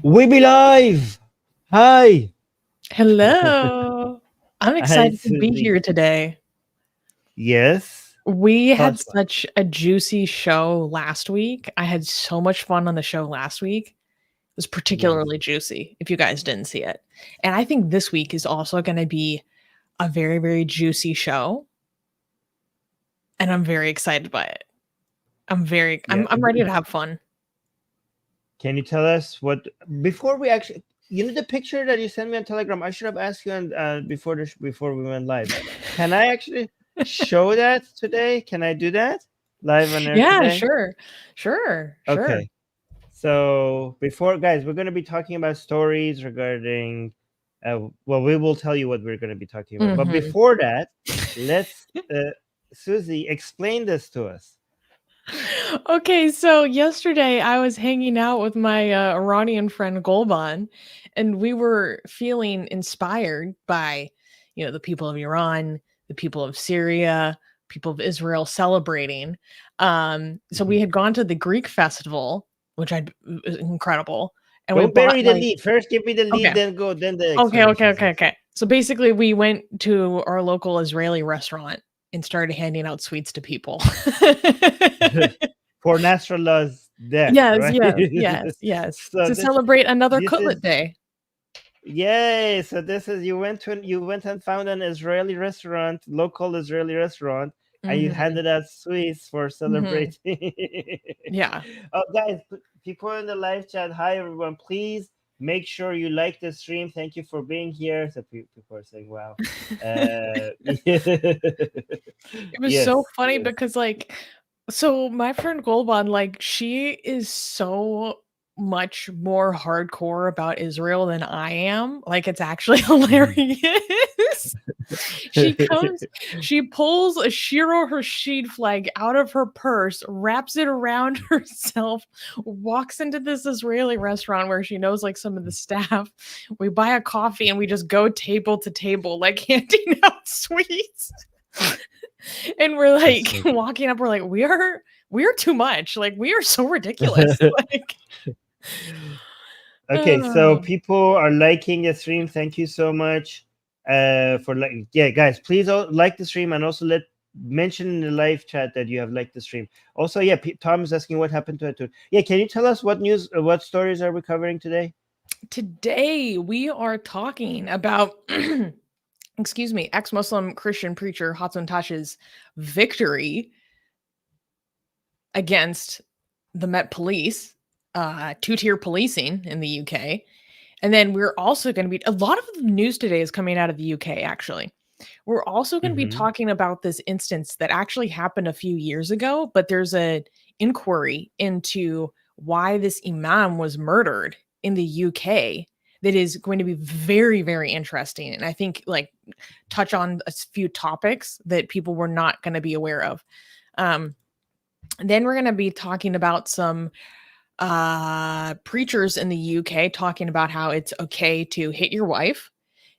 We be live. Hi. Hello. I'm Hi, excited to be Susie. here today. Yes. We had How's fun? such a juicy show last week. I had so much fun on the show last week. It was Yes. particularly juicy if you guys didn't see it. And I think this week is also going to be a very, very juicy show. And I'm very excited by it. Yeah. I'm ready to have fun. Can you tell us what before we actually? You know the picture that you sent me on Telegram. I should have asked you and before we went live. Can I actually show that today? Can I do that live on air Yeah, today? sure. Sure. Sure. Okay. So before, guys, we're going to be talking about stories regarding. Well, we will tell you what we're going to be talking about. But Mhm. before that, let's Susie explain this to us. Okay, so yesterday I was hanging out with my Iranian friend Golban, and we were feeling inspired by, the people of Iran, the people of Syria, people of Israel celebrating. So we Mhm. had gone to the Greek festival, which was incredible, and we Don't bought bury the like lead. First, give me the lead, okay, then go. Then the okay, okay, explanations. okay, Yes. okay. So basically, we went to our local Israeli restaurant and started handing out sweets to people. For Nasrallah's death, Yes, right? yes, yes, yes. So To celebrate another this Kutlet is Day. yay. So this is you went and found an Israeli restaurant, local Israeli restaurant, and you Mhm, handed out sweets for mhm. celebrating. Yeah. Oh, guys, people in the live chat. Hi, everyone. Please make sure you like the stream. Thank you for being here. So people are saying, "Wow." It was so Yes, funny yes. because, like so my friend Golban, like, she is so much more hardcore about Israel than I am. Like, it's actually hilarious. She comes she pulls a Shiro Rashid flag out of her purse, wraps it around herself, walks into this Israeli restaurant where she knows, like, some of the staff. We buy a coffee and we just go table to table, like, handing out sweets. And we're That's like so good. walking up, we're like, we are too much. Like, we are so ridiculous. Like, Okay, so oh. people are liking the stream. Thank you so much for like. Yeah, guys, please like the stream and also mention in the live chat that you have liked the stream. Also, yeah, Tom is asking what happened to it. Yeah, can you tell us what news, what stories are we covering today? Today we are talking about excuse me, ex-Muslim Christian preacher Hatun Tash's victory against the Met Police, two-tier policing in the UK. And then we're also going to be a lot of the news today is coming out of the UK, actually. We're also going to be Mm-hmm. talking about this instance that actually happened a few years ago, but there's a inquiry into why this imam was murdered in the UK that is going to be very, very interesting. And I think, like, touch on a few topics that people were not going to be aware of. Um, then we're going to be talking about some preachers in the UK talking about how it's okay to hit your wife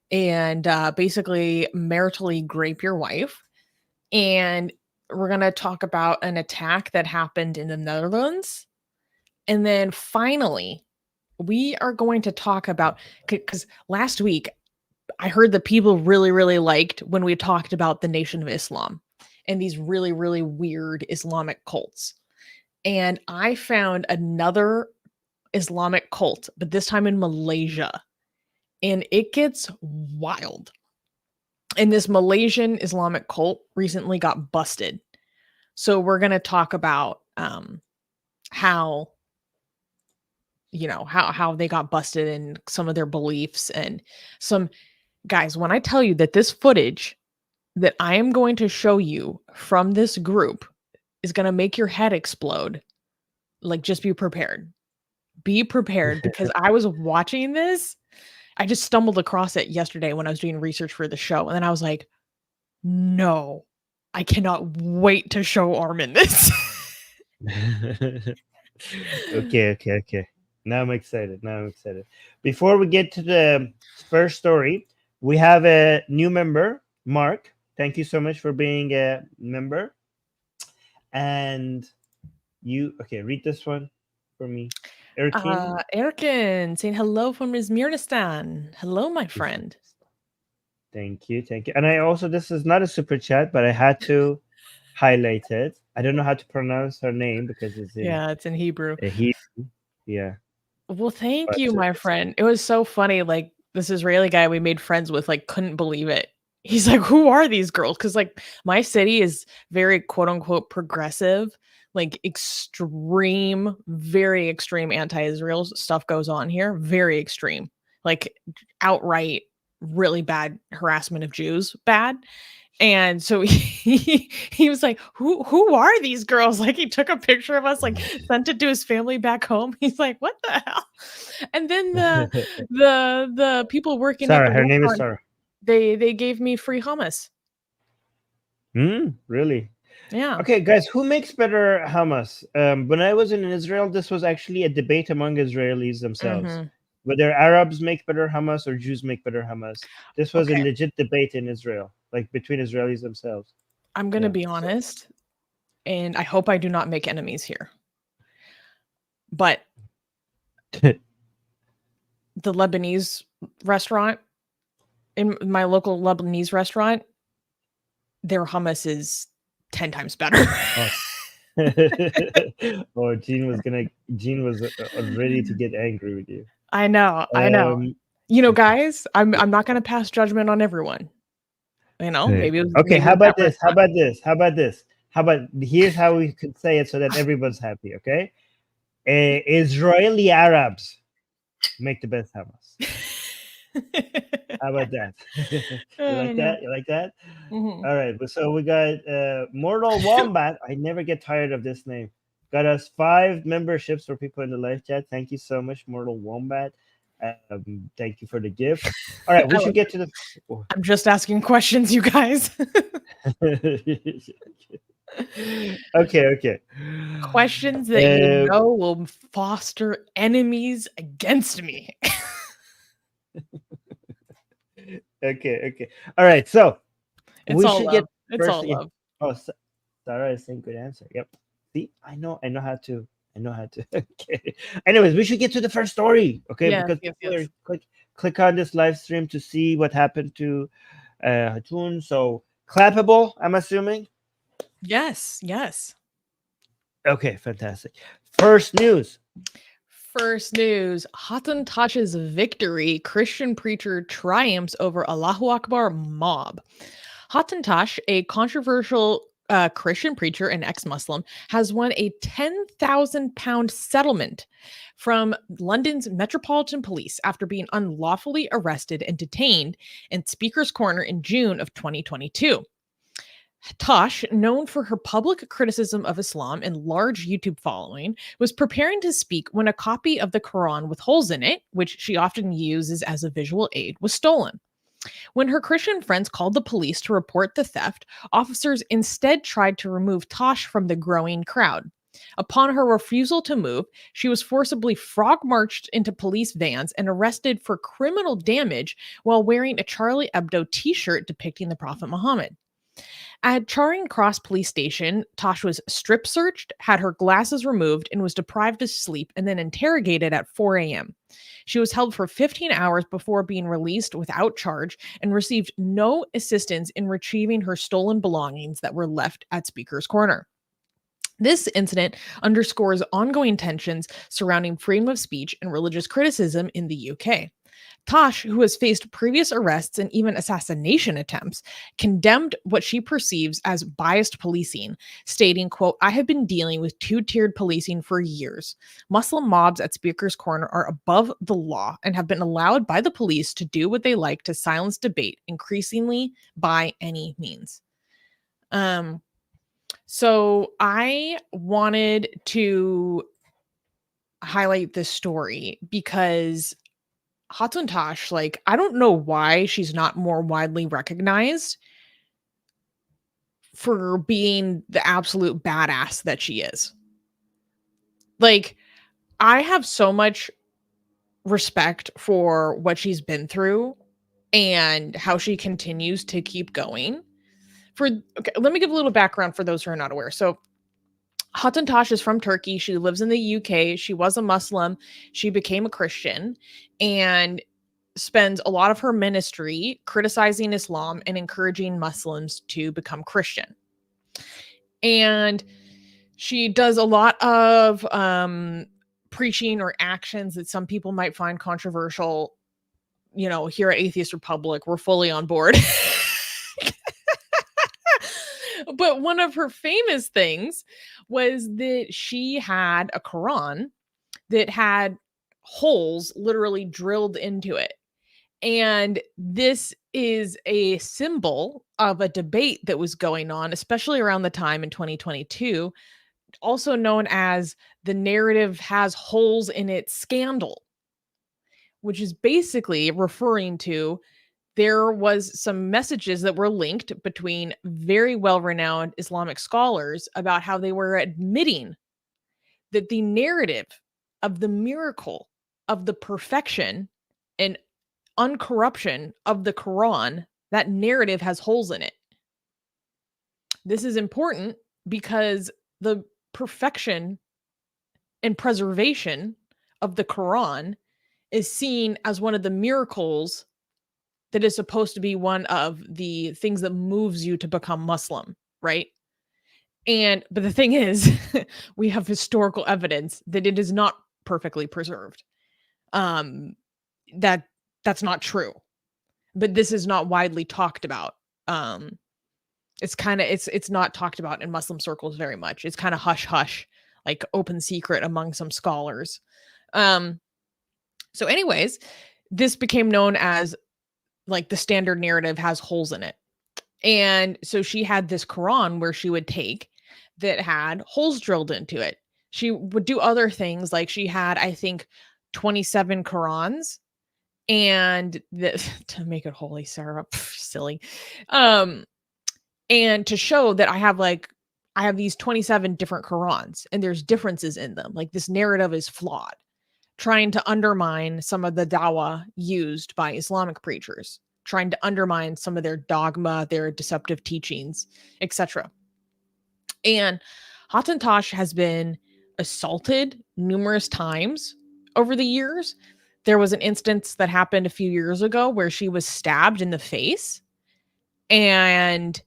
and basically maritally grape your wife. And we're going to talk about an attack that happened in the Netherlands. And then finally, we are going to talk about, because last week I heard that people really, really liked when we talked about the Nation of Islam and these really, really weird Islamic cults. And I found another Islamic cult, but this time in Malaysia. And it gets wild. And this Malaysian Islamic cult recently got busted. So we're going to talk about how how they got busted and some of their beliefs and some guys, when I tell you that this footage that I am going to show you from this group is going to make your head explode, like, just be prepared. Be prepared because I was watching this. I just stumbled across it yesterday when I was doing research for the show, and then I was like, "No, I cannot wait to show Armin this." Okay. Now I'm excited. Now I'm excited. Before we get to the first story, we have a new member, Mark. Thank you so much for being a member. And you, okay, read this one for me. Erkin. Erkin saying hello from Izmirnistan. Hello, my friend. Thank you. And I also, this is not a super chat, but I had to highlight it. I don't know how to pronounce her name because it's in it's in Hebrew. Hebrew. Yeah. Well, thank But, you, my friend. It was so funny. Like this Israeli guy we made friends with, like, couldn't believe it. He's like, "Who are these girls?" Because like my city is very quote unquote progressive, like extreme, very extreme anti-Israel stuff goes on here. Very extreme, like outright, really bad harassment of Jews, bad. And so he was like, who are these girls? Like he took a picture of us, like sent it to his family back home. He's like, what the hell? And then the people working at Sarah, the her name is restaurant, Sarah. they gave me free hummus. Really? Yeah. Okay, guys, who makes better hummus? When I was in Israel, this was actually a debate among Israelis themselves. Mhm. Whether Arabs make better hummus or Jews make better hummus. This was a Okay. legit debate in Israel, like between Israelis themselves. I'm gonna Yeah, be so- honest, and I hope I do not make enemies here. But the Lebanese restaurant, in my local Lebanese restaurant, their hummus is 10 times better. Oh, Gene was ready to get angry with you. I know. You know, guys, I'm not gonna pass judgment on everyone. You know, maybe it was, Okay, maybe how it was about that this? How restaurant. about this? How about here's how we could say it so that everyone's happy, okay? Israeli Arabs make the best hummus. How about that? You like that? You like that? Mhm. All right. So we got Mortal Wombat. I never get tired of this name. Got us 5 memberships for people in the live chat. Thank you so much, Mortal Wombat. Thank you for the gift. All right, we should get to the. I'm just asking questions, you guys. Okay. Questions that you know will foster enemies against me. Okay. All right, so It's we all should love. get It's first. all love. Oh, Sarah is saying good answer. Yep. See, I know how to. Okay. Anyways, we should get to the first story. Okay, Yes, because yes, people yes. are click on this live stream to see what happened to Hatun. So clappable, I'm assuming. Yes, yes. Okay, fantastic. First news. First news, Hatun Tash's victory. Christian preacher triumphs over Allahu Akbar mob. Hatun Tash, a controversial Christian preacher and ex-Muslim, has won a £10,000 settlement from London's Metropolitan Police after being unlawfully arrested and detained in Speaker's Corner in June of 2022. Tosh, known for her public criticism of Islam and large YouTube following, was preparing to speak when a copy of the Quran with holes in it, which she often uses as a visual aid, was stolen. When her Christian friends called the police to report the theft, officers instead tried to remove Tosh from the growing crowd. Upon her refusal to move, she was forcibly frog marched into police vans and arrested for criminal damage while wearing a Charlie Hebdo t shirt depicting the Prophet Muhammad. At Charing Cross Police Station, Tosh was strip searched, had her glasses removed, and was deprived of sleep and then interrogated at 4 a.m. She was held for 15 hours before being released without charge and received no assistance in retrieving her stolen belongings that were left at Speaker's Corner. This incident underscores ongoing tensions surrounding freedom of speech and religious criticism in the UK. Tosh, who has faced previous arrests and even assassination attempts, condemned what she perceives as biased policing, stating, quote, "I have been dealing with two-tiered policing for years. Muslim mobs at Speaker's Corner are above the law and have been allowed by the police to do what they like to silence debate, increasingly by any means." So I wanted to highlight this story because Hatun Tash, like, I don't know why she's not more widely recognized for being the absolute badass that she is. Like, I have so much respect for what she's been through and how she continues to keep going. Okay, let me give a little background for those who are not aware. So, Hatun Tash is from Turkey. She lives in the UK. She was a Muslim. She became a Christian and spends a lot of her ministry criticizing Islam and encouraging Muslims to become Christian. And she does a lot of preaching or actions that some people might find controversial. You know, here at Atheist Republic, we're fully on board. But one of her famous things was that she had a Quran that had holes literally drilled into it. And this is a symbol of a debate that was going on, especially around the time in 2022, also known as the narrative has holes in it scandal, which is basically referring to there was some messages that were linked between very well-renowned Islamic scholars about how they were admitting that the narrative of the miracle of the perfection and uncorruption of the Quran, that narrative has holes in it. This is important because the perfection and preservation of the Quran is seen as one of the miracles that is supposed to be one of the things that moves you to become Muslim, right? But the thing is, we have historical evidence that it is not perfectly preserved. That's not true. But this is not widely talked about. It's not talked about in Muslim circles very much. It's kind of hush hush, like open secret among some scholars. So anyways, this became known as like the standard narrative has holes in it. And so she had this Quran where she would take that had holes drilled into it. She would do other things, like she had, I think, 27 Qurans, and to make it holy, Sarah, silly. And to show that I have these 27 different Qurans and there's differences in them. Like this narrative is flawed, trying to undermine some of the dawah used by Islamic preachers, trying to undermine some of their dogma, their deceptive teachings, etc. And Hatun Tash has been assaulted numerous times over the years. There was an instance that happened a few years ago where she was stabbed in the face, and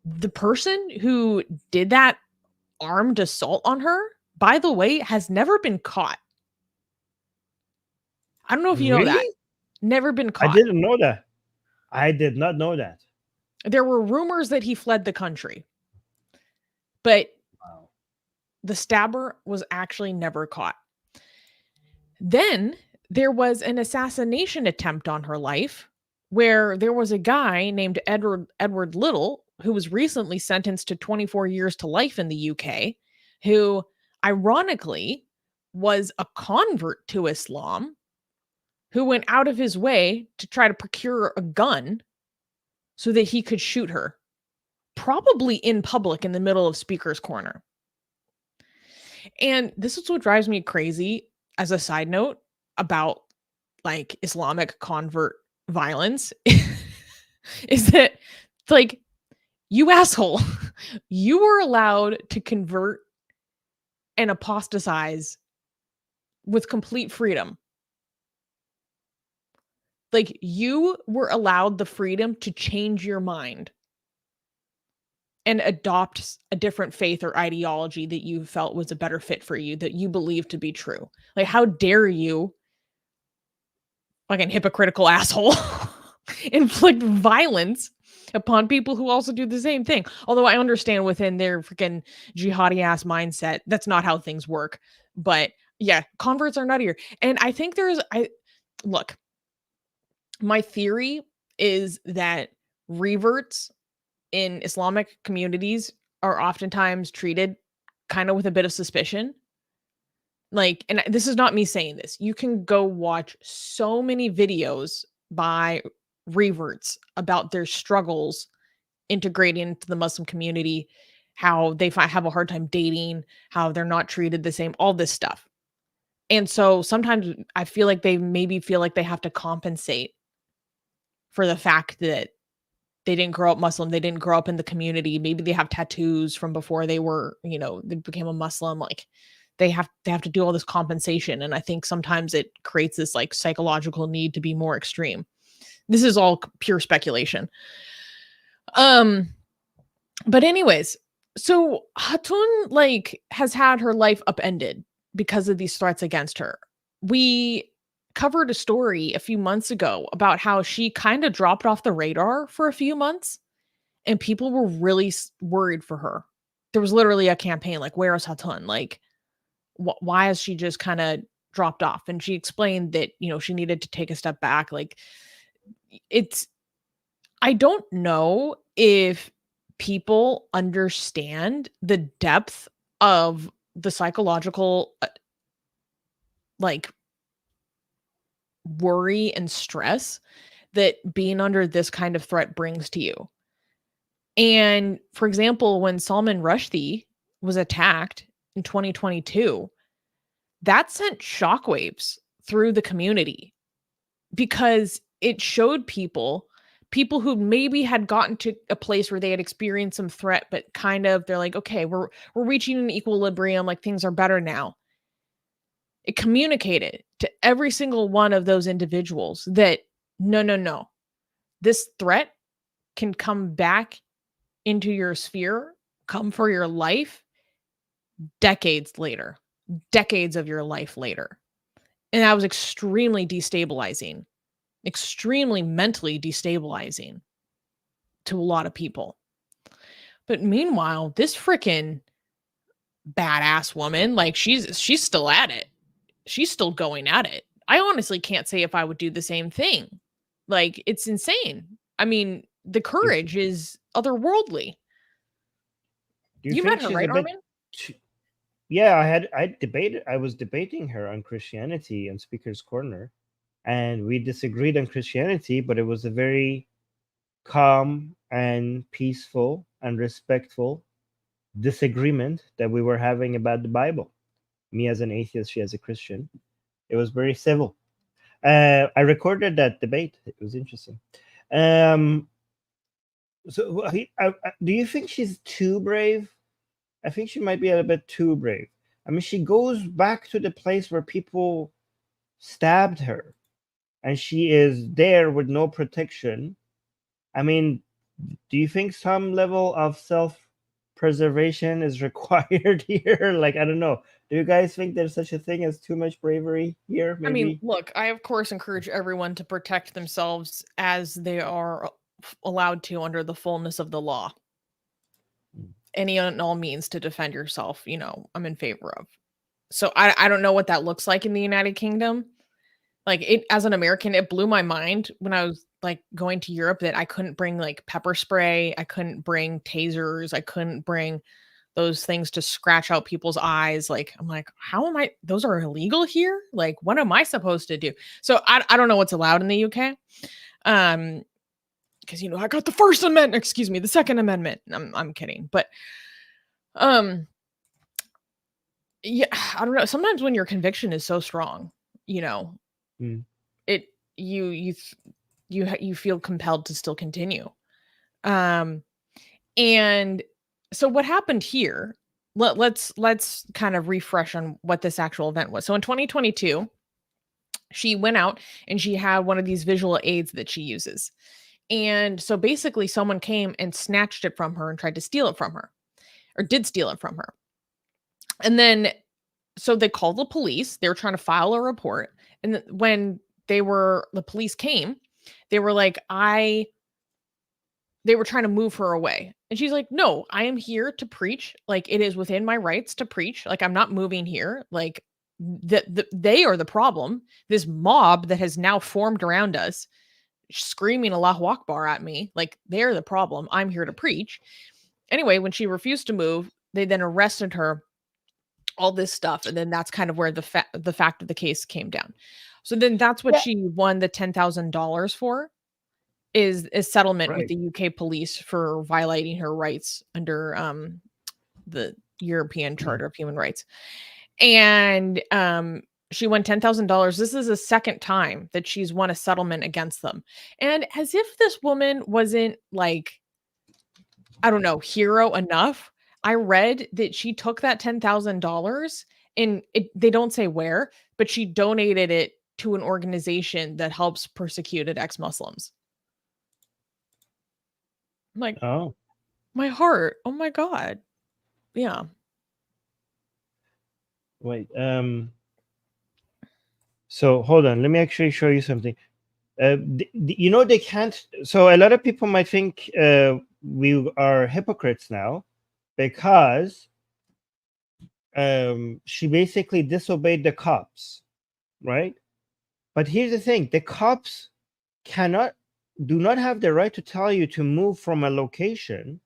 the person who did that armed assault on her, by the way, has never been caught. I don't know if you know that. Never been caught. I didn't know that. I did not know that. There were rumors that he fled the country, but the stabber was actually never caught. Then there was an assassination attempt on her life where there was a guy named Edward Little who was recently sentenced to 24 years to life in the UK, who ironically was a convert to Islam, who went out of his way to try to procure a gun so that he could shoot her, probably in public in the middle of Speaker's Corner. And this is what drives me crazy, as a side note, about like Islamic convert violence, is that like, you asshole, you were allowed to convert and apostatize with complete freedom. Like, you were allowed the freedom to change your mind and adopt a different faith or ideology that you felt was a better fit for you, that you believed to be true. Like, how dare you, like an hypocritical asshole, inflict violence upon people who also do the same thing. Although I understand within their freaking jihadi ass mindset, that's not how things work. But yeah, converts are nuttier. And I think look, my theory is that reverts in Islamic communities are oftentimes treated kind of with a bit of suspicion. Like, and this is not me saying this. You can go watch so many videos by reverts about their struggles integrating into the Muslim community, how they have a hard time dating, how they're not treated the same, all this stuff. And so sometimes I feel like they maybe feel like they have to compensate for the fact that they didn't grow up Muslim, they didn't grow up in the community, maybe they have tattoos from before they were, they became a Muslim, like they have to do all this compensation, and I think sometimes it creates this like psychological need to be more extreme. This is all pure speculation. But anyways, so Hatun like has had her life upended because of these threats against her. We covered a story a few months ago about how she kind of dropped off the radar for a few months and people were really worried for her. There was literally a campaign like, where is Hatun? Like, why has she just kind of dropped off? And she explained that, she needed to take a step back. Like, I don't know if people understand the depth of the psychological like worry and stress that being under this kind of threat brings to you. And for example, when Salman Rushdie was attacked in 2022, that sent shockwaves through the community because it showed people who maybe had gotten to a place where they had experienced some threat, but kind of they're like, okay, we're reaching an equilibrium, like things are better now. It communicated to every single one of those individuals that no, this threat can come back into your sphere, come for your life decades of your life later. And that was extremely destabilizing, extremely mentally destabilizing to a lot of people. But meanwhile, this freaking badass woman, like she's still at it. She's still going at it. I honestly can't say if I would do the same thing. Like, it's insane. I mean, the courage is otherworldly. You met her, right, Armin? Yeah, I was debating her on Christianity on Speaker's Corner, and we disagreed on Christianity, but it was a very calm and peaceful and respectful disagreement that we were having about the Bible. Me as an atheist, she as a Christian. It was very civil. I recorded that debate. It was interesting. So, do you think she's too brave? I think she might be a bit too brave. I mean, she goes back to the place where people stabbed her, and she is there with no protection. I mean, do you think some level of self-preservation is required here? Like, I don't know. Do you guys think there's such a thing as too much bravery here? Maybe? I mean, look, I of course encourage everyone to protect themselves as they are allowed to under the fullness of the law. Any and all means to defend yourself, I'm in favor of. So I don't know what that looks like in the United Kingdom. Like, it, as an American, it blew my mind when I was like going to Europe that I couldn't bring like pepper spray. I couldn't bring tasers. I couldn't bring those things to scratch out people's eyes. Like, I'm like, how am I? Those are illegal here. Like, what am I supposed to do? So I don't know what's allowed in the UK. Because I got the First Amendment, the Second Amendment. I'm kidding, but yeah, I don't know. Sometimes when your conviction is so strong, it you feel compelled to still continue. And so what happened here? Let's kind of refresh on what this actual event was. So in 2022, she went out and she had one of these visual aids that she uses. And so basically someone came and snatched it from her and tried to steal it from her, or did steal it from her. And then, so they called the police. They were trying to file a report. And when the police came, they were like, they were trying to move her away. And she's like, no, I am here to preach. Like, it is within my rights to preach. Like, I'm not moving here. Like, they are the problem. This mob that has now formed around us, screaming Allahu Akbar at me, like, they're the problem. I'm here to preach. Anyway, when she refused to move, they then arrested her, all this stuff. And then that's kind of where the fact of the case came down. So then that's what she won the $10,000 for, is settlement with the UK police for violating her rights under the European Charter of Human Rights. And She won $10,000. This is the second time that she's won a settlement against them. And as if this woman wasn't like, I don't know, hero enough, I read that she took that $10,000 and they don't say where, but she donated it to an organization that helps persecuted ex-Muslims. I'm like, Oh, my heart. Oh my God. Yeah. wait. So hold on. Let me actually show you something. You know, they can't. So a lot of people might think we are hypocrites now because she basically disobeyed the cops, right? But here's the thing: the cops do not have the right to tell you to move from a location.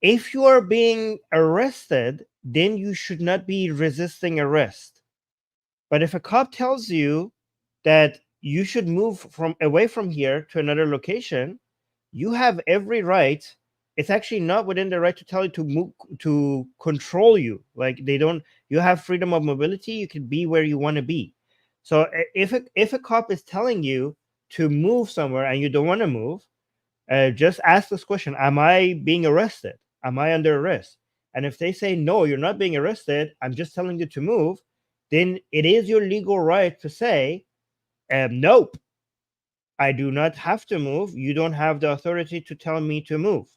If you are being arrested, then you should not be resisting arrest. But if a cop tells you that you should move from away from here to another location, you have every right. It's actually not within the right to tell you to move, to control you. Like they don't. You have freedom of mobility. You can be where you want to be. So if a cop is telling you to move somewhere and you don't want to move, just ask this question: am I being arrested? Am I under arrest? And if they say no, you're not being arrested, I'm just telling you to move, then it is your legal right to say, nope, I do not have to move. You don't have the authority to tell me to move.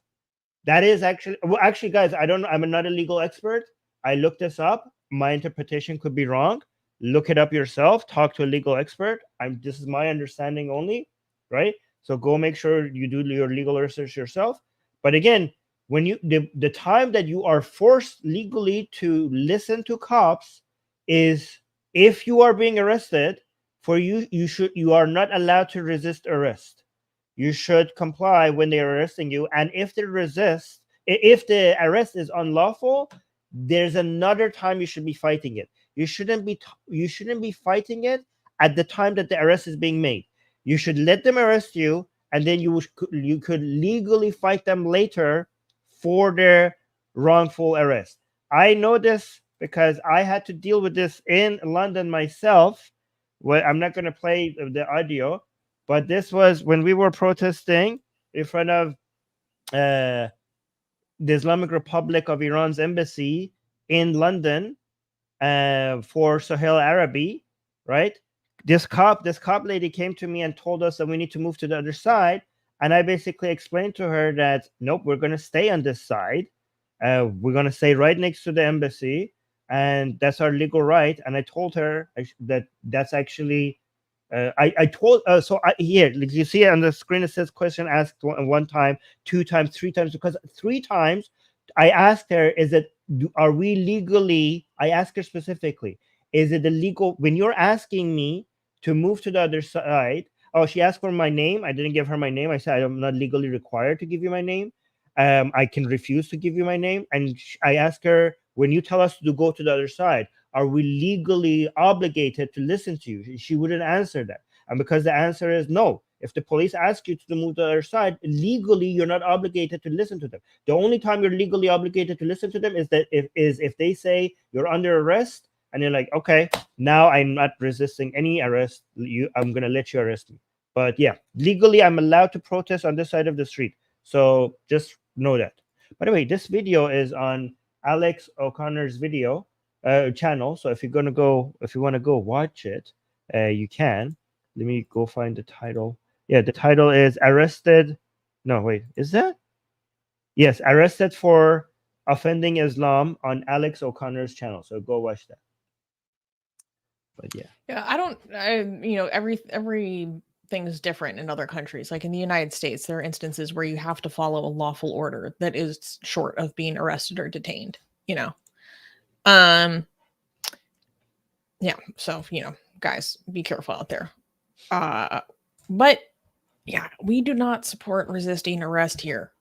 That is actually, guys, I don't know. I'm not a legal expert. I looked this up. My interpretation could be wrong. Look it up yourself. Talk to a legal expert. This is my understanding only, right? So go make sure you do your legal research yourself. But again, when the time that you are forced legally to listen to cops is if you are being arrested. For you are not allowed to resist arrest. You should comply when they are arresting you. And if the arrest is unlawful, there's another time you should be fighting it. You shouldn't be fighting it at the time that the arrest is being made. You should let them arrest you, and then you could legally fight them later for their wrongful arrest. I know this because I had to deal with this in London myself. Well, I'm not going to play the audio, but this was when we were protesting in front of the Islamic Republic of Iran's embassy in London for Sahel Arabi, right? This cop lady came to me and told us that we need to move to the other side. And I basically explained to her that, nope, we're going to stay on this side. We're going to stay right next to the embassy. And that's our legal right. And I told her that that's actually I told here, like you see on the screen, it says question asked one time, 2 times, 3 times, because 3 times I asked her, are we legally, I asked her specifically, is it illegal when you're asking me to move to the other side? Oh, she asked for my name. I didn't give her my name. I said, I'm not legally required to give you my name. I can refuse to give you my name. And I asked her, when you tell us to go to the other side, are we legally obligated to listen to you? She wouldn't answer that. And because the answer is no, if the police ask you to move to the other side, legally, you're not obligated to listen to them. The only time you're legally obligated to listen to them is that if they say you're under arrest and you're like, okay, now I'm not resisting any arrest. I'm going to let you arrest me. But yeah, legally, I'm allowed to protest on this side of the street. So just know that. By the way, this video is on Alex O'Connor's video channel. So if you want to go watch it, you can. Let me go find the title. Yeah, the title is Arrested. No, wait, is that? Yes, Arrested for Offending Islam on Alex O'Connor's channel. So go watch that. But yeah. Yeah, every thing is different in other countries. Like in the United States, there are instances where you have to follow a lawful order that is short of being arrested or detained, yeah, so guys, be careful out there. But yeah, we do not support resisting arrest here.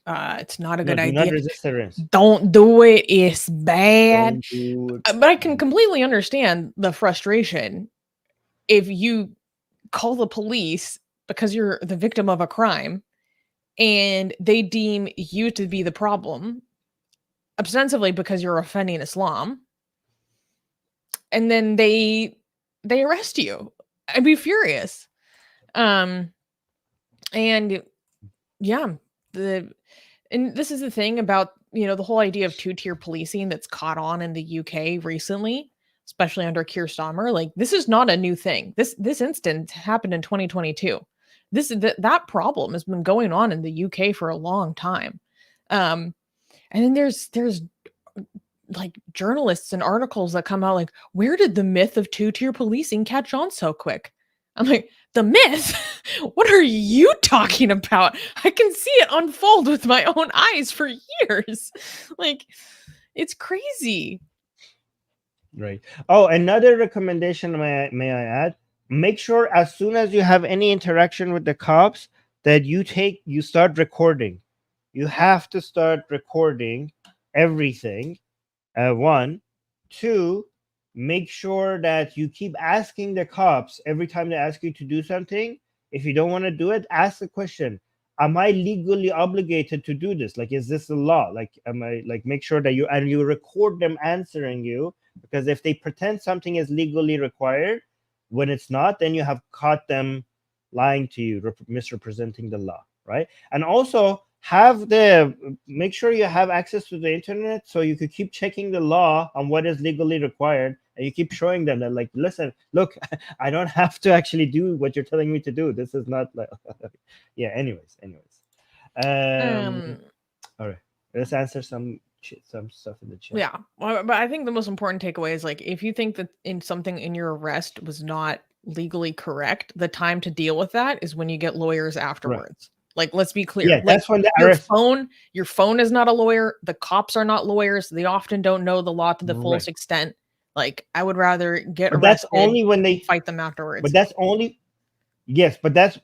It's not a good idea. Not resist arrest. Don't do it. It's bad. Don't do it. But I can completely understand the frustration if you call the police because you're the victim of a crime and they deem you to be the problem ostensibly because you're offending Islam. and then they arrest you. I'd be furious. And yeah, and this is the thing about, the whole idea of two-tier policing that's caught on in the UK recently, especially under Keir Starmer. Like, this is not a new thing. This incident happened in 2022. That problem has been going on in the UK for a long time. And then there's like journalists and articles that come out like, where did the myth of two-tier policing catch on so quick? I'm like, the myth? What are you talking about? I can see it unfold with my own eyes for years. Like, it's crazy. Right. Oh, another recommendation, may I add? Make sure as soon as you have any interaction with the cops that you start recording. You have to start recording everything. One, two, make sure that you keep asking the cops every time they ask you to do something. If you don't want to do it, ask the question: am I legally obligated to do this? Like, is this a law? Like, am I, like, make sure that you record them answering you, because if they pretend something is legally required when it's not, then you have caught them lying to you, misrepresenting the law, right? And also make sure you have access to the internet so you could keep checking the law on what is legally required, and you keep showing them that, like, listen, look, I don't have to actually do what you're telling me to do. This is not like yeah. Anyways. All right, let's answer some stuff in the chat. Yeah, well, but I think the most important takeaway is, like, if you think that something in your arrest was not legally correct, the time to deal with that is when you get lawyers afterwards. Right. Like, let's be clear. Yeah, like, that's when your phone is not a lawyer. The cops are not lawyers. They often don't know the law to the fullest extent. Like, I would rather get arrested. That's only when they fight them afterwards. But that's only. Yes, but that's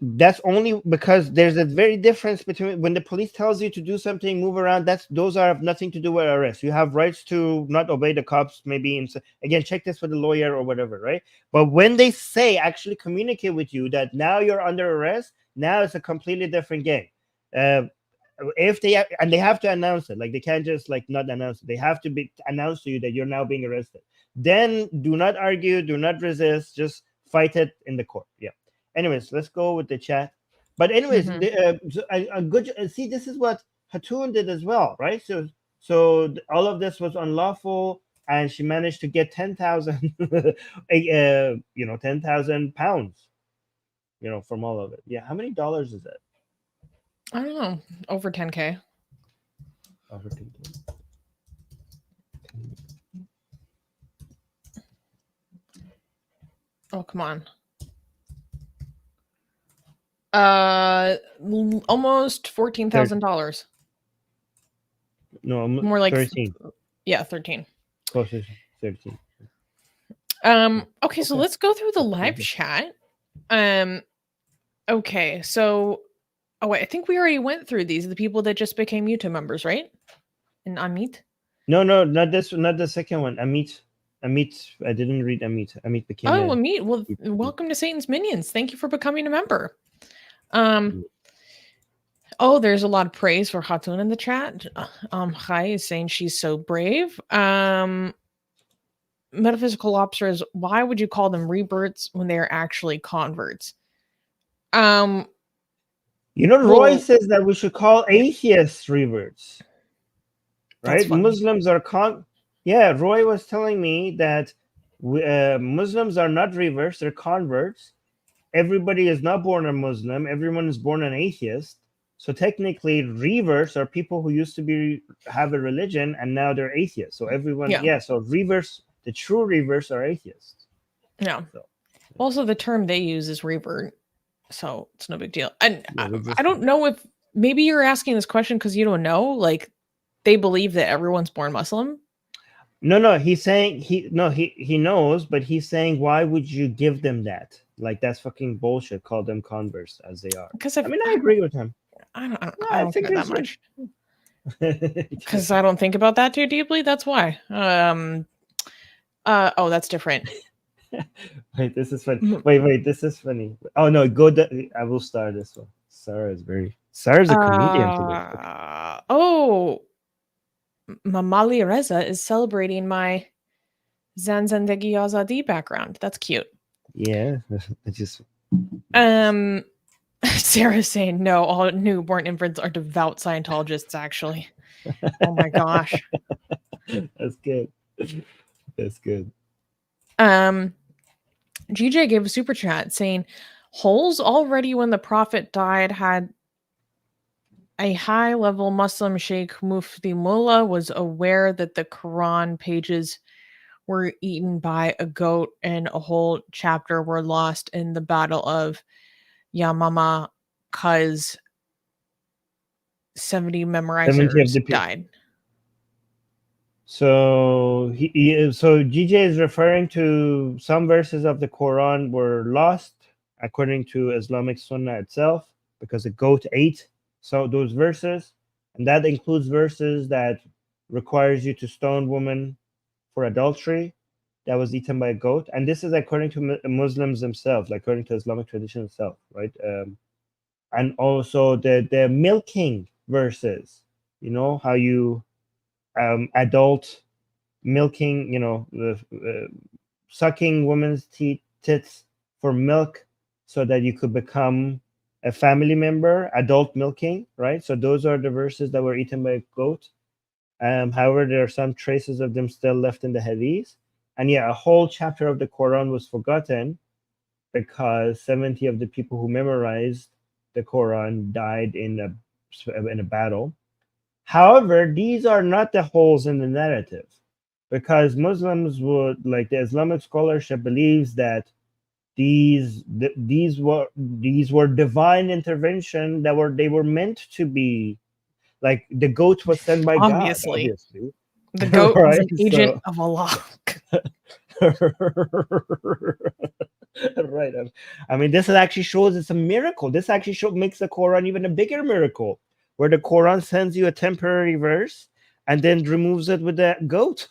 only because there's a very difference between when the police tells you to do something, move around. Those are nothing to do with arrest. You have rights to not obey the cops. Maybe again, check this with a lawyer or whatever, right? But when they actually communicate with you that now you're under arrest, now it's a completely different game. If they have to announce it, like, they can't just like not announce it. They have to announce to you that you're now being arrested. Then do not argue, do not resist, just fight it in the court. Yeah. Anyways, let's go with the chat. But anyways, a good see. This is what Hatun did as well, right? So all of this was unlawful, and she managed to get 10,000, 10,000 pounds, from all of it. Yeah, how many dollars is that? I don't know. Over 10K. Over 10K. Oh, come on. Almost $14,000. No, more like 13. Yeah, 13. Closer to 13. Okay, so let's go through the live chat. Okay, so I think we already went through these. The people that just became YouTube members, right? And Amit? No, not this. Not the second one. Amit. I didn't read Amit. Amit became. Amit. Well, welcome to Satan's Minions. Thank you for becoming a member. There's a lot of praise for Hatun in the chat. Chai is saying she's so brave. Metaphysical Lobsters, why would you call them reverts when they're actually converts? Roy says that we should call atheists reverts. Right? Muslims are Roy was telling me that Muslims are not reverts, they're converts. Everybody is not born a Muslim. Everyone is born an atheist. So technically, reverts are people who used to have a religion and now they're atheists. So everyone, so reverts, the true reverts are atheists. Yeah. So, also, the term they use is revert, so it's no big deal. And I don't know if maybe you're asking this question because you don't know. Like, they believe that everyone's born Muslim. No, he's saying he knows, but he's saying, why would you give them that? Like, that's fucking bullshit. Call them converts as they are. Because I agree with him. I don't think that much. Because I don't think about that too deeply. That's why. That's different. Wait, this is funny. Wait, this is funny. Oh no, I will start this one. Sarah's a comedian today. Mamali Reza is celebrating my Zan Zendegi Azadi background. That's cute. Yeah, I just Sarah's saying no, all newborn infants are devout Scientologists, actually. Oh my gosh. That's good. That's good. GJ gave a super chat saying holes already when the Prophet died had a high-level Muslim Sheikh Mufti Mullah was aware that the Quran pages were eaten by a goat and a whole chapter were lost in the Battle of Yamama because 70 memorizers died. So so GJ is referring to some verses of the Quran were lost according to Islamic Sunnah itself because a goat ate those verses, and that includes verses that requires you to stone women for adultery that was eaten by a goat, and this is according to Muslims themselves, according to Islamic tradition itself, right? And also the milking verses, you know how you adult milking, sucking women's tits for milk so that you could become a family member, adult milking, right? So those are the verses that were eaten by a goat. However, there are some traces of them still left in the hadith. And yeah, a whole chapter of the Quran was forgotten because 70 of the people who memorized the Quran died in a battle. However, these are not the holes in the narrative, because Muslims would, like the Islamic scholarship believes that these were divine intervention they were meant to be, like the goat was sent by God, obviously. The goat was an agent of Allah. Right. I mean, this actually shows it's a miracle. This actually makes the Quran even a bigger miracle, where the Quran sends you a temporary verse and then removes it with the goat.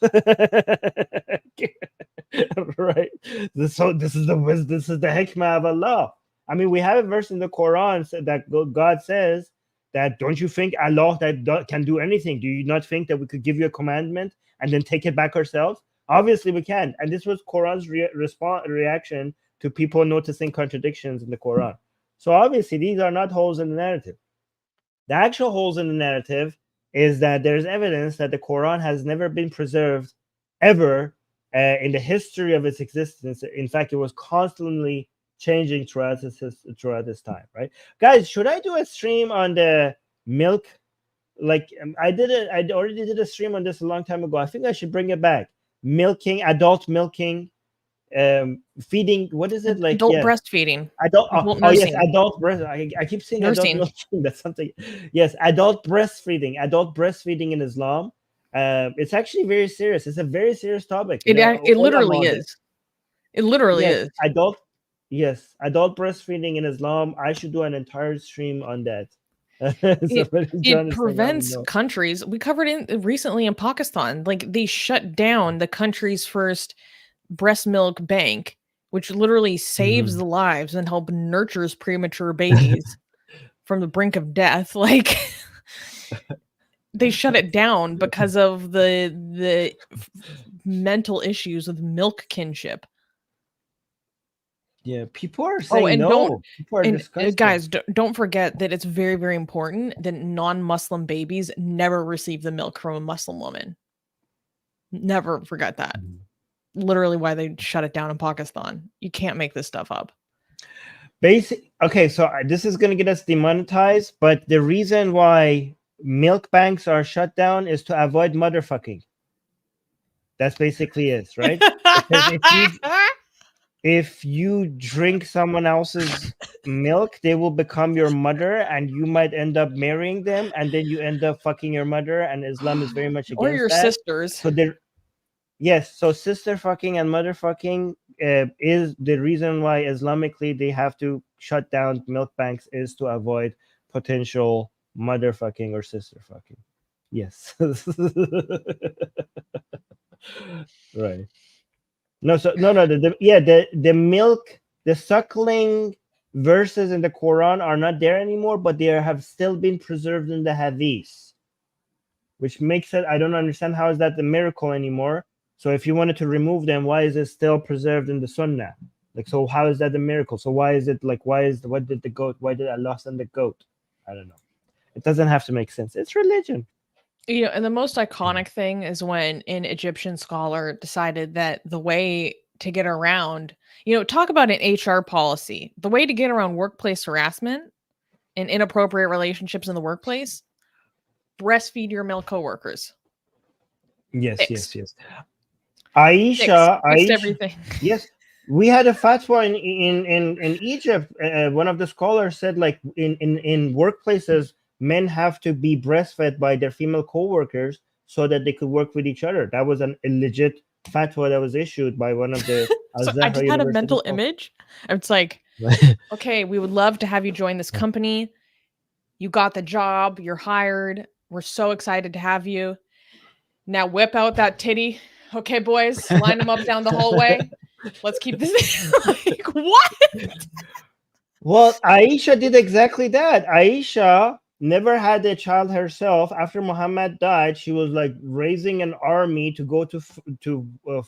Right. So this is the hikmah of Allah. I mean, we have a verse in the Quran that God says that, don't you think Allah can do anything? Do you not think that we could give you a commandment and then take it back ourselves? Obviously we can. And this was Quran's reaction to people noticing contradictions in the Quran. So obviously these are not holes in the narrative. The actual holes in the narrative is that there's evidence that the Quran has never been preserved ever in the history of its existence. In fact, it was constantly changing throughout this time, right? Guys, should I do a stream on the milk? Like I already did a stream on this a long time ago. I think I should bring it back. Adult milking, feeding. What is it like? Adult breastfeeding. Adult yes, adult breast. I keep saying nursing. Adult milking. That's something. Yes, adult breastfeeding. Adult breastfeeding in Islam. It's actually very serious. It's a very serious topic. It literally is. It literally is. Adult breastfeeding in Islam. I should do an entire stream on that. It prevents countries. We covered it recently in Pakistan. Like they shut down the country's first breast milk bank, which literally saves the lives and help nurtures premature babies from the brink of death. Like they shut it down because of the mental issues with milk kinship. Yeah, people are saying guys, don't forget that it's very, very important that non-Muslim babies never receive the milk from a Muslim woman. Never forget that. Literally why they shut it down in Pakistan. You can't make this stuff up. Okay, so this is going to get us demonetized, but the reason why milk banks are shut down is to avoid motherfucking. That's basically it, right? If you drink someone else's milk, they will become your mother, and you might end up marrying them, and then you end up fucking your mother. And Islam is very much against that. Or your sisters. So so sister fucking and mother fucking is the reason why Islamically they have to shut down milk banks, is to avoid potential mother fucking or sister fucking. Yes. Right. The milk, the suckling verses in the Quran are not there anymore, but they have still been preserved in the hadith, which makes it, I don't understand how is that the miracle anymore, So if you wanted to remove them, why is it still preserved in the Sunnah? Like, so how is that a miracle? So why is it like, why did Allah send the goat? I don't know. It doesn't have to make sense. It's religion. And the most iconic thing is when an Egyptian scholar decided that the way to get around, talk about an HR policy, the way to get around workplace harassment and inappropriate relationships in the workplace, breastfeed your male coworkers. Yes, Fixed. yes. Aisha, Fixed everything. Yes, we had a fatwa in Egypt. One of the scholars said, like, in workplaces, men have to be breastfed by their female co-workers so that they could work with each other. That was a legit fatwa that was issued by one of the So I just had a mental image. It's like, okay, we would love to have you join this company. You got the job. You're hired. We're so excited to have you. Now whip out that titty. Okay, boys, line them up down the hallway. Let's keep this. Like, what? Well, Aisha did exactly that. Aisha never had a child herself. After Muhammad died, she was like raising an army to go to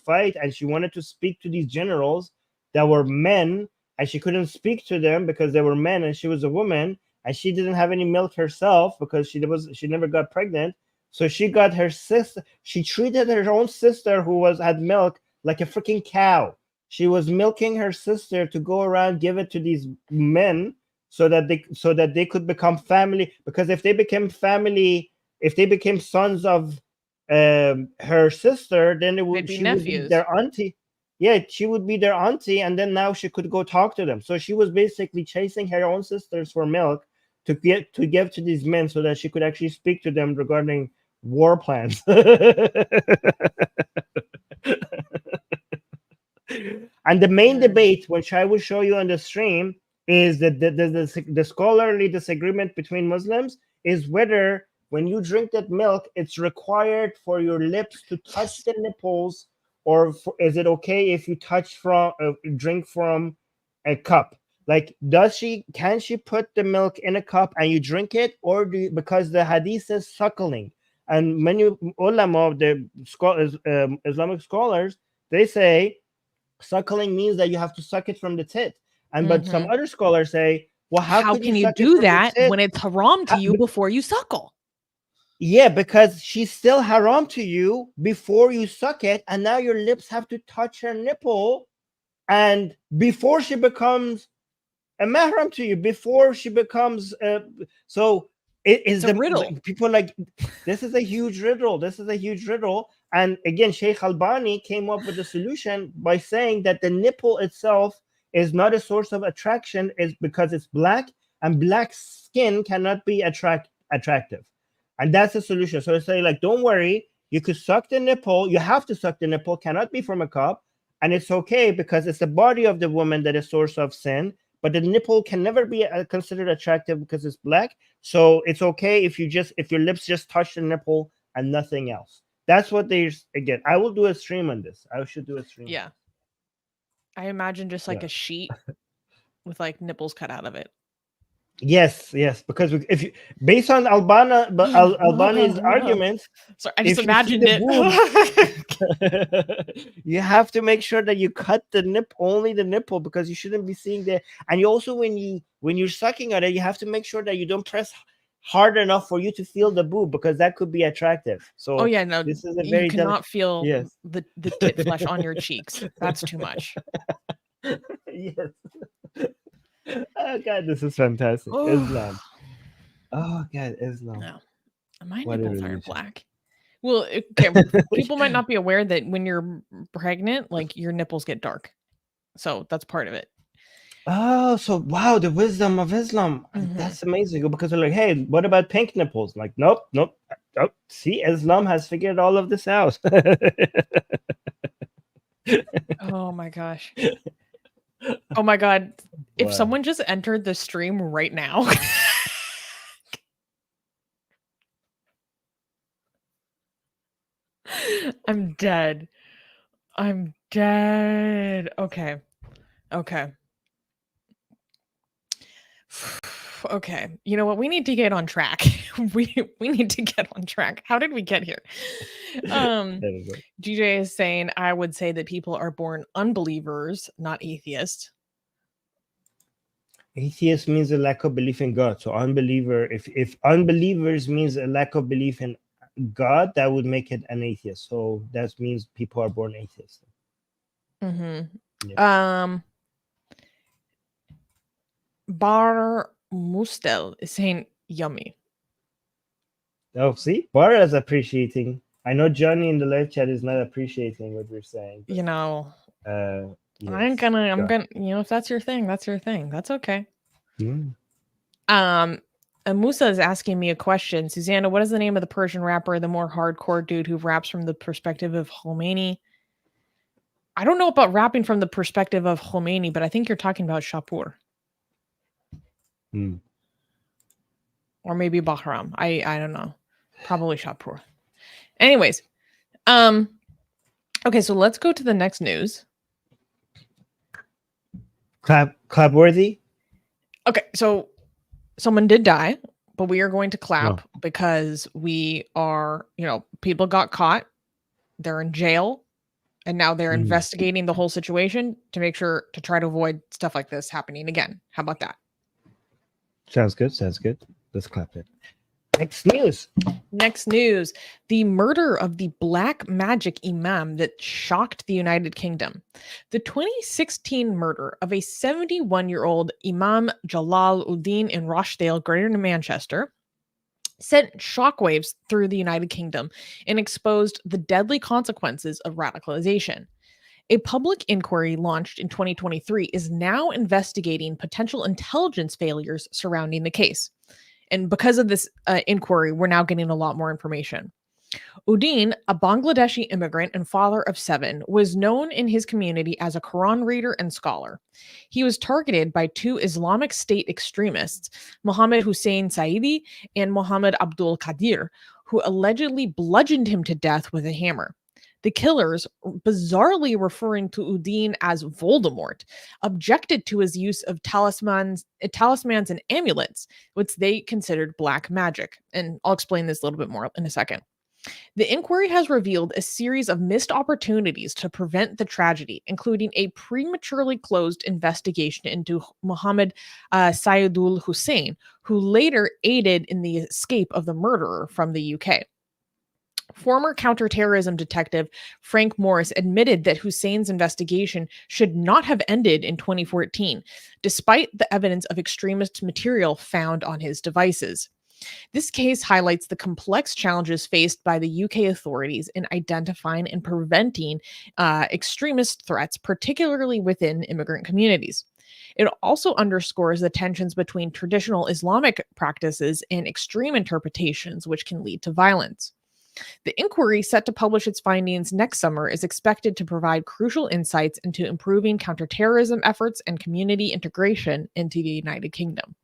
fight, and she wanted to speak to these generals that were men, and she couldn't speak to them because they were men, and she was a woman, and she didn't have any milk herself because she never got pregnant. So she got her sister. She treated her own sister who had milk like a freaking cow. She was milking her sister to go around, give it to these men so that they could become family. Because if they became sons of her sister, then would be their auntie. Yeah, she would be their auntie, and then now she could go talk to them. So she was basically chasing her own sisters for milk to give to these men so that she could actually speak to them regarding war plans. And the main debate, which I will show you on the stream, is that the scholarly disagreement between Muslims is whether when you drink that milk, it's required for your lips to touch the nipples, or is it okay if you drink from a cup? Like, can she put the milk in a cup and you drink it, or because the hadith says suckling, and many ulama of the Islamic scholars, they say suckling means that you have to suck it from the tit. But some other scholars say, well, how can you do that when it's haram to you before you suckle? Yeah, because she's still haram to you before you suck it, and now your lips have to touch her nipple, and before she becomes a mahram to you, before she becomes so it is a riddle. People like, this is a huge riddle. And again, Sheikh Albani came up with a solution by saying that the nipple itself is not a source of attraction, is because it's black, and black skin cannot be attractive. And that's the solution. So it's like, don't worry, you could suck the nipple. You have to suck the nipple, cannot be from a cup. And it's okay because it's the body of the woman that is source of sin. But the nipple can never be considered attractive because it's black. So it's okay if your lips just touch the nipple and nothing else. That's what again, I will do a stream on this. I should do a stream. Yeah. I imagine just like a sheet with like nipples cut out of it. Yes, because if you, based on Albani's arguments, so I just imagined it. You have to make sure that you cut only the nipple, because you shouldn't be seeing and you also, when you're sucking at it, you have to make sure that you don't press hard enough for you to feel the boob, because that could be attractive. So this is a very you cannot feel the tit flesh on your cheeks. That's too much. Yes. Oh God, this is fantastic. Islam. Oh God, Islam. No. My nipples aren't black. Well, okay, people might not be aware that when you're pregnant, like, your nipples get dark. So that's part of it. Oh, so wow, the wisdom of Islam. That's amazing, because they're like, hey, what about pink nipples? Like, nope. Oh, see, Islam has figured all of this out. Oh my gosh. Oh my God. If someone just entered the stream right now. I'm dead. Okay. Okay. You know what? We need to get on track. we need to get on track. How did we get here? GJ is saying, I would say that people are born unbelievers, not atheists. Atheist means a lack of belief in God. So unbeliever, if unbelievers means a lack of belief in God, that would make it an atheist. So that means people are born atheists. Yeah. Bar Mustel is saying yummy. Oh, see, Bar is appreciating. I know Johnny in the live chat is not appreciating what we're saying. But, you know, yes, I'm gonna, you know, if that's your thing, that's your thing. That's okay. Musa is asking me a question. Susanna, what is the name of the Persian rapper, the more hardcore dude who raps from the perspective of Khomeini? I don't know about rapping from the perspective of Khomeini, but I think you're talking about Shapur. Or maybe Bahram. I don't know. Probably Shapur. Anyways, okay, so let's go to the next news. Clap worthy. Okay, so someone did die, but we are going to clap because we are, you know, people got caught. They're in jail, and now they're investigating the whole situation to make sure to try to avoid stuff like this happening again. How about that? Sounds good. Sounds good. Let's clap it. Next news. Next news. The murder of the black magic imam that shocked the United Kingdom. The 2016 murder of a 71-year-old Imam Jalal Uddin in Rochdale, Greater Manchester, sent shockwaves through the United Kingdom and exposed the deadly consequences of radicalization. A public inquiry launched in 2023 is now investigating potential intelligence failures surrounding the case. And because of this inquiry, we're now getting a lot more information. Uddin, a Bangladeshi immigrant and father of 7, was known in his community as a Quran reader and scholar. He was targeted by 2 Islamic State extremists, Mohammed Hussein Saidi and Mohammed Abdul Qadir, who allegedly bludgeoned him to death with a hammer. The killers, bizarrely referring to Uddin as Voldemort, objected to his use of talismans and amulets, which they considered black magic. And I'll explain this a little bit more in a second. The inquiry has revealed a series of missed opportunities to prevent the tragedy, including a prematurely closed investigation into Mohammed Sayedul Hussein, who later aided in the escape of the murderer from the UK. Former counterterrorism detective Frank Morris admitted that Hussein's investigation should not have ended in 2014, despite the evidence of extremist material found on his devices. This case highlights the complex challenges faced by the UK authorities in identifying and preventing extremist threats, particularly within immigrant communities. It also underscores the tensions between traditional Islamic practices and extreme interpretations, which can lead to violence. The inquiry, set to publish its findings next summer, is expected to provide crucial insights into improving counterterrorism efforts and community integration into the United Kingdom.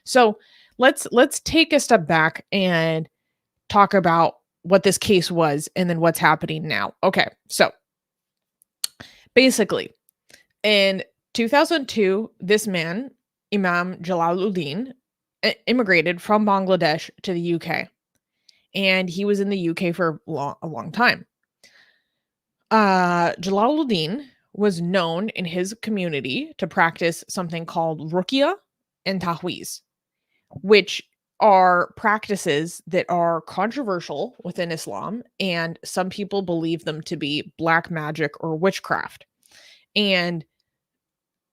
So let's take a step back and talk about what this case was and then what's happening now. Okay, so basically, in 2002, this man, Imam Jalaluddin, immigrated from Bangladesh to the UK. And he was in the UK for a long time. Jalaluddin was known in his community to practice something called ruqya and tahwiz, which are practices that are controversial within Islam, and some people believe them to be black magic or witchcraft. And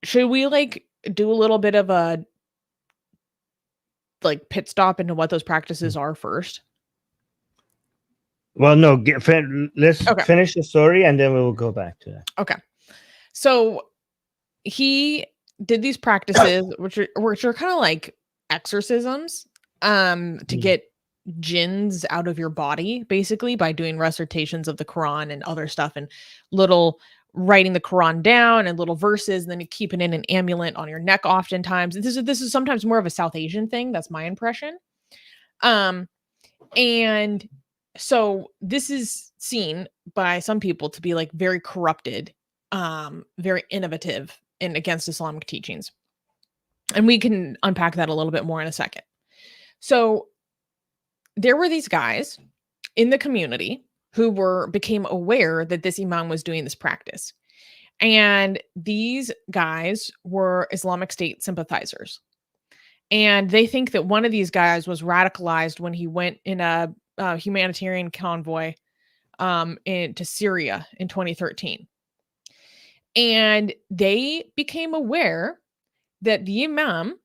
should we do a little bit of a pit stop into what those practices are first? Well, no, let's finish the story and then we will go back to that. Okay. So he did these practices, which are kind of like exorcisms, to get jinns out of your body, basically, by doing recitations of the Quran and other stuff, and writing the Quran down and little verses, and then you keep it in an amulet on your neck oftentimes. This is sometimes more of a South Asian thing. That's my impression. And so this is seen by some people to be very corrupted, very innovative and against Islamic teachings. And we can unpack that a little bit more in a second. So there were these guys in the community who became aware that this imam was doing this practice. And these guys were Islamic State sympathizers. And they think that one of these guys was radicalized when he went in a humanitarian convoy into Syria in 2013. And they became aware that the imam,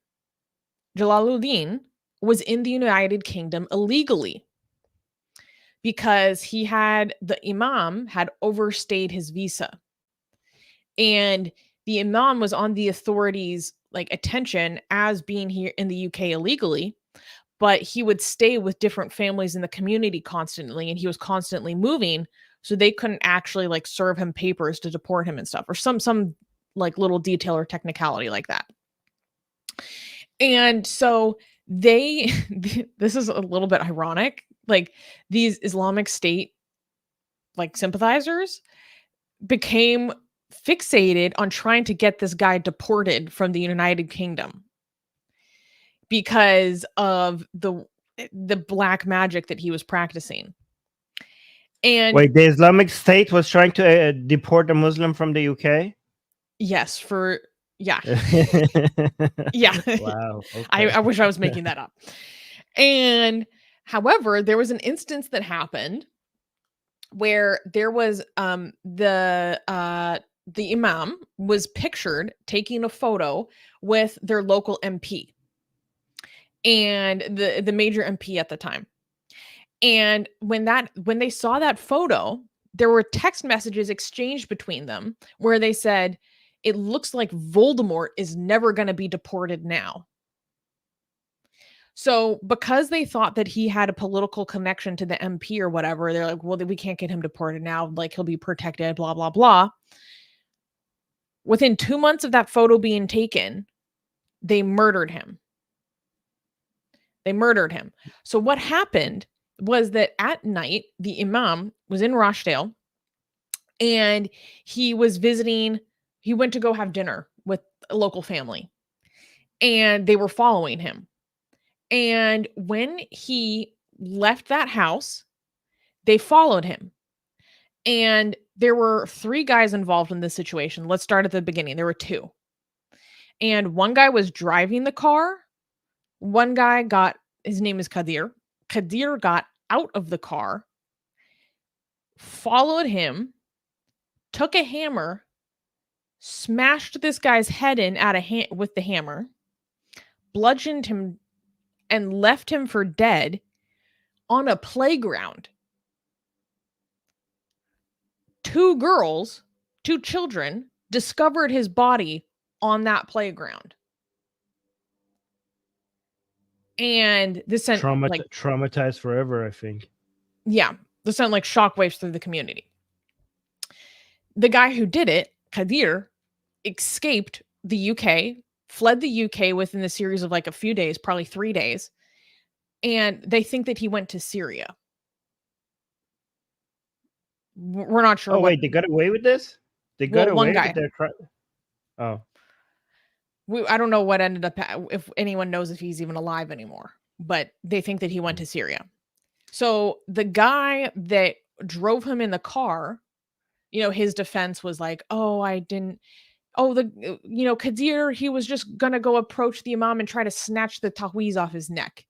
Jalaluddin, was in the United Kingdom illegally because the imam had overstayed his visa. And the imam was on the authorities' attention as being here in the UK illegally, but he would stay with different families in the community constantly, and he was constantly moving, so they couldn't actually serve him papers to deport him and stuff, or some little detail or technicality like that. And so this is a little bit ironic, these Islamic State sympathizers became fixated on trying to get this guy deported from the United Kingdom because of the black magic that he was practicing. And wait, the Islamic State was trying to deport a Muslim from the UK? Yes, yeah. Wow. Okay. I wish I was making that up. And however, there was an instance that happened where there was the imam was pictured taking a photo with their local MP and the major MP at the time. And when they saw that photo, there were text messages exchanged between them where they said, "It looks like Voldemort is never going to be deported now." So because they thought that he had a political connection to the MP or whatever, they're like, well, we can't get him deported now. He'll be protected, blah, blah, blah. Within 2 months of that photo being taken, they murdered him. So what happened was that at night, the imam was in Rochdale and he was visiting. He went to go have dinner with a local family and they were following him. And when he left that house, they followed him. And there were 3 guys involved in this situation. Let's start at the beginning. There were 2. And one guy was driving the car. One guy his name is Kadir. Kadir got out of the car, followed him, took a hammer, smashed this guy's head in with the hammer, bludgeoned him, and left him for dead on a playground. 2 children, discovered his body on that playground. And this sent traumatized forever, I think. Yeah, this sent shockwaves through the community. The guy who did it, Kadir, escaped the UK, fled the UK within the series of a few days, probably 3 days. And they think that he went to Syria. We're not sure. Oh, wait, they got away with this? They got away one guy. with their Oh. I don't know what ended up, if anyone knows if he's even alive anymore, but they think that he went to Syria. So the guy that drove him in the car, his defense was Kadir, he was just going to go approach the imam and try to snatch the tahweez off his neck.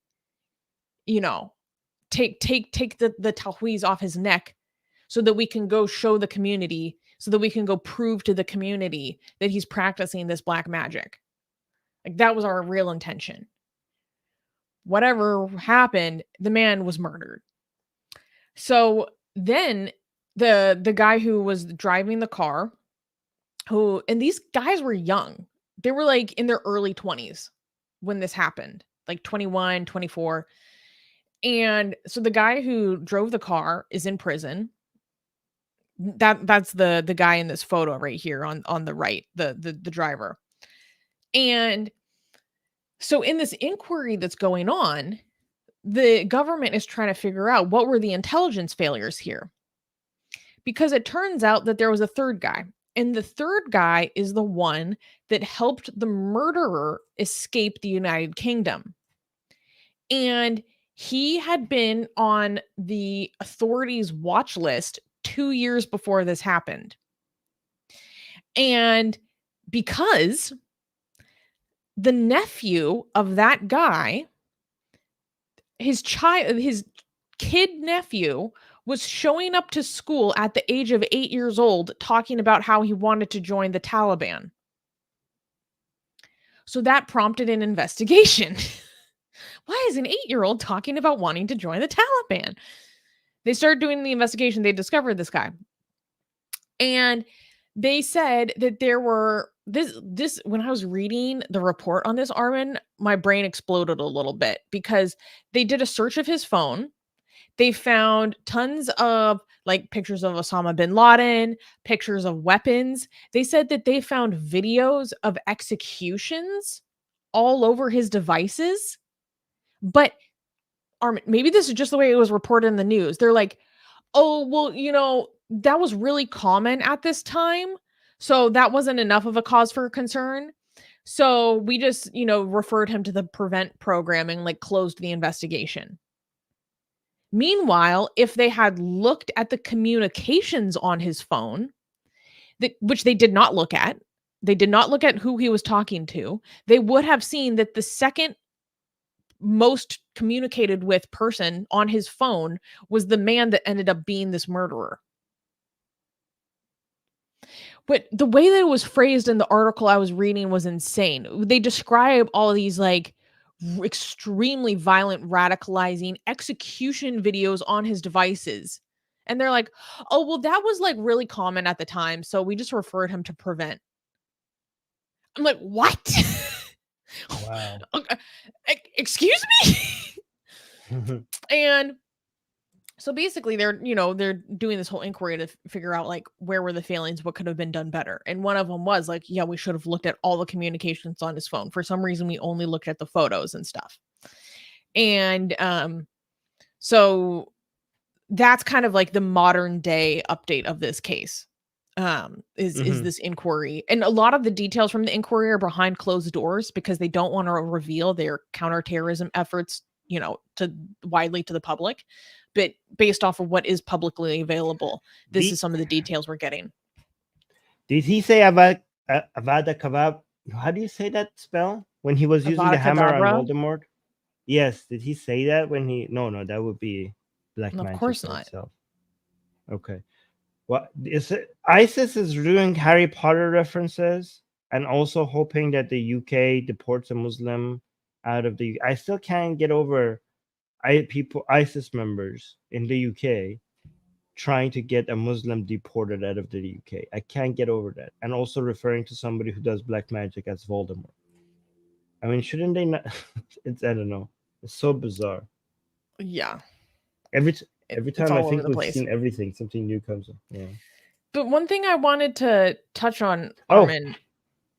Take the tahweez off his neck so that we can go show the community, so that we can go prove to the community that he's practicing this black magic. That was our real intention. Whatever happened, the man was murdered. So then the guy who was driving the car, and these guys were young. They were in their early 20s when this happened, 21, 24. And so the guy who drove the car is in prison. That's the guy in this photo right here on the right, the driver. And so in this inquiry that's going on, the government is trying to figure out what were the intelligence failures here. Because it turns out that there was a third guy. And the third guy is the one that helped the murderer escape the United Kingdom. And he had been on the authorities' watch list 2 years before this happened. And because the nephew of that guy, his kid nephew, was showing up to school at the age of 8 years old talking about how he wanted to join the Taliban. So that prompted an investigation. Why is an 8-year-old talking about wanting to join the Taliban? They started doing the investigation. They discovered this guy. And they said that there were this when I was reading the report on this, Armin, my brain exploded a little bit because they did a search of his phone. They found tons of like pictures of Osama bin Laden, pictures of weapons. They said that they found videos of executions all over his devices. But Armin, maybe this is just the way it was reported in the news. They're like, oh, well, that was really common at this time. So that wasn't enough of a cause for concern. So we just, referred him to the prevent program and like closed the investigation. Meanwhile, if they had looked at the communications on his phone, which they did not look at, they did not look at who he was talking to, they would have seen that the second most communicated with person on his phone was the man that ended up being this murderer. But the way that it was phrased in the article I was reading was insane. They describe all these like extremely violent, radicalizing execution videos on his devices. And they're like, oh, well, that was like really common at the time. So we just referred him to prevent. I'm like, what? Wow. Excuse me? And so basically they're doing this whole inquiry to figure out like where were the failings, what could have been done better. And one of them was like, yeah, we should have looked at all the communications on his phone. For some reason, we only looked at the photos and stuff. And so that's kind of like the modern day update of this case. Is this inquiry, and a lot of the details from the inquiry are behind closed doors because they don't want to reveal their counterterrorism efforts, to widely to the public. But based off of what is publicly available, this is some of the details we're getting. Did he say Avada Kedavra? How do you say that spell when he was using the hammer on Voldemort? Yes, did he say that when he? No, that would be black magic. Of course not. Itself. Okay. What is it? ISIS is doing Harry Potter references and also hoping that the UK deports a Muslim out of the. I still can't get over ISIS members in the UK trying to get a Muslim deported out of the UK. I can't get over that. And also referring to somebody who does black magic as Voldemort. I mean, shouldn't they not? I don't know. It's so bizarre. Yeah. Every time I think we've seen everything, something new comes up. Yeah. But one thing I wanted to touch on, Armin,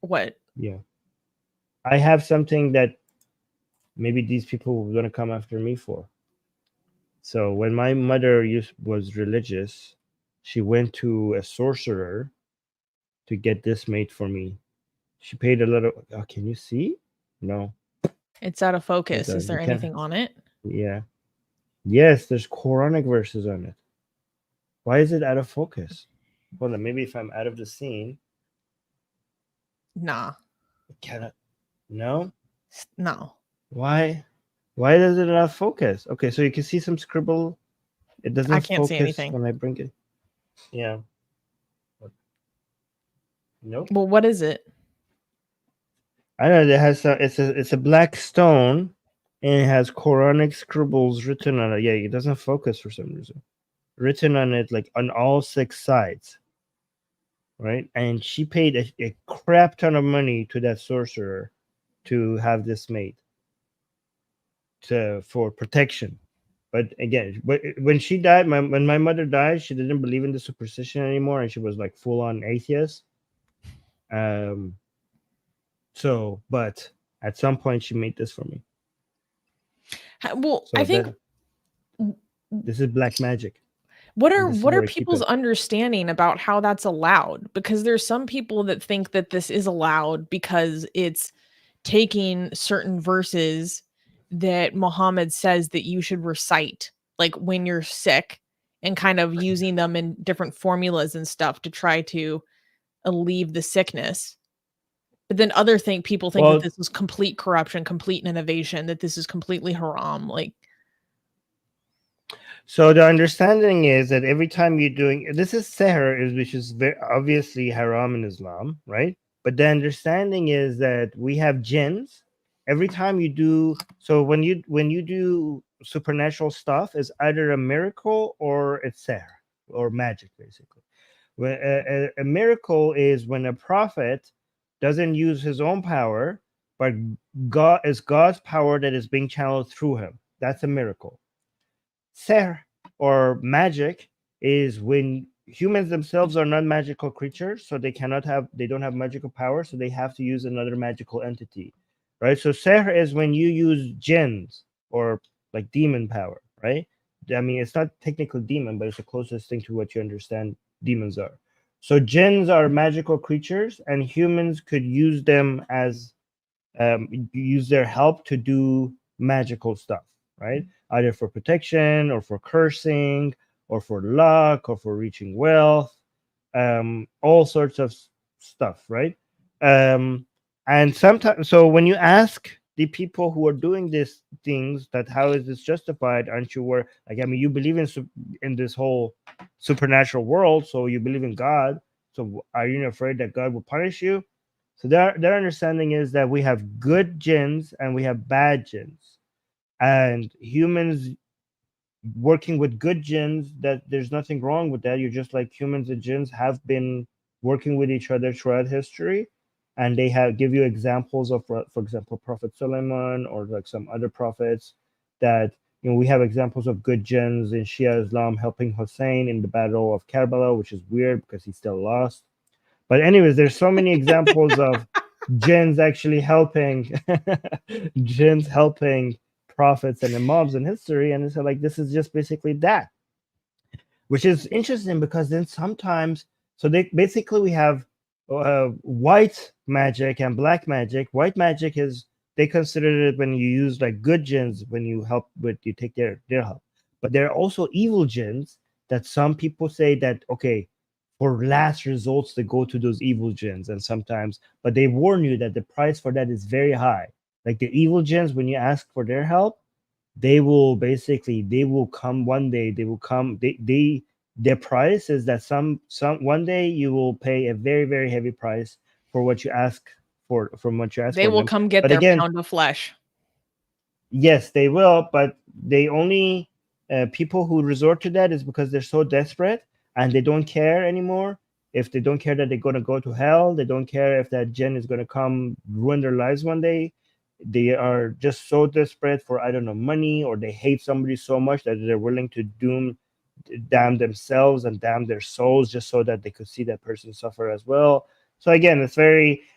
what? Yeah. I have something that maybe these people were going to come after me for. So when my mother was religious, she went to a sorcerer to get this made for me. She paid a little. Oh, can you see? No. It's out of focus. Is there anything on it? Yeah. Yes, there's Quranic verses on it. Why is it out of focus? Hold on, maybe if I'm out of the scene. Nah. Cannot. No? No. Why? Why does it not focus? Okay, so you can see some scribble. It doesn't focus. I can't see anything when I bring it. Yeah. Nope. Well, what is it? I know it has it's a black stone and it has Quranic scribbles written on it. Yeah, it doesn't focus for some reason. Written on it like on all 6 sides. Right? And she paid a crap ton of money to that sorcerer to have this made for protection. But again, when she died, when my mother died, she didn't believe in the superstition anymore, and she was like full on atheist. But at some point, she made this for me. Well, so I think this is black magic. What and are this is what are where I keep people's it. understanding about how that's allowed? Because there's some people that think that this is allowed because it's taking certain verses that Muhammad says that you should recite, like when you're sick, and kind of using them in different formulas and stuff to try to alleviate the sickness. But then people think that Well, this is complete corruption, complete innovation, that this is completely haram. Like, so the understanding is that every time you're doing this is seher, which is very obviously haram in Islam, right? But the understanding is that we have jinns. Every time you do so, when you do supernatural stuff, is either a miracle or it's seher or magic, basically. When a miracle is when a prophet doesn't use his own power, but God's power that is being channeled through him. That's a miracle. Sihr or magic is when humans themselves are not magical creatures, so they don't have magical power, so they have to use another magical entity, right? So sihr is when you use jinns or like demon power, right? I mean, it's not technically demon, but it's the closest thing to what you understand demons are. So jinns are magical creatures, and humans could use them as use their help to do magical stuff, right? Either for protection or for cursing or for luck or for reaching wealth, all sorts of stuff, right? And sometimes, so when you ask the people who are doing these things that how is this justified, aren't you were like, I mean, you believe in this whole supernatural world, so you believe in God, so are you afraid that God will punish you? So their understanding is that we have good jinns and we have bad jinns, and humans working with good jinns, that there's nothing wrong with that. You're just like humans and jinns have been working with each other throughout history, and they have give you examples of, for example, Prophet Suleiman or like some other prophets that we have examples of good jinns in Shia Islam helping Hussein in the Battle of Karbala, which is weird because he still lost. But anyways, there's so many examples of jinns actually helping jinns helping prophets and imams in history, and it's like this is just basically that, which is interesting because then sometimes so they basically we have white magic and black magic. White magic is they consider it when you use like good jinns when you help with you take their help, but there are also evil jinns that some people say that okay, for last results they go to those evil jinns, and sometimes but they warn you that the price for that is very high. Like the evil jinns, when you ask for their help, they will basically they will come one day, they will come they their price is that some one day you will pay a very very heavy price for what you ask for from what you ask they for will them. come get But their again, pound of flesh. yes, they will, but they only people who resort to that is because they're so desperate and they don't care anymore. If they don't care that they're going to go to hell, they don't care if that jinn is going to come ruin their lives one day. They are just so desperate for, I don't know, money, or they hate somebody so much that they're willing to damn themselves and damn their souls just so that they could see that person suffer as well. So again,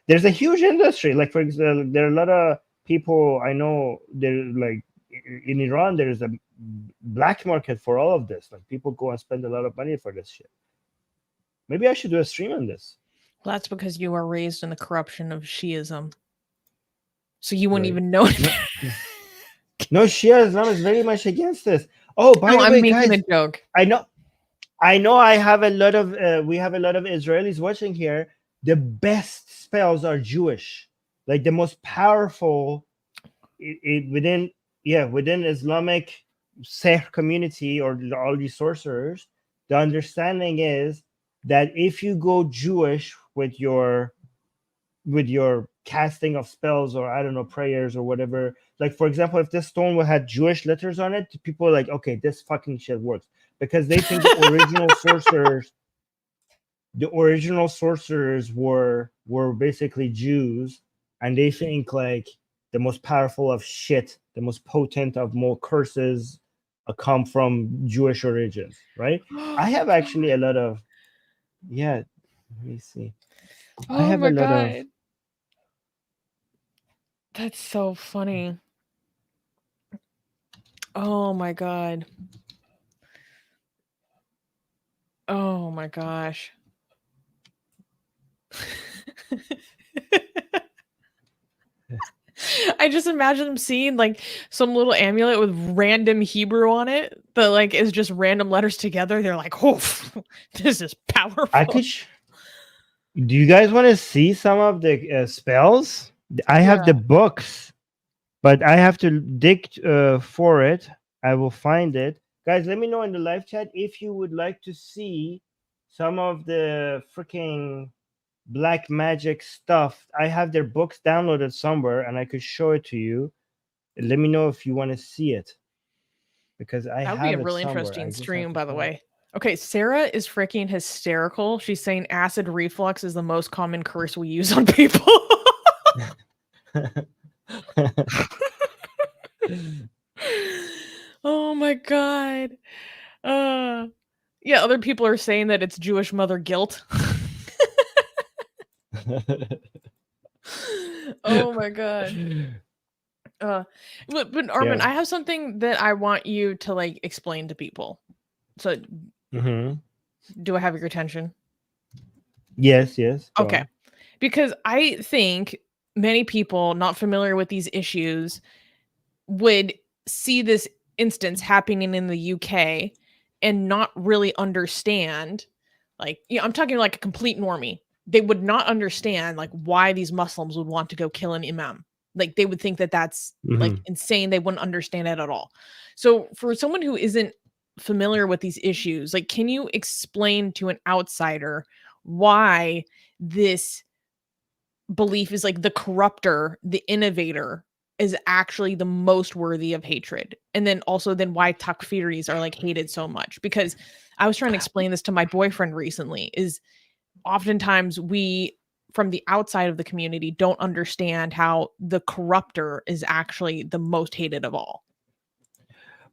there's a huge industry. Like for example, there are a lot of people I know. There like in Iran, there's a black market for all of this. Like people go and spend a lot of money for this shit. Maybe I should do a stream on this. Well, that's because you were raised in the corruption of Shiism. So you wouldn't Right. even know. No, no, Shia Islam is very much against this. Oh, by No, the I'm way, making a guys, joke. I know I have a lot of we have a lot of Israelis watching here. The best spells are Jewish. Like the most powerful within within Islamic Sikh community or all these sorcerers, the understanding is that if you go Jewish with your casting of spells or I don't know prayers or whatever. Like for example, if this stone had Jewish letters on it, people are like, okay, this fucking shit works because they think the original sorcerers were basically Jews, and they think like the most powerful of shit, the most potent of more curses come from Jewish origins, right? I have actually a lot of yeah. Let me see. I Oh have a my lot of god. That's so funny. Oh my god. Oh my gosh. I just imagine them seeing like some little amulet with random Hebrew on it that like is just random letters together. They're like, oh, this is powerful. I could. Do you guys want to see some of the spells? I have the books, but I have to dig for it. I will find it. Guys, let me know in the live chat if you would like to see some of the freaking black magic stuff. I have their books downloaded somewhere and I could show it to you. Let me know if you want to see it, because I that would have be a it really somewhere. interesting I just have stream, to by the find it. way. Okay, Sarah is freaking hysterical. She's saying acid reflux is the most common curse we use on people. Oh my god. Yeah, other people are saying that it's Jewish mother guilt. Oh my god. But Armin, Yeah. I have something that I want you to like explain to people. So do I have your attention? Yes, go Okay. on. Because I think many people not familiar with these issues would see this instance happening in the UK and not really understand, like, I'm talking like a complete normie. They would not understand like why these Muslims would want to go kill an imam. Like they would think that that's like insane. They wouldn't understand it at all. So for someone who isn't familiar with these issues, like, can you explain to an outsider why this belief is like the corrupter, the innovator is actually the most worthy of hatred? And then also then why takfiris are like hated so much? Because I was trying to explain this to my boyfriend recently, is oftentimes we from the outside of the community don't understand how the corrupter is actually the most hated of all.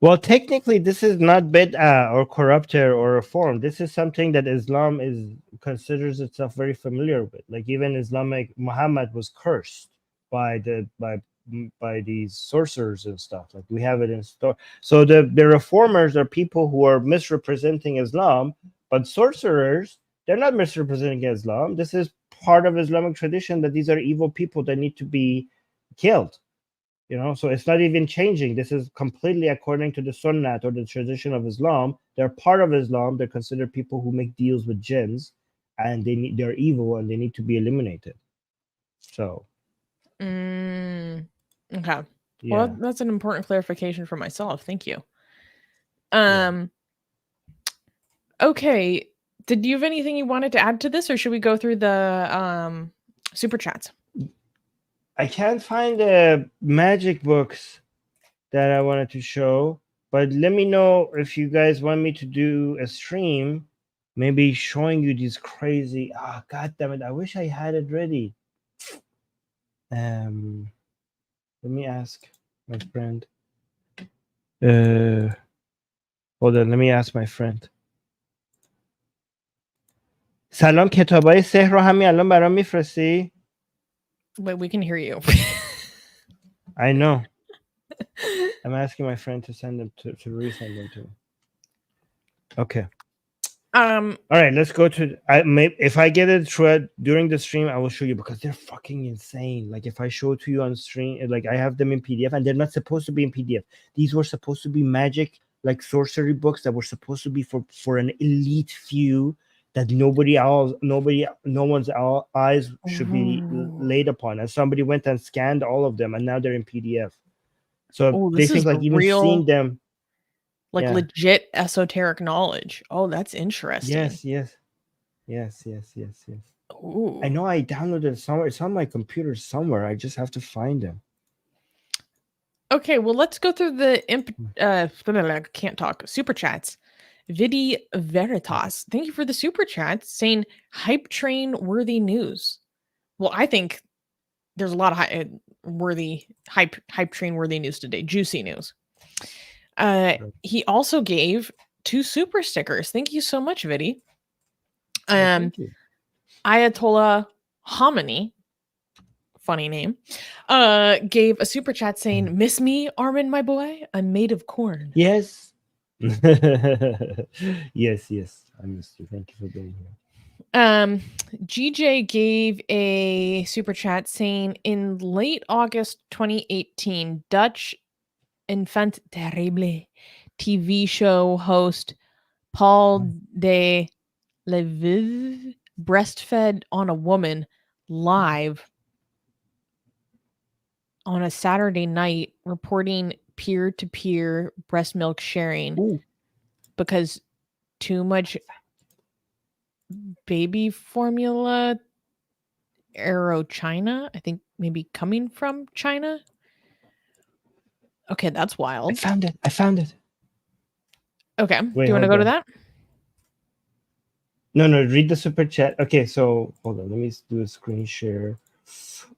Well, technically, this is not bid'ah or corrupter or reform. This is something that Islam considers itself very familiar with. Like even Islamic, Muhammad was cursed by these sorcerers and stuff. Like we have it in store. So the reformers are people who are misrepresenting Islam, but sorcerers, they're not misrepresenting Islam. This is part of Islamic tradition that these are evil people that need to be killed. So it's not even changing. This is completely according to the Sunnah or the tradition of Islam. They're part of Islam. They're considered people who make deals with jinns, and they're evil and they need to be eliminated. So, okay. Yeah. Well, that's an important clarification for myself. Thank you. Okay. Did you have anything you wanted to add to this, or should we go through the super chats? I can't find the magic books that I wanted to show, but let me know if you guys want me to do a stream, maybe showing you these crazy. God damn it! I wish I had it ready. Let me ask my friend. Hold on, let me ask my friend. سلام، کتابای سحر رو همین الان برام میفرستی؟ Wait, we can hear you. I know. I'm asking my friend to send them to resend them to me. Okay. All right, let's go to. If I get it during the stream, I will show you, because they're fucking insane. Like if I show it to you on stream, like I have them in PDF, and they're not supposed to be in PDF. These were supposed to be magic, like sorcery books that were supposed to be for an elite few, that no one's eyes should be laid upon. And somebody went and scanned all of them, and now they're in PDF. So they think like even seeing them, like legit esoteric knowledge. Oh, that's interesting. Yes. Ooh. I know I downloaded it somewhere. It's on my computer somewhere. I just have to find them. Okay, well, let's go through the can't talk super chats. Vidi Veritas, thank you for the super chat saying hype train worthy news. Well, I think there's a lot of hype train worthy news today. Juicy news. He also gave 2 super stickers. Thank you so much, Vidi. Thank you. Ayatollah Hominy, funny name, gave a super chat saying, "Miss me, Armin, my boy? I'm made of corn." Yes. Yes, yes. I missed you. Thank you for being here. GJ gave a super chat saying in late August 2018, Dutch Enfant Terrible TV show host Paul de Levive breastfed on a woman live on a Saturday night, reporting peer-to-peer breast milk sharing Ooh. because too much baby formula Aero China, I think maybe coming from China. Okay, that's I wild. found it. I found it. Okay, Wait, do you want to hold go to on. that? No, read the super chat. Okay, so hold on. Let me do a screen share.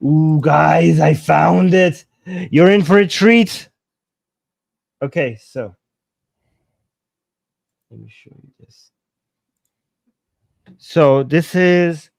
Ooh, guys, I found it. You're in for a treat. Okay, so let me show you this. So this is,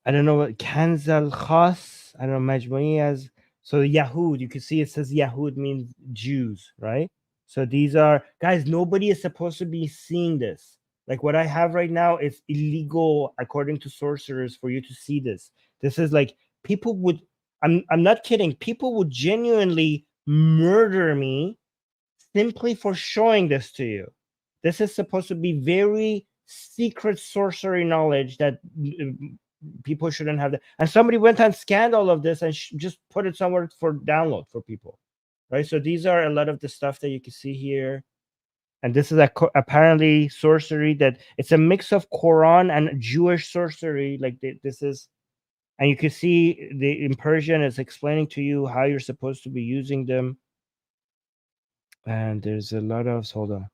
I don't know what Kanzal Khas. I don't know Majmui as. So Yahud, you can see it says Yahud means Jews, right? So these are guys. Nobody is supposed to be seeing this. Like what I have right now is illegal according to sorcerers for you to see this. This is like people would. I'm not kidding. People would genuinely murder me simply for showing this to you. This is supposed to be very secret sorcery knowledge that people shouldn't have. And somebody went and scanned all of this and just put it somewhere for download for people, right? So these are a lot of the stuff that you can see here. And this is apparently sorcery that it's a mix of Quran and Jewish sorcery. Like this is, and you can see in Persian, it's explaining to you how you're supposed to be using them. And there's a lot of, hold on.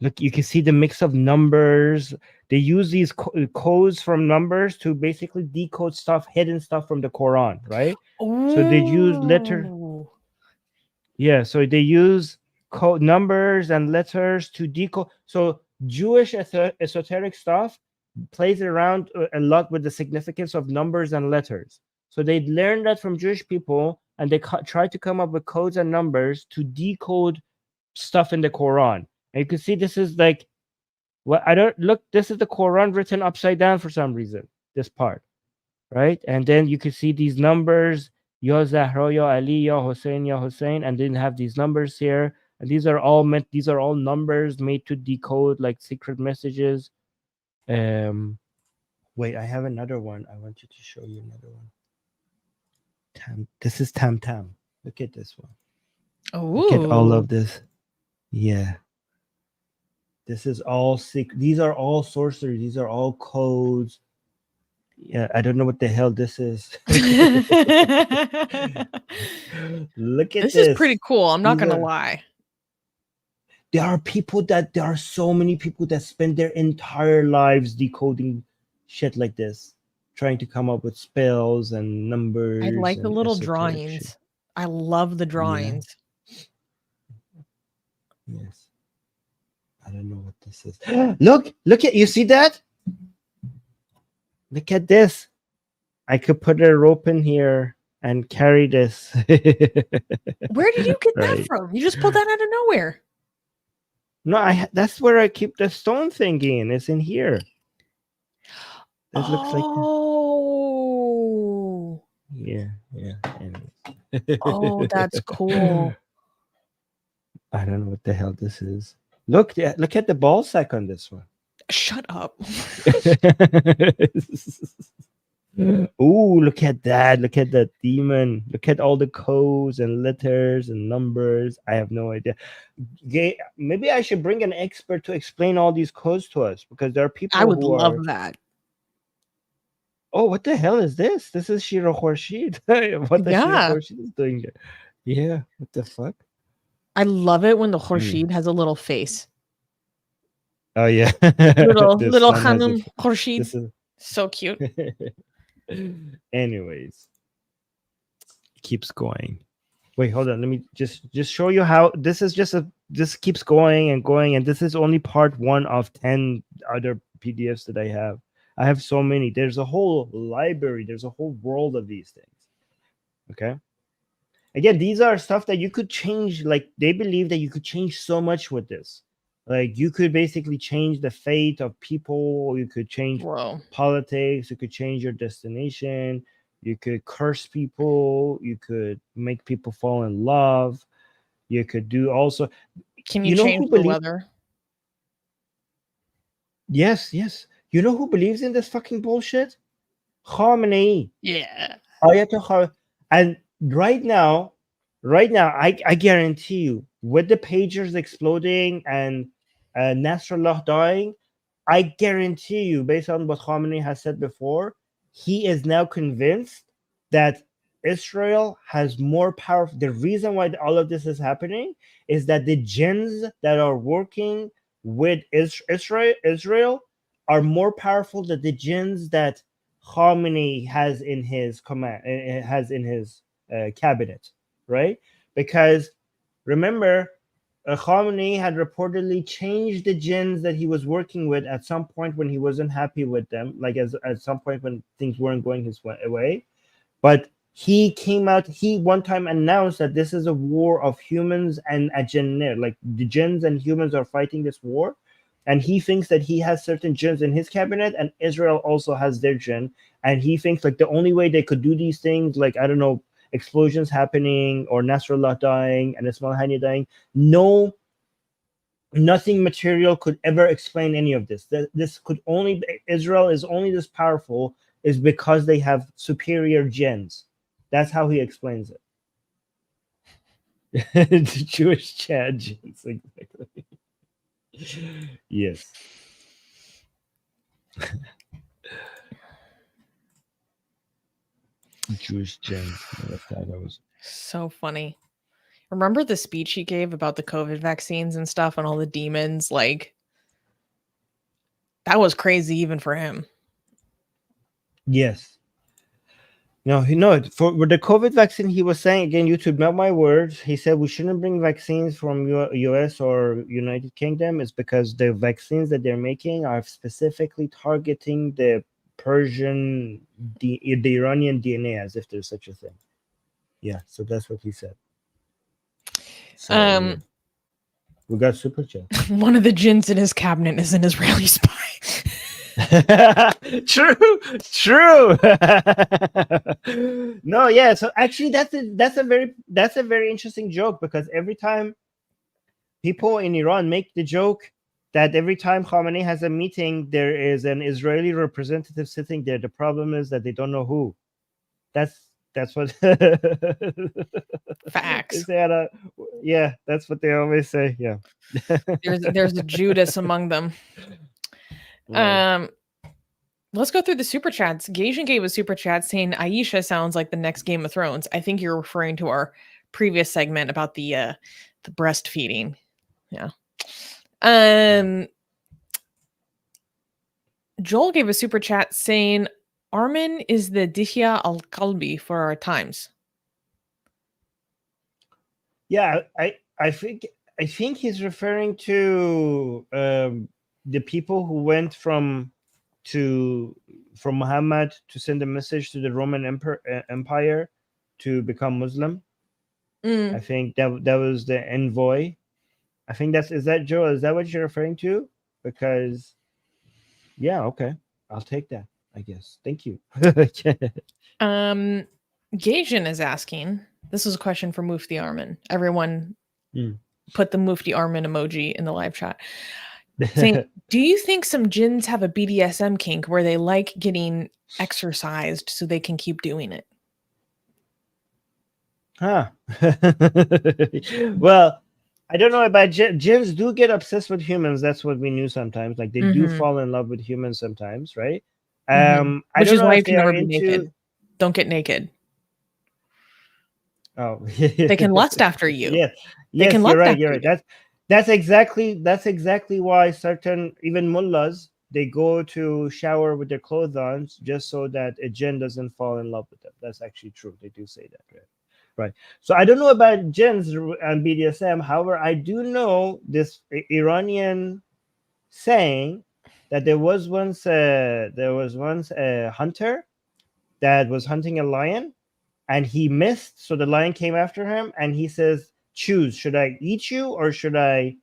Look, you can see the mix of numbers. They use these codes from numbers to basically decode stuff, hidden stuff from the Quran, right? Oh, So they use letter. Yeah, so they use code numbers and letters to decode. So Jewish esoteric stuff plays around a lot with the significance of numbers and letters. So they learned that from Jewish people, and they try to come up with codes and numbers to decode stuff in the Quran. And you can see this is like, well, I don't look. This is the Quran written upside down for some reason. This part, right? And then you can see these numbers: Ya Zahra, Ya Ali, Ya Hussein, Ya Hussein, and then have these numbers here. And these are all meant. These are all numbers made to decode like secret messages. Wait, I have another one. I want you to show you another one. This is Tam Tam. Look at this one. Oh, look at all of this. Yeah. This is all secret. These are all sorcery. These are all codes. Yeah, I don't know what the hell this is. Look at this. This is pretty cool. I'm not gonna lie. There are so many people that spend their entire lives decoding shit like this, trying to come up with spells and numbers. I like the little shit. drawings. I love the drawings. Yeah. Yes. I don't know what this is. Look at, you see that? Look at this. I could put a rope in here and carry this. Where did you get that from? You just pulled that out of nowhere. No, that's where I keep the stone thingy in. It's in here. This looks like yeah. Anyways. Oh, that's cool. I don't know what the hell this is. Look at the ball sack on this one. Shut up. Ooh, look at that. Look at that demon. Look at all the codes and letters and numbers. I have no idea. Maybe I should bring an expert to explain all these codes to us, because there are people I would love that. Oh, what the hell is this? This is Shira Khorshid. What the Shira Khorshid is doing there? Yeah, what the fuck? I love it when the Khorshid has a little face. Oh yeah, little Hanum Khorshid. So cute. Anyways, it keeps going. Wait, hold on. Let me just show you how this is this keeps going and going, and this is only part 1 of 10 other PDFs that I have. I have so many. There's a whole library. There's a whole world of these things. Okay. Again, these are stuff that you could change. Like, they believe that you could change so much with this. Like you could basically change the fate of people, you could change Whoa. politics, you could change your destination, you could curse people, you could make people fall in love, you could do also. Can You you know change who the believes? weather? Yes, yes. You know who believes in this fucking bullshit? Khamenei. Yeah. And right now, I guarantee you, with the pagers exploding and Nasrallah dying, I guarantee you, based on what Khamenei has said before, he is now convinced that Israel has more power. The reason why all of this is happening is that the jinns that are working with Israel are more powerful than the jinns that Khamenei has in his command, has in his cabinet, right? Because remember, Khamenei had reportedly changed the jinns that he was working with at some point when he wasn't happy with them, like at some point when things weren't going his way. But he came out, he one time announced that this is a war of humans and a jinner, like the jinns and humans are fighting this war. And he thinks that he has certain jinns in his cabinet, and Israel also has their jinn. And he thinks like the only way they could do these things, like I don't know, explosions happening or Nasrallah dying and Ismail Hania dying, nothing material could ever explain any of this. This could only, Israel is only this powerful is because they have superior jinns. That's how he explains it. The Jewish Chad jinns, exactly. Yes. Jewish jinns. That was So funny. Remember the speech he gave about the COVID vaccines and stuff and all the demons? Like, that was crazy even for him. yes. No, for with the COVID vaccine, he was saying again, YouTube, not my words. He said we shouldn't bring vaccines from US or United Kingdom. It's because the vaccines that they're making are specifically targeting the Persian, the Iranian DNA, as if there's such a thing. Yeah, so that's what he said. So, yeah. We got super chat. One of the jinns in his cabinet is an Israeli spy. True. No, yeah. So actually, that's a very interesting joke, because every time people in Iran make the joke that every time Khamenei has a meeting, there is an Israeli representative sitting there. The problem is that they don't know who. That's what Facts. Yeah, that's what they always say. Yeah. There's a Judas among them. Right. Let's go through the super chats. Gaijin gave a super chat saying Aisha sounds like the next Game of Thrones. I think you're referring to our previous segment about the breastfeeding. Yeah. Joel gave a super chat saying Armin is the Dihya al-Kalbi for our times. Yeah, I think he's referring to the people who went from Muhammad to send a message to the Roman Empire to become Muslim. I think that was the envoy. I think is that Joe? Is that what you're referring to? Because yeah, okay, I'll take that, I guess. Thank you. Gaijin is asking. This is a question for Mufti Armin. Everyone put the Mufti Armin emoji in the live chat. Saying, do you think some jinns have a BDSM kink where they like getting exercised so they can keep doing it? Huh. Well, I don't know about jinns do get obsessed with humans. That's what we knew sometimes. Like they do fall in love with humans sometimes, right? Which is why you can never be naked. Don't get naked. Oh, they can lust after you. Yes, you're right. That's exactly why certain even mullahs, they go to shower with their clothes on just so that a jinn doesn't fall in love with them. That's actually true. They do say that, right? So I don't know about jinns and BDSM. However, I do know this Iranian saying that there was once a hunter that was hunting a lion, and he missed, so the lion came after him, and he says, choose, should I eat you or should I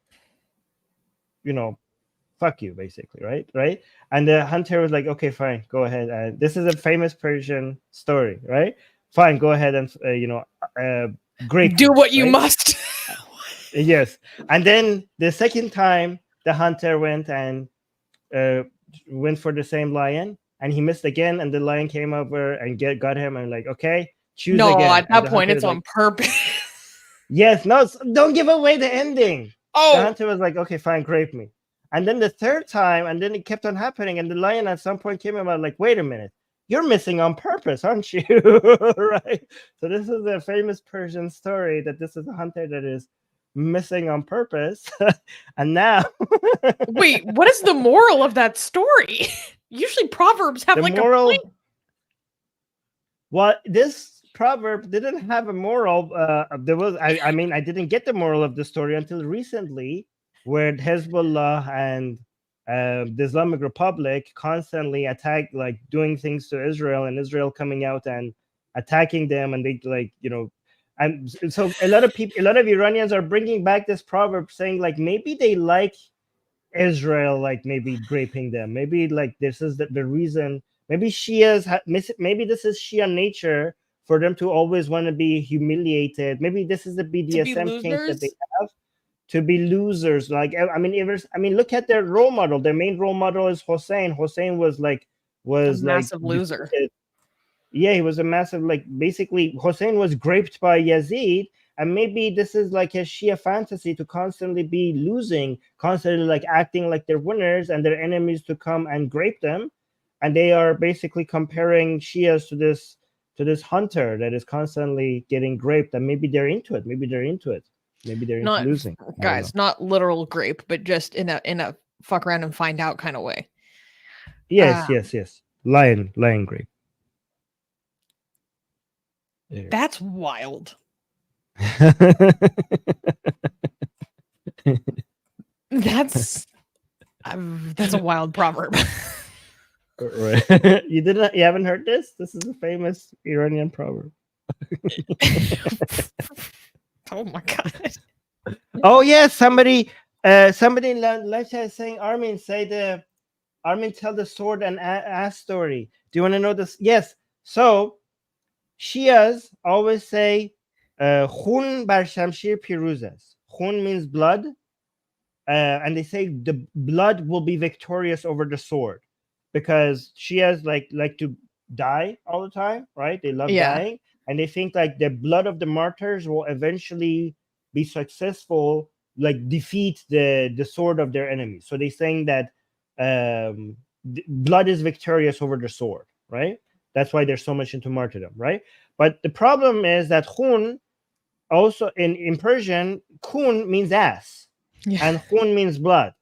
fuck you, basically, right? And the hunter was like, okay, fine, go ahead. And this is a famous Persian story, right? Fine, go ahead and grape Do me, what you right? must. Yes. And then the second time, the hunter went and went for the same lion, and he missed again, and the lion came over and got him, and like, okay, choose No, again. at And that the point hunter it's was on like, purpose. yes, no, don't give away the ending. The Oh, hunter was like, okay, fine, grape me. And then the third time, and then it kept on happening, and the lion at some point came about like, wait a minute, you're missing on purpose, aren't you? Right? So this is a famous Persian story that this is a hunter that is missing on purpose. And now wait, what is the moral of that story? Usually proverbs have the like a moral, point. well, this proverb didn't have a moral. There was, I mean, I didn't get the moral of the story until recently, where Hezbollah and the Islamic Republic constantly attack, like doing things to Israel, and Israel coming out and attacking them, and they and so a lot of people, a lot of Iranians are bringing back this proverb, saying like maybe they like Israel, like maybe graping them, maybe like this is the reason. Maybe Shias, maybe this is Shia nature for them to always want to be humiliated. Maybe this is the To be BDSM kink that they losers. have, to be losers. Like, I mean, look at their role model. Their main role model is Hossein. Hossein was A like massive loser. defeated. Yeah, he was a massive, like, basically Hossein was graped by Yazid, and maybe this is like a Shia fantasy to constantly be losing, constantly like acting like they're winners, and their enemies to come and grape them. And they are basically comparing Shias to this hunter that is constantly getting graped, and maybe they're into it. Maybe they're into it. Maybe they're into Not losing. I don't know. guys, not literal grape, but just in a fuck around and find out kind of way. Yes, yes. Lion grape. There. That's wild. That's a wild proverb. Right. You haven't heard this? This is a famous Iranian proverb. Oh my god. Oh yes, somebody in live chat is saying, Armin tell the sword and ass story. Do you want to know this? Yes. So Shias always say khun bar shamshir piruz ast. Khun means blood, and they say the blood will be victorious over the sword, because Shias like to die all the time, right? They love dying, and they think like the blood of the martyrs will eventually be successful, like defeat the sword of their enemies. So they're saying that blood is victorious over the sword, right? That's why they're so much into martyrdom, right? But the problem is that khun also in Persian, khun means ass, and khun means blood.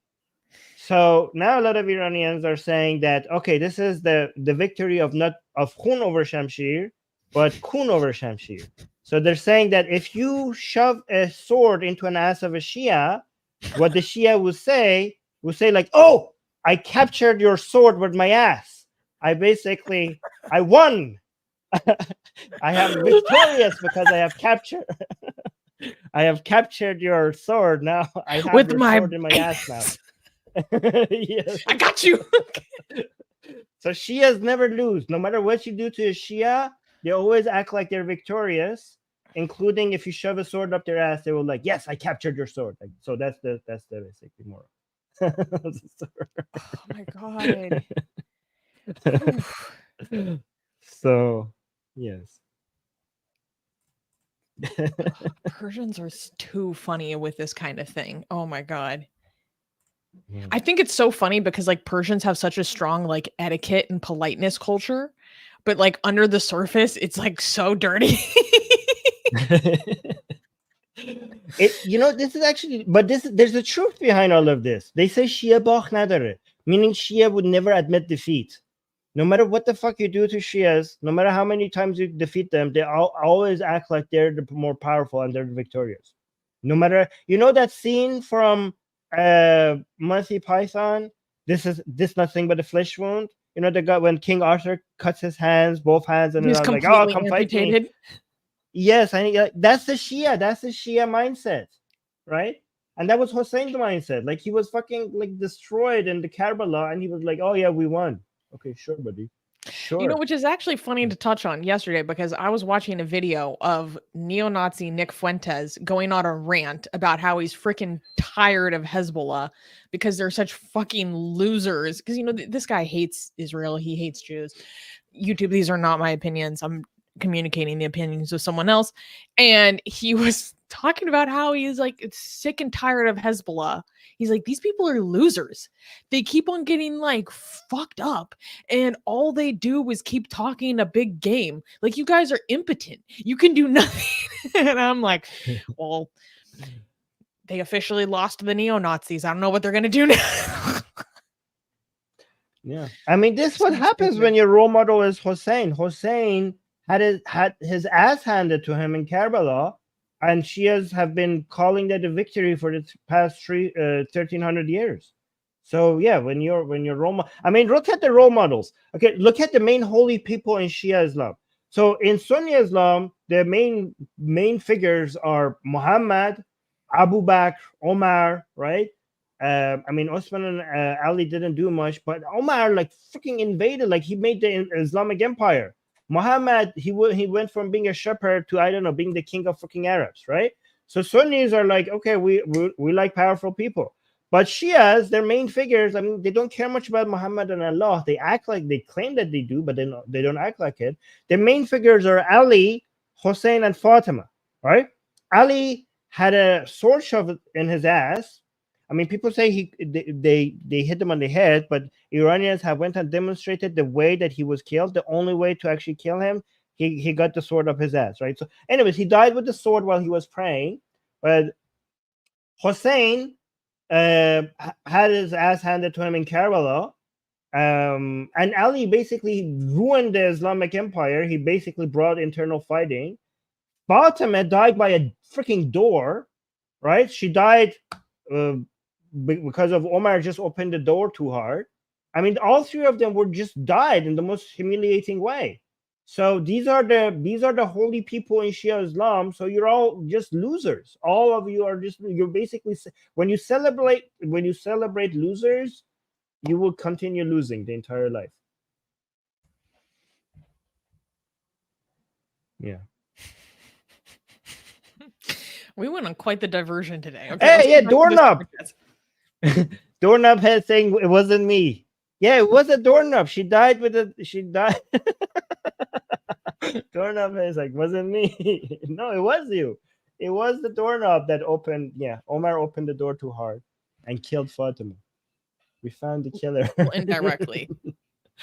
So now a lot of Iranians are saying that, okay, this is the victory of not of khun over shamshir, but kun over shamshir. So they're saying that if you shove a sword into an ass of a Shia, what the Shia will say like, oh, I captured your sword with my ass. I won. I am victorious because I have captured your sword. Now I have with your my sword in my ass now. Yes. I got you. So Shias never lose. No matter what you do to a Shia, they always act like they're victorious, including if you shove a sword up their ass, they will like, yes, I captured your sword. Like, so that's the basically moral. Oh my god. So yes. Persians are too funny with this kind of thing. Oh my god. I think it's so funny because like Persians have such a strong like etiquette and politeness culture, but like under the surface, it's like so dirty. This is actually, but there's a truth behind all of this. They say Shia bach nadare, meaning Shia would never admit defeat. No matter what the fuck you do to Shias, no matter how many times you defeat them, they always act like they're the more powerful and they're victorious. No matter, that scene from Monty Python, this nothing but a flesh wound. The guy when King Arthur cuts his hands, both hands, and he's like, oh, come amputated. fight me. Yes, I think that's the Shia. That's the Shia mindset, right? And that was Hussein's mindset. Like, he was fucking like destroyed in the Karbala, and he was like, "Oh yeah, we won. Okay, sure, buddy. Sure." You know, which is actually funny to touch on yesterday, because I was watching a video of neo-Nazi Nick Fuentes going on a rant about how he's freaking tired of Hezbollah because they're such fucking losers. Because, you know, this guy hates Israel. He hates Jews. YouTube, these are not my opinions. I'm communicating the opinions of someone else. And he was talking about how he's like sick and tired of Hezbollah. He's like, these people are losers. They keep on getting like fucked up, and all they do is keep talking a big game. Like, you guys are impotent. You can do nothing. And I'm like, well, they officially lost to the neo-Nazis. I don't know what they're gonna do now. Yeah, I mean, this is what happens when your role model is Hussein. Hussein had his ass handed to him in Karbala, and Shias have been calling that a victory for the past 1300 years. So yeah, when you're I mean, look at the role models. Okay, look at the main holy people in Shia Islam. So in Sunni Islam, the main figures are Muhammad, Abu Bakr, Omar, right? I mean, Osman and Ali didn't do much, but Omar like freaking invaded. Like, he made the Islamic Empire. Muhammad, he went from being a shepherd to, I don't know, being the king of fucking Arabs, right? So Sunnis are like, okay, we like powerful people. But Shias, their main figures, I mean, they don't care much about Muhammad and Allah. They act like they claim that they do, but they don't act like it. Their main figures are Ali, Hussein, and Fatima, right? Ali had a sword shoved in his ass. I mean, people say they hit him on the head, but Iranians have went and demonstrated the way that he was killed. The only way to actually kill him, he got the sword up his ass, right? So anyways, he died with the sword while he was praying. But Hussein had his ass handed to him in Karbala. And Ali basically ruined the Islamic Empire. He basically brought internal fighting. Fatima died by a freaking door, right? She died because of Omar just opened the door too hard. I mean, all three of them were just died in the most humiliating way. So these are the holy people in Shia Islam. So you're all just losers. All of you are you're basically, when you celebrate losers, you will continue losing the entire life. Yeah. We went on quite the diversion today. Okay, hey, yeah, doorknob. Doorknob had saying it wasn't me. Yeah, it was a doorknob. She died. Doorknob is like, wasn't me. No, it was you. It was the doorknob that opened. Yeah, Omar opened the door too hard and killed Fatima. We found the killer. Well, indirectly.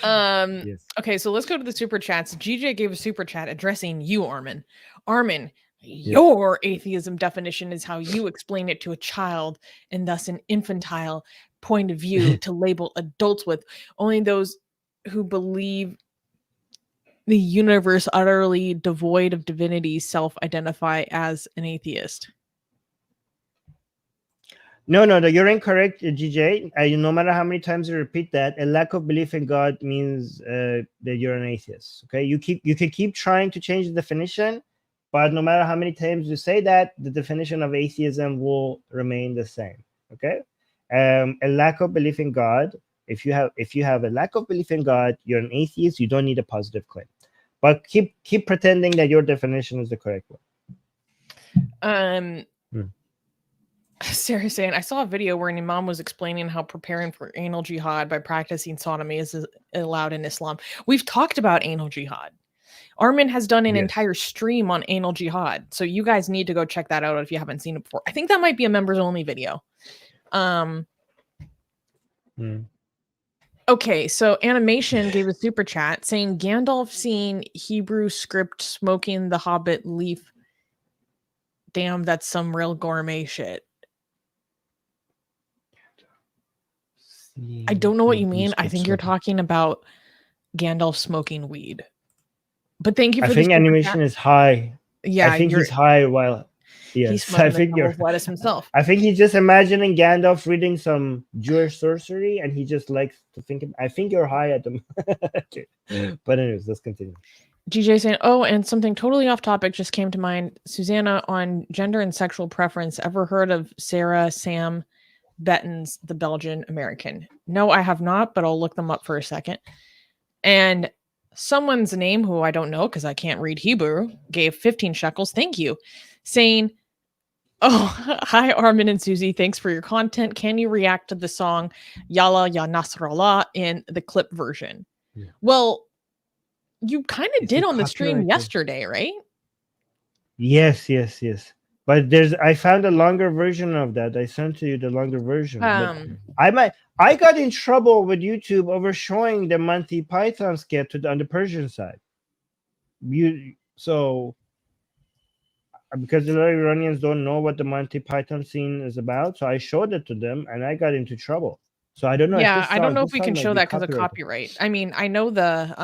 Yes. Okay, so let's go to the super chats. GJ gave a super chat addressing you, Armin. Armin, your atheism definition is how you explain it to a child, and thus an infantile point of view to label adults with. Only those who believe the universe utterly devoid of divinity self-identify as an atheist. No, you're incorrect, GJ. No matter how many times you repeat that, a lack of belief in God means that you're an atheist. Okay, you can keep trying to change the definition, but no matter how many times you say that, the definition of atheism will remain the same. Okay, a lack of belief in God. If you have a lack of belief in God, you're an atheist. You don't need a positive claim, but keep pretending that your definition is the correct one. Sarah saying, I saw a video where an Imam was explaining how preparing for anal jihad by practicing sodomy is allowed in Islam. We've talked about anal jihad. Armin has done an entire stream on anal jihad. So you guys need to go check that out if you haven't seen it before. I think that might be a members only video. Okay, so Animation gave a super chat saying Gandalf seeing Hebrew script smoking the Hobbit leaf. Damn, that's some real gourmet shit. I don't know what you mean. I think you're talking about Gandalf smoking weed. But thank you for I think Animation is high. Yeah, I think he's high while he's I think lettuce himself. I think he's just imagining Gandalf reading some Jewish sorcery, and he just likes to think. I think you're high at the. Okay. But anyways, let's continue. GJ saying, oh, and something totally off topic just came to mind. Susanna, on gender and sexual preference, ever heard of Sarah Sam Bettens, the Belgian American? No, I have not, but I'll look them up for a second. And someone's name, who I don't know because I can't read Hebrew, gave 15 shekels. Thank you. Saying, oh, hi, Armin and Susie. Thanks for your content. Can you react to the song Yalla Ya Nasrallah in the clip version? Yeah. Well, you kind of did on the stream yesterday, right? Yes. But I found a longer version of that. I sent to you the longer version. I got in trouble with YouTube over showing the Monty Python skit on the Persian side. Because the Iranians don't know what the Monty Python scene is about, so I showed it to them, and I got into trouble. So I don't know. Yeah, I don't know if we can show that because of copyright. I mean, I know the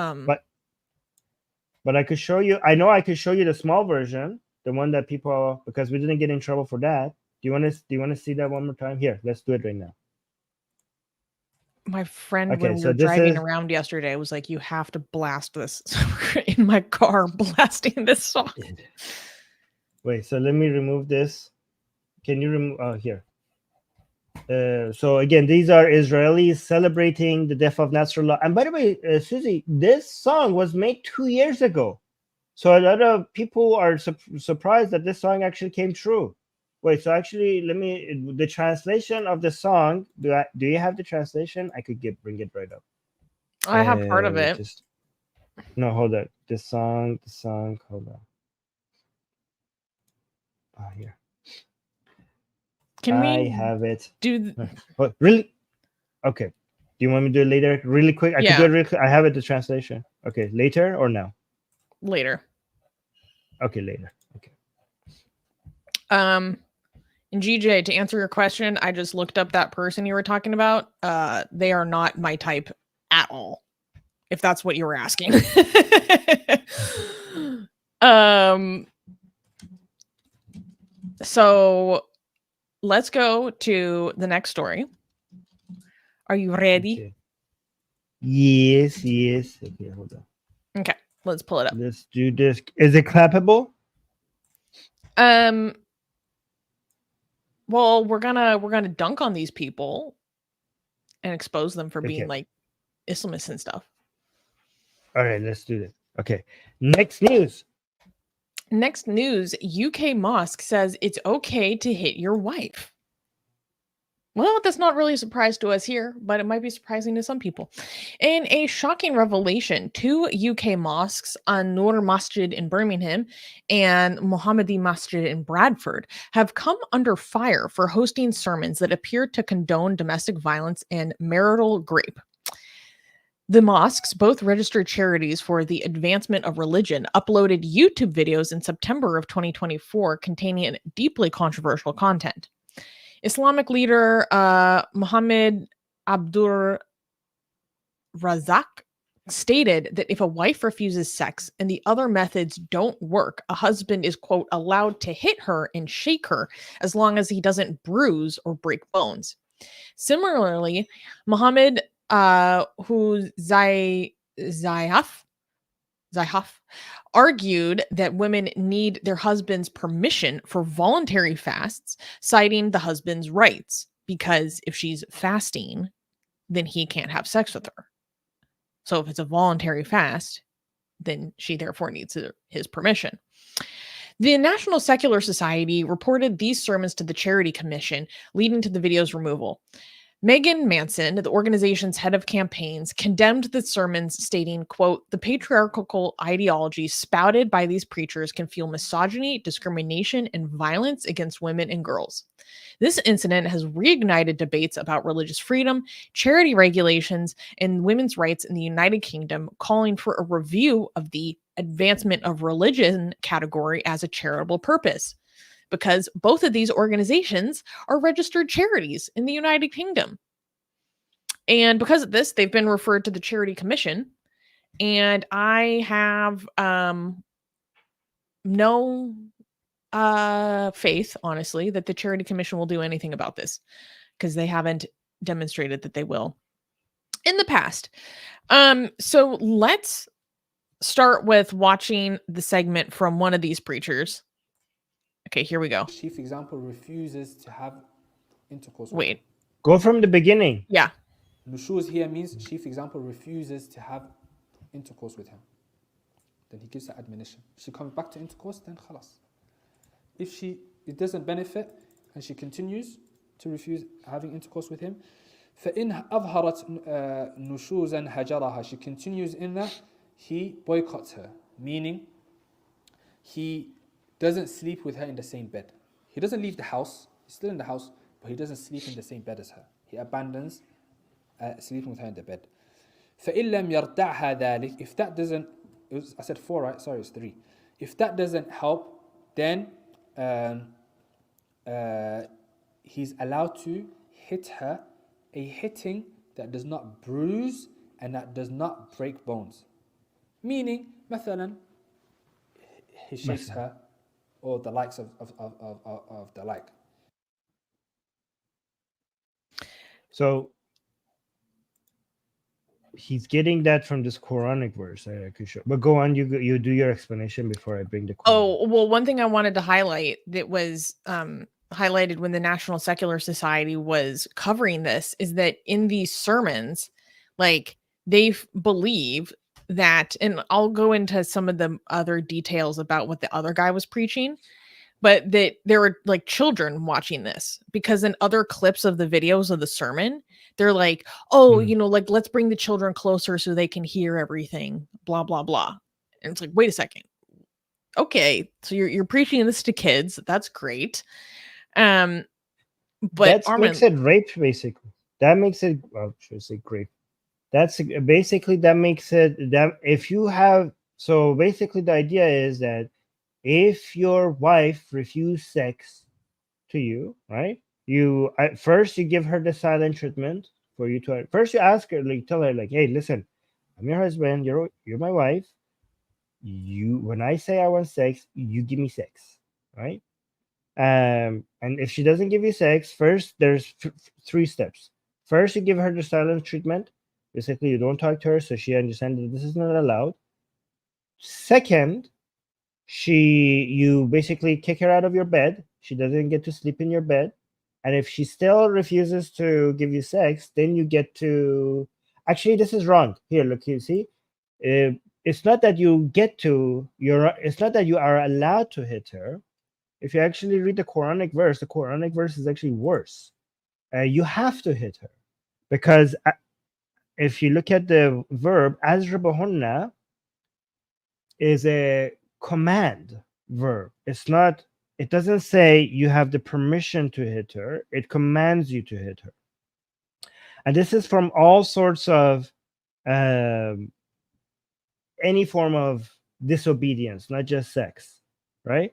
but I could show you. I know I could show you the small version, the one that people, because we didn't get in trouble for that. Do you want to see that one more time? Here, let's do it right now. My friend, when we were driving around yesterday, was like, "You have to blast this." So we're in my car blasting this song. Wait, so let me remove this. Can you remove? Oh, here. So again, these are Israelis celebrating the death of Nasrallah. And by the way, Susie, this song was made 2 years ago. So a lot of people are surprised that this song actually came true. Wait, so actually, the translation of the song, do you have the translation? I could bring it right up. I have part of it. No, hold on. The song, hold on. Oh, here. I have it. Really? Okay. Do you want me to do it later? Really quick? I could do it really quick. I have it, the translation. Okay. Later or now? Later. Okay, later. Okay. And GJ, to answer your question, I just looked up that person you were talking about. They are not my type at all, if that's what you were asking. So let's go to the next story. Are you ready? Okay. Yes. Okay, hold on. Okay, let's pull it up. Let's do this. Is it clappable? Well, we're gonna dunk on these people and expose them for being like Islamists and stuff. All right, let's do this. Okay. Next news. UK mosque says it's okay to hit your wife. Well, that's not really a surprise to us here, but it might be surprising to some people. In a shocking revelation, 2 UK mosques, An-Nur Masjid in Birmingham and Mohammadi Masjid in Bradford, have come under fire for hosting sermons that appear to condone domestic violence and marital rape. The mosques, both registered charities for the advancement of religion, uploaded YouTube videos in September of 2024 containing deeply controversial content. Islamic leader Muhammad Abdur Razak stated that if a wife refuses sex and the other methods don't work, a husband is, quote, allowed to hit her and shake her as long as he doesn't bruise or break bones. Similarly, Muhammad who Zayaf argued that women need their husband's permission for voluntary fasts, citing the husband's rights, because if she's fasting, then he can't have sex with her. So if it's a voluntary fast, then she therefore needs his permission. The National Secular Society reported these sermons to the Charity Commission, leading to the video's removal. Megan Manson, the organization's head of campaigns, condemned the sermons, stating, quote, the patriarchal ideology spouted by these preachers can fuel misogyny, discrimination, and violence against women and girls. This incident has reignited debates about religious freedom, charity regulations, and women's rights in the United Kingdom, calling for a review of the advancement of religion category as a charitable purpose, because both of these organizations are registered charities in the United Kingdom. And because of this, they've been referred to the Charity Commission. And I have no faith, honestly, that the Charity Commission will do anything about this, because they haven't demonstrated that they will in the past. So let's start with watching the segment from one of these preachers. Okay, here we go. She, for example, refuses to have intercourse with Wait. him. Go from the beginning. Yeah. Nushuz here means she, for example, refuses to have intercourse with him. Then he gives her admonition. She comes back to intercourse, then khalas. If it doesn't benefit and she continues to refuse having intercourse with him, فَإِنْ أَظْهَرَتْ نُشُوزًا هَجَرَهَا, she continues in that, he boycotts her, meaning he doesn't sleep with her in the same bed. He doesn't leave the house, he's still in the house, but he doesn't sleep in the same bed as her. He abandons sleeping with her in the bed. فَإِنْ لَمْ يَرْدَعْهَا ذَلِكَ, if that doesn't, I said 4, right? Sorry, it's 3. If that doesn't help, then he's allowed to hit her a hitting that does not bruise and that does not break bones. Meaning, مثلا, he shakes her or the likes of the like. So he's getting that from this Quranic verse. But go on, you do your explanation before I bring the Quran. Oh, well, one thing I wanted to highlight that was highlighted when the National Secular Society was covering this is that in these sermons, like they believe that, and I'll go into some of the other details about what the other guy was preaching, but that there were like children watching this, because in other clips of the videos of the sermon, they're like, oh, like, let's bring the children closer so they can hear everything, blah, blah, blah. And it's like, wait a second. Okay, so you're preaching this to kids. That's great. But that Armin, makes it rape, basically. That makes it, well, should I say rape? That's basically, that makes it, that if you have, so basically the idea is that if your wife refuses sex to you, right? First you give her the silent treatment for you to, first you ask her, like, tell her, like, hey, listen, I'm your husband, you're my wife. When I say I want sex, you give me sex, right? And if she doesn't give you sex, first there's 3 steps. First, you give her the silent treatment. Basically, you don't talk to her, so she understands that this is not allowed. Second, you basically kick her out of your bed. She doesn't get to sleep in your bed. And if she still refuses to give you sex, then you get to, actually, this is wrong. Here, look, you see, it's not that you get to, it's not that you are allowed to hit her. If you actually read the Quranic verse is actually worse. You have to hit her, because if you look at the verb, azrabahunna is a command verb. It doesn't say you have the permission to hit her. It commands you to hit her. And this is from all sorts of any form of disobedience, not just sex, right?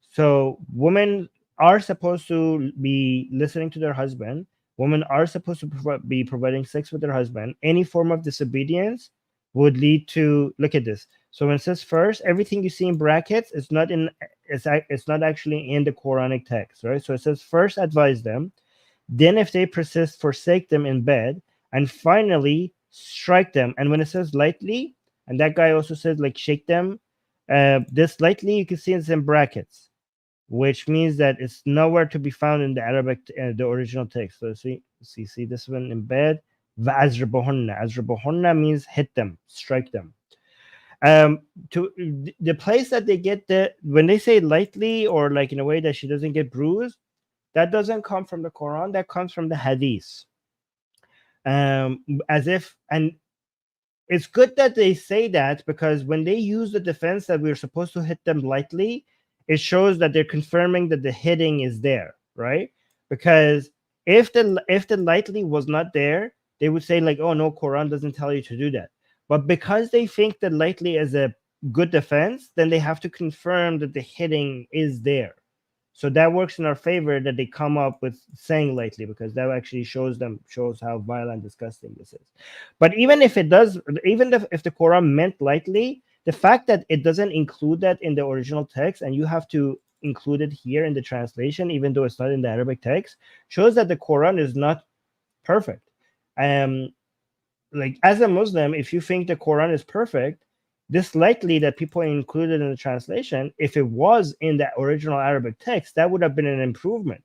So women are supposed to be listening to their husband. Women are supposed to be providing sex with their husband. Any form of disobedience would lead to, look at this. So when it says first, everything you see in brackets is not actually in the Quranic text, right? So it says first advise them, then if they persist, forsake them in bed, and finally strike them. And when it says lightly, and that guy also says like shake them, this lightly you can see it's in brackets, which means that it's nowhere to be found in the Arabic, the original text. So see this one in bed. Azrabahunna means hit them, strike them. To the place that they get when they say lightly or like in a way that she doesn't get bruised, that doesn't come from the Quran. That comes from the Hadith. As if, and it's good that they say that, because when they use the defense that we're supposed to hit them lightly, it shows that they're confirming that the hitting is there, right? Because if the lightly was not there, they would say like, oh no, Quran doesn't tell you to do that. But because they think that lightly is a good defense, then they have to confirm that the hitting is there. So that works in our favor that they come up with saying lightly, because that actually shows how violent and disgusting this is. But even if it does, even if the Quran meant lightly, the fact that it doesn't include that in the original text and you have to include it here in the translation, even though it's not in the Arabic text, shows that the Quran is not perfect. Like as a Muslim, if you think the Quran is perfect, this lightly that people included in the translation, if it was in the original Arabic text, that would have been an improvement.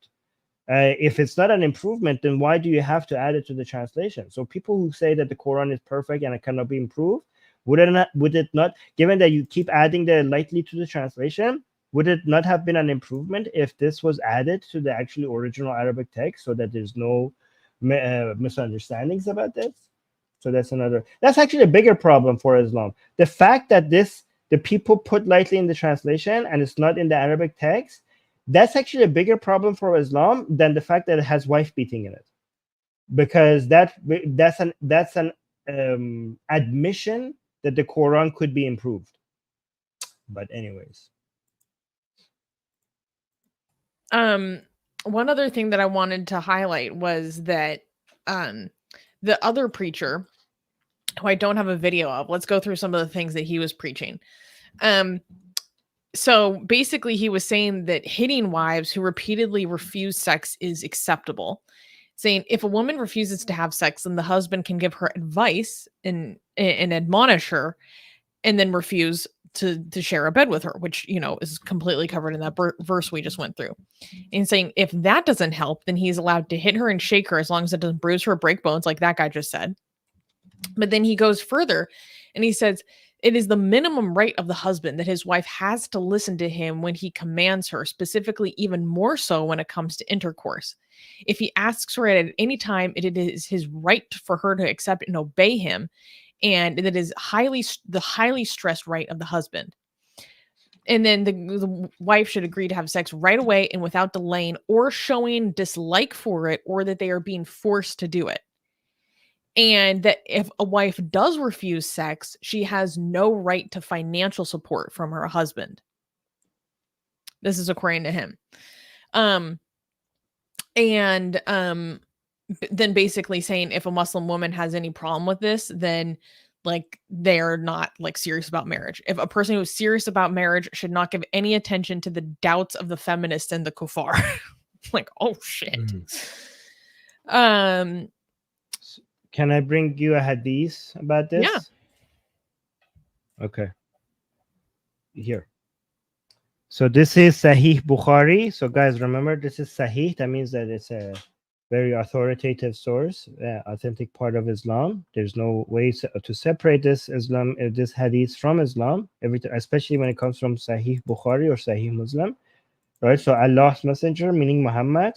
If it's not an improvement, then why do you have to add it to the translation? So people who say that the Quran is perfect and it cannot be improved, would it not, given that you keep adding the lightly to the translation, would it not have been an improvement if this was added to the actually original Arabic text so that there's no misunderstandings about this? So that's actually a bigger problem for Islam. The fact that the people put lightly in the translation and it's not in the Arabic text, that's actually a bigger problem for Islam than the fact that it has wife beating in it, because that's an admission that the Quran could be improved. But anyways, one other thing that I wanted to highlight was that the other preacher, who I don't have a video of, let's go through some of the things that he was preaching. So basically he was saying that hitting wives who repeatedly refuse sex is acceptable, saying if a woman refuses to have sex, then the husband can give her advice and admonish her, and then refuse to share a bed with her, which, you know, is completely covered in that verse we just went through. And saying if that doesn't help, then he's allowed to hit her and shake her as long as it doesn't bruise her or break bones, like that guy just said. But then he goes further and he says it is the minimum right of the husband that his wife has to listen to him when he commands her, specifically even more so when it comes to intercourse. If he asks her at any time, it is his right for her to accept and obey him, and that is the highly stressed right of the husband. And then the wife should agree to have sex right away and without delaying or showing dislike for it, or that they are being forced to do it. And that if a wife does refuse sex, she has no right to financial support from her husband. This is according to him. Then basically saying if a Muslim woman has any problem with this, then like they're not like serious about marriage. If a person who's serious about marriage should not give any attention to the doubts of the feminists and the kuffar. Like, oh shit. Mm-hmm. Can I bring you a hadith about this? Yeah. Okay. Here. So this is Sahih Bukhari. So guys, remember, this is Sahih. That means that it's a very authoritative source, authentic part of Islam. There's no way to separate this hadith from Islam, especially when it comes from Sahih Bukhari or Sahih Muslim. Right? So Allah's Messenger, meaning Muhammad,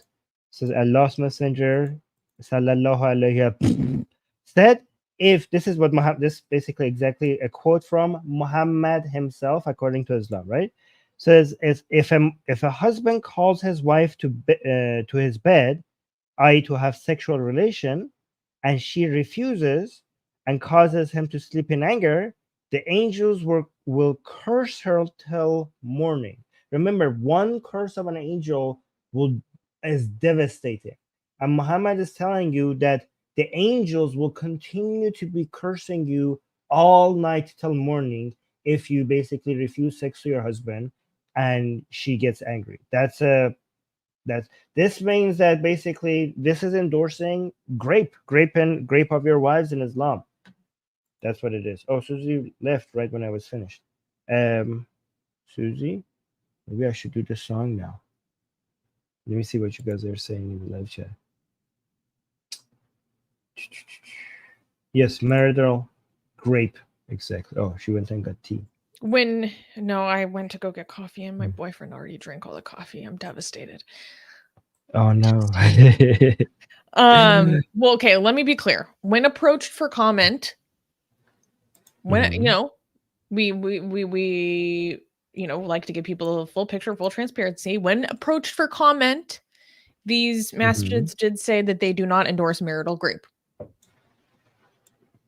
says Allah's Messenger, sallallahu alayhi, said, if this is what Muhammad, this is basically exactly a quote from Muhammad himself, according to Islam, right? Says if a husband calls his wife to his bed, i.e. to have sexual relation, and she refuses and causes him to sleep in anger, the angels will curse her till morning. Remember, one curse of an angel is devastating. And Muhammad is telling you that the angels will continue to be cursing you all night till morning if you basically refuse sex to your husband and she gets angry. This means that basically this is endorsing grape of your wives in Islam. That's what it is. Oh, Susie left right when I was finished. Susie, maybe I should do the song now. Let me see what you guys are saying in the live chat. Yes, marital grape. Exactly. Oh, she went and got tea. I went to go get coffee and my boyfriend already drank all the coffee. I'm devastated. Oh no. Well, okay, let me be clear. When approached for comment, we like to give people a full picture, full transparency. When approached for comment, these masjids did say that they do not endorse marital grape.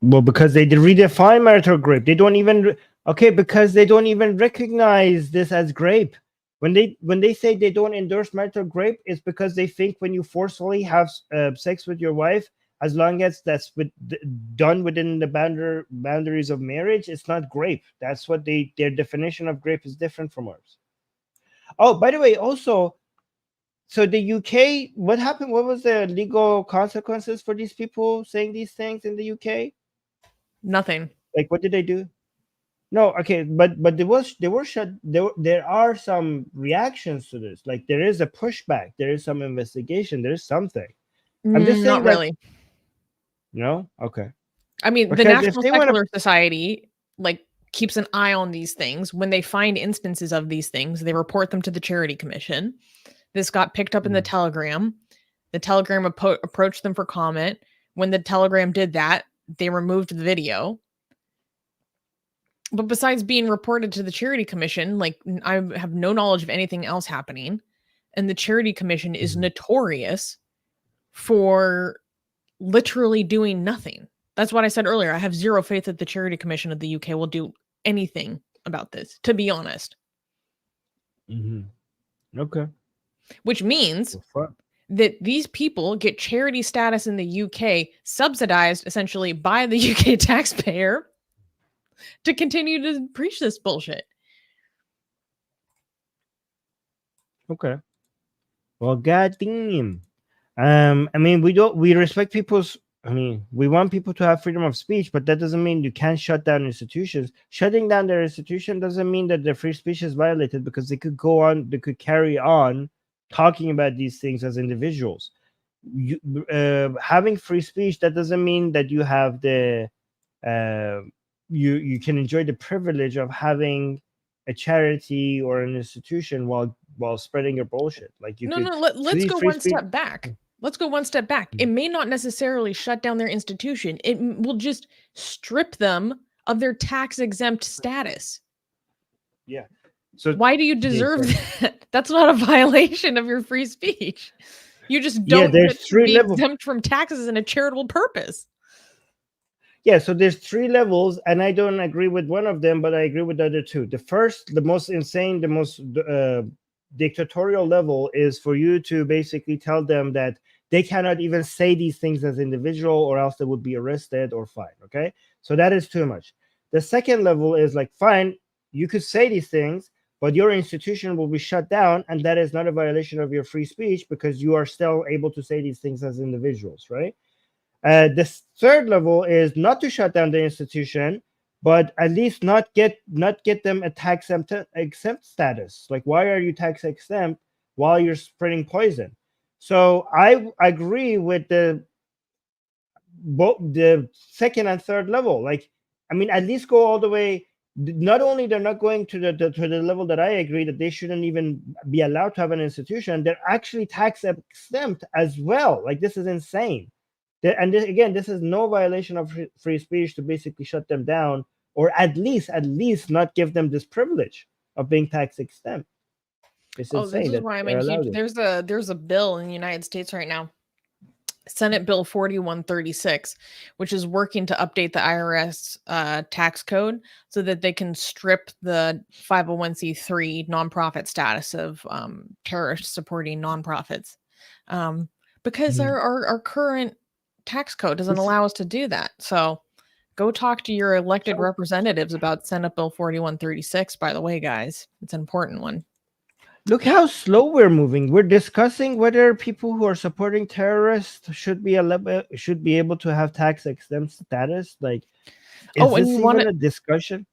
Well, because they redefine marital grape. They don't even because they don't even recognize this as grape. When they say they don't endorse marital grape, it's because they think when you forcefully have sex with your wife, as long as that's done within the boundaries of marriage, it's not grape. That's what their definition of grape is different from ours. Oh, by the way, also, so the UK, what happened? What was the legal consequences for these people saying these things in the UK? Nothing. Like, what did they do? No, okay, but there are some reactions to this. Like there is a pushback, there is some investigation, there is something. I'm just saying Not that. really. No, okay. I mean, the Because if National they want to, Secular Society like keeps an eye on these things. When they find instances of these things, they report them to the Charity Commission. This got picked up in the Telegram. The Telegram approached them for comment. When the Telegram did that, they removed the video. But besides being reported to the Charity Commission, like I have no knowledge of anything else happening. And the Charity Commission is notorious for literally doing nothing. That's what I said earlier. I have zero faith that the Charity Commission of the UK will do anything about this, to be honest. okay, Which means well, that these people get charity status in the UK, subsidized essentially by the UK taxpayer to continue to preach this bullshit. okay. Well, goddamn. I mean, we respect people's. I mean, we want people to have freedom of speech, but that doesn't mean you can't shut down institutions. Shutting down their institution doesn't mean that their free speech is violated, because they could go on, they could carry on talking about these things as individuals. Having free speech, that doesn't mean that you have the you can enjoy the privilege of having a charity or an institution while spreading your bullshit. Like you could. Let's go one step back. Let's go one step back. It may not necessarily shut down their institution. It will just strip them of their tax-exempt status. Yeah. So why do you deserve that? That's not a violation of your free speech. You just don't get to be exempt from taxes in a charitable purpose. Yeah, so there's 3 levels, and I don't agree with one of them, but I agree with the other 2. The first, the most insane, the most dictatorial level is for you to basically tell them that they cannot even say these things as individual, or else they would be arrested or fined. Okay, so that is too much. The second level is like, fine, you could say these things, but your institution will be shut down, and that is not a violation of your free speech, because you are still able to say these things as individuals, right? The third level is not to shut down the institution, but at least not get them a tax exempt status. Like, why are you tax exempt while you're spreading poison? So I agree with the second and third level. Like, I mean, at least go all the way. Not only they're not going to the level that I agree that they shouldn't even be allowed to have an institution, they're actually tax exempt as well. Like, this is insane. And again, this is no violation of free speech to basically shut them down, or at least not give them this privilege of being tax exempt. It's insane. This is why I'm in huge. There's a bill in the United States right now, Senate Bill 4136, which is working to update the IRS tax code so that they can strip the 501c3 nonprofit status of terrorist supporting nonprofits, because our current tax code doesn't allow us to do that. So go talk to your elected representatives about Senate Bill 4136. By the way, guys, it's an important one. Look how slow we're moving. We're discussing whether people who are supporting terrorists should be able to have tax exempt status. Like, is this even a discussion?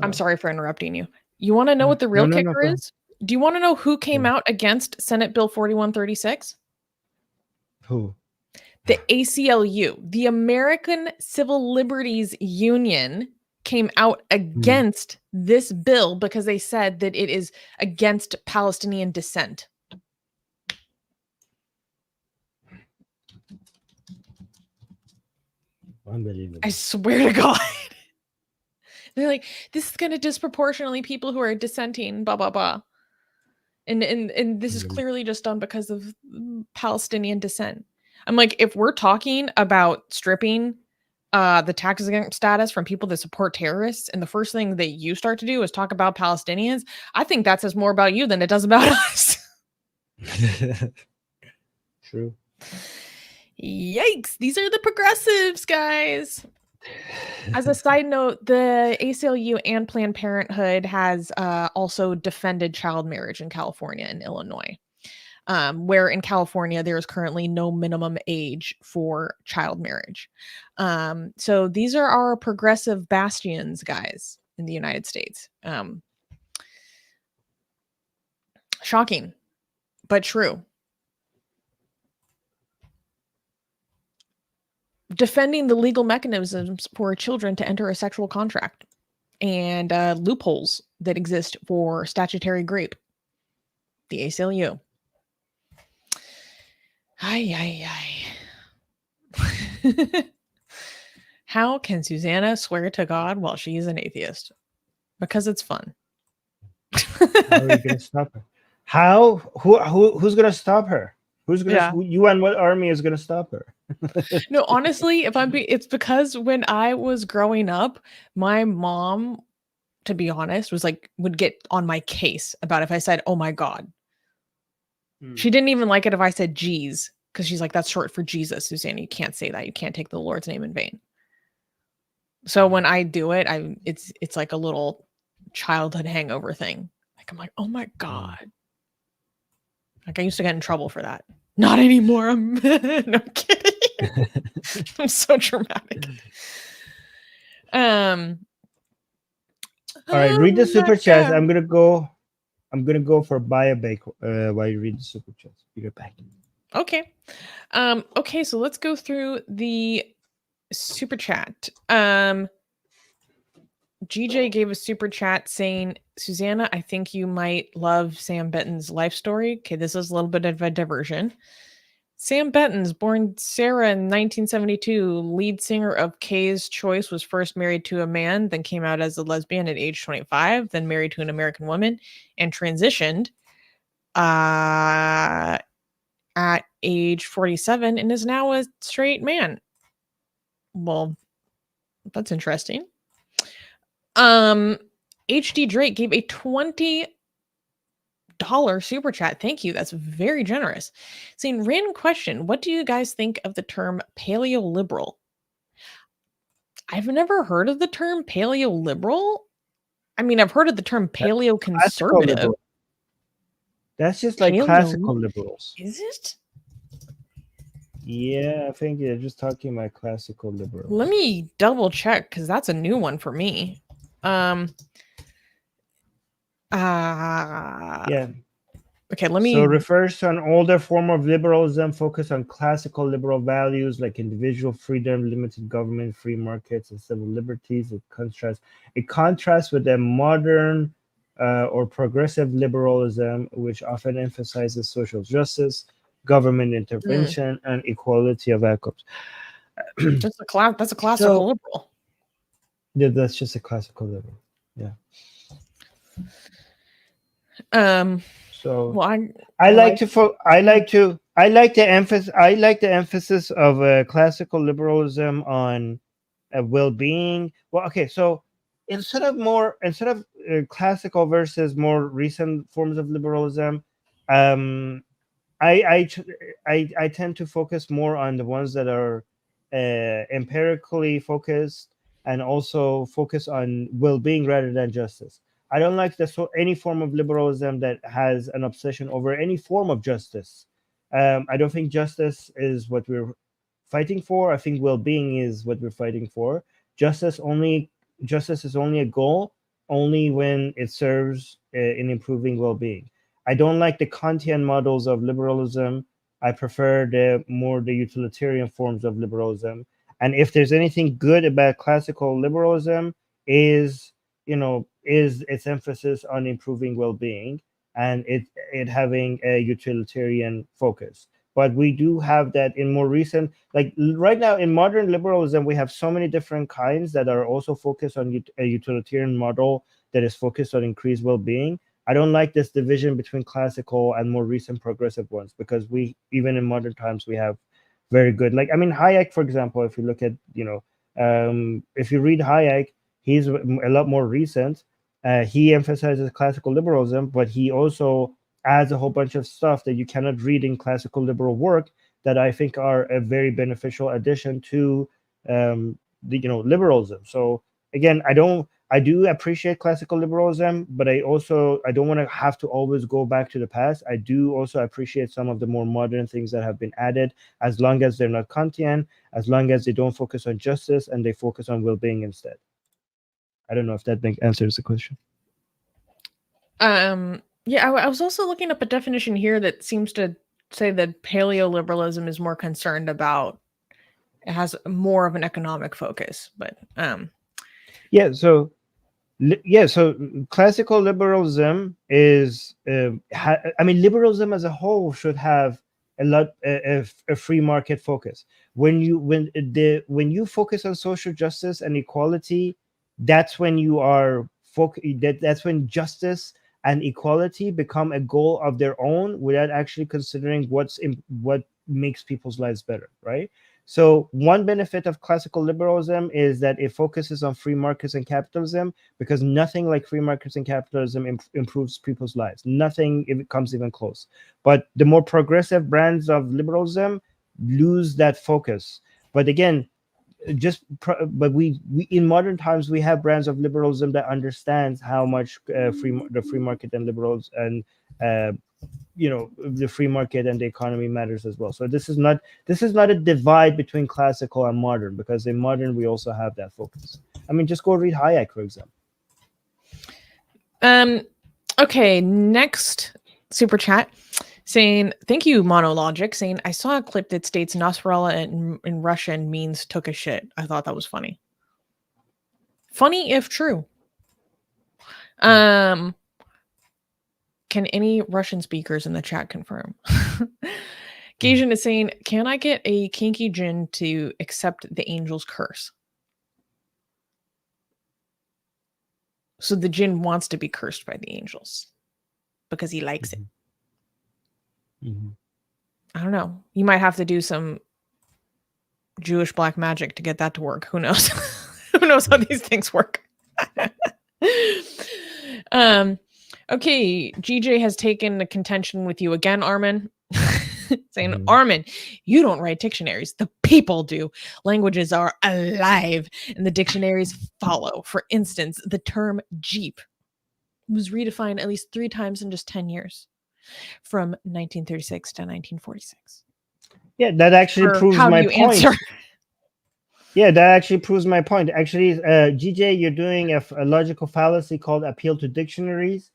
I'm sorry for interrupting you. You want to know what the real kicker is? Do you want to know who came out against Senate Bill 4136? Who? The ACLU, the American Civil Liberties Union, came out against this bill because they said that it is against Palestinian dissent. Unbelievable. I swear to God. They're like, this is going to disproportionately people who are dissenting, blah, blah, blah. And this is clearly just done because of Palestinian dissent. I'm like, if we're talking about stripping the tax exempt status from people that support terrorists, and the first thing that you start to do is talk about Palestinians, I think that says more about you than it does about us. True. Yikes. These are the progressives, guys. As a side note, the ACLU and Planned Parenthood has also defended child marriage in California and Illinois. Where in California, there is currently no minimum age for child marriage. So these are our progressive bastions, guys. in the United States. Shocking, but true. Defending the legal mechanisms for children to enter a sexual contract and loopholes that exist for statutory rape. The ACLU. Ay. How can Susanna swear to God while she's an atheist? Because it's fun. How are you going to stop her? How? Who's going to stop her? Who's going to? You and what army is going to stop her? No, honestly, it's because when I was growing up, my mom, to be honest, would get on my case about if I said, "Oh my God." She didn't even like it if I said "geez," because she's like, "That's short for Jesus, Susanna. You can't say that. You can't take the Lord's name in vain." So when I do it, it's like a little childhood hangover thing. Like I'm like, "Oh my God." Like I used to get in trouble for that. Not anymore. I'm no kidding. I'm so dramatic. All right, read the super chats. I'm gonna go for buy a bake while you read the super chats. Be right back. Okay. Okay, so let's go through the super chat. GJ gave a super chat saying, Susanna, I think you might love Sam Benton's life story. Okay, this is a little bit of a diversion. Sam Benton's born Sarah in 1972, lead singer of Kay's Choice, was first married to a man, then came out as a lesbian at age 25, then married to an American woman, and transitioned at age 47 and is now a straight man. Well, that's interesting. HD Drake gave a $20 super chat. Thank you. That's very generous. Saying, random question. What do you guys think of the term paleoliberal? I've never heard of the term paleoliberal. I mean, I've heard of the term paleoconservative. That's just like classical liberals. Is it? Yeah, I think you're just talking about classical liberals. Let me double check because that's a new one for me. Yeah. Okay, let me. So refers to an older form of liberalism focused on classical liberal values like individual freedom, limited government, free markets, and civil liberties. It contrasts with a modern or progressive liberalism, which often emphasizes social justice, government intervention, and equality of outcomes. That's a classical liberal. Yeah, that's just a classical liberal. Yeah. So well, I like the emphasis of classical liberalism on well-being. Well, okay, so instead of classical versus more recent forms of liberalism, I tend to focus more on the ones that are empirically focused and also focus on well-being rather than justice. I don't like any form of liberalism that has an obsession over any form of justice. I don't think justice is what we're fighting for. I think well-being is what we're fighting for. Justice is only a goal only when it serves in improving well-being. I don't like the Kantian models of liberalism. I prefer the utilitarian forms of liberalism. And if there's anything good about classical liberalism, is its emphasis on improving well-being and it having a utilitarian focus. But we do have that in more recent, like right now in modern liberalism, we have so many different kinds that are also focused on a utilitarian model that is focused on increased well-being. I don't like this division between classical and more recent progressive ones, because even in modern times, we have very good, Hayek, for example, if you look at, if you read Hayek, he's a lot more recent. He emphasizes classical liberalism, but he also adds a whole bunch of stuff that you cannot read in classical liberal work that I think are a very beneficial addition to liberalism. So again, I do appreciate classical liberalism, but I don't want to have to always go back to the past. I do also appreciate some of the more modern things that have been added, as long as they're not Kantian, as long as they don't focus on justice and they focus on well-being instead. I don't know if that answers the question. Yeah, I was also looking up a definition here that seems to say that paleoliberalism is more concerned about, it has more of an economic focus, but yeah, so classical liberalism is I mean, liberalism as a whole should have a free market focus. When you focus on social justice and equality, that's when you are that's when justice and equality become a goal of their own, without actually considering what makes people's lives better, right? So one benefit of classical liberalism is that it focuses on free markets and capitalism, because nothing like free markets and capitalism improves people's lives. Nothing if it comes even close. But the more progressive brands of liberalism lose that focus. But again, but we in modern times we have brands of liberalism that understands how much the free market and liberals and the free market and the economy matters as well. So this is not a divide between classical and modern, because in modern we also have that focus. I mean, just go read Hayek, for example. Okay, next super chat saying, thank you, Monologic, saying, I saw a clip that states Nasrallah in Russian means took a shit. I thought that was funny. Funny if true. Can any Russian speakers in the chat confirm? Gajan is saying, can I get a kinky jinn to accept the angel's curse? So the jinn wants to be cursed by the angels because he likes it. Mm-hmm. I don't know. You might have to do some Jewish black magic to get that to work. Who knows? Who knows how these things work? Okay, GJ has taken a contention with you again, Armin. Saying, Armin, you don't write dictionaries. The people do. Languages are alive, and the dictionaries follow. For instance, the term Jeep was redefined at least 3 times in just 10 years, from 1936 to 1946. Yeah, that actually proves my point. Answer? Yeah, that actually proves my point. Actually, GJ, you're doing a logical fallacy called appeal to dictionaries.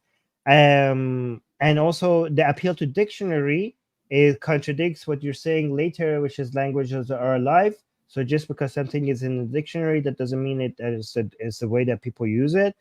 And also the appeal to dictionary, it contradicts what you're saying later, which is languages are alive. So just because something is in the dictionary, that doesn't mean it is the way that people use it.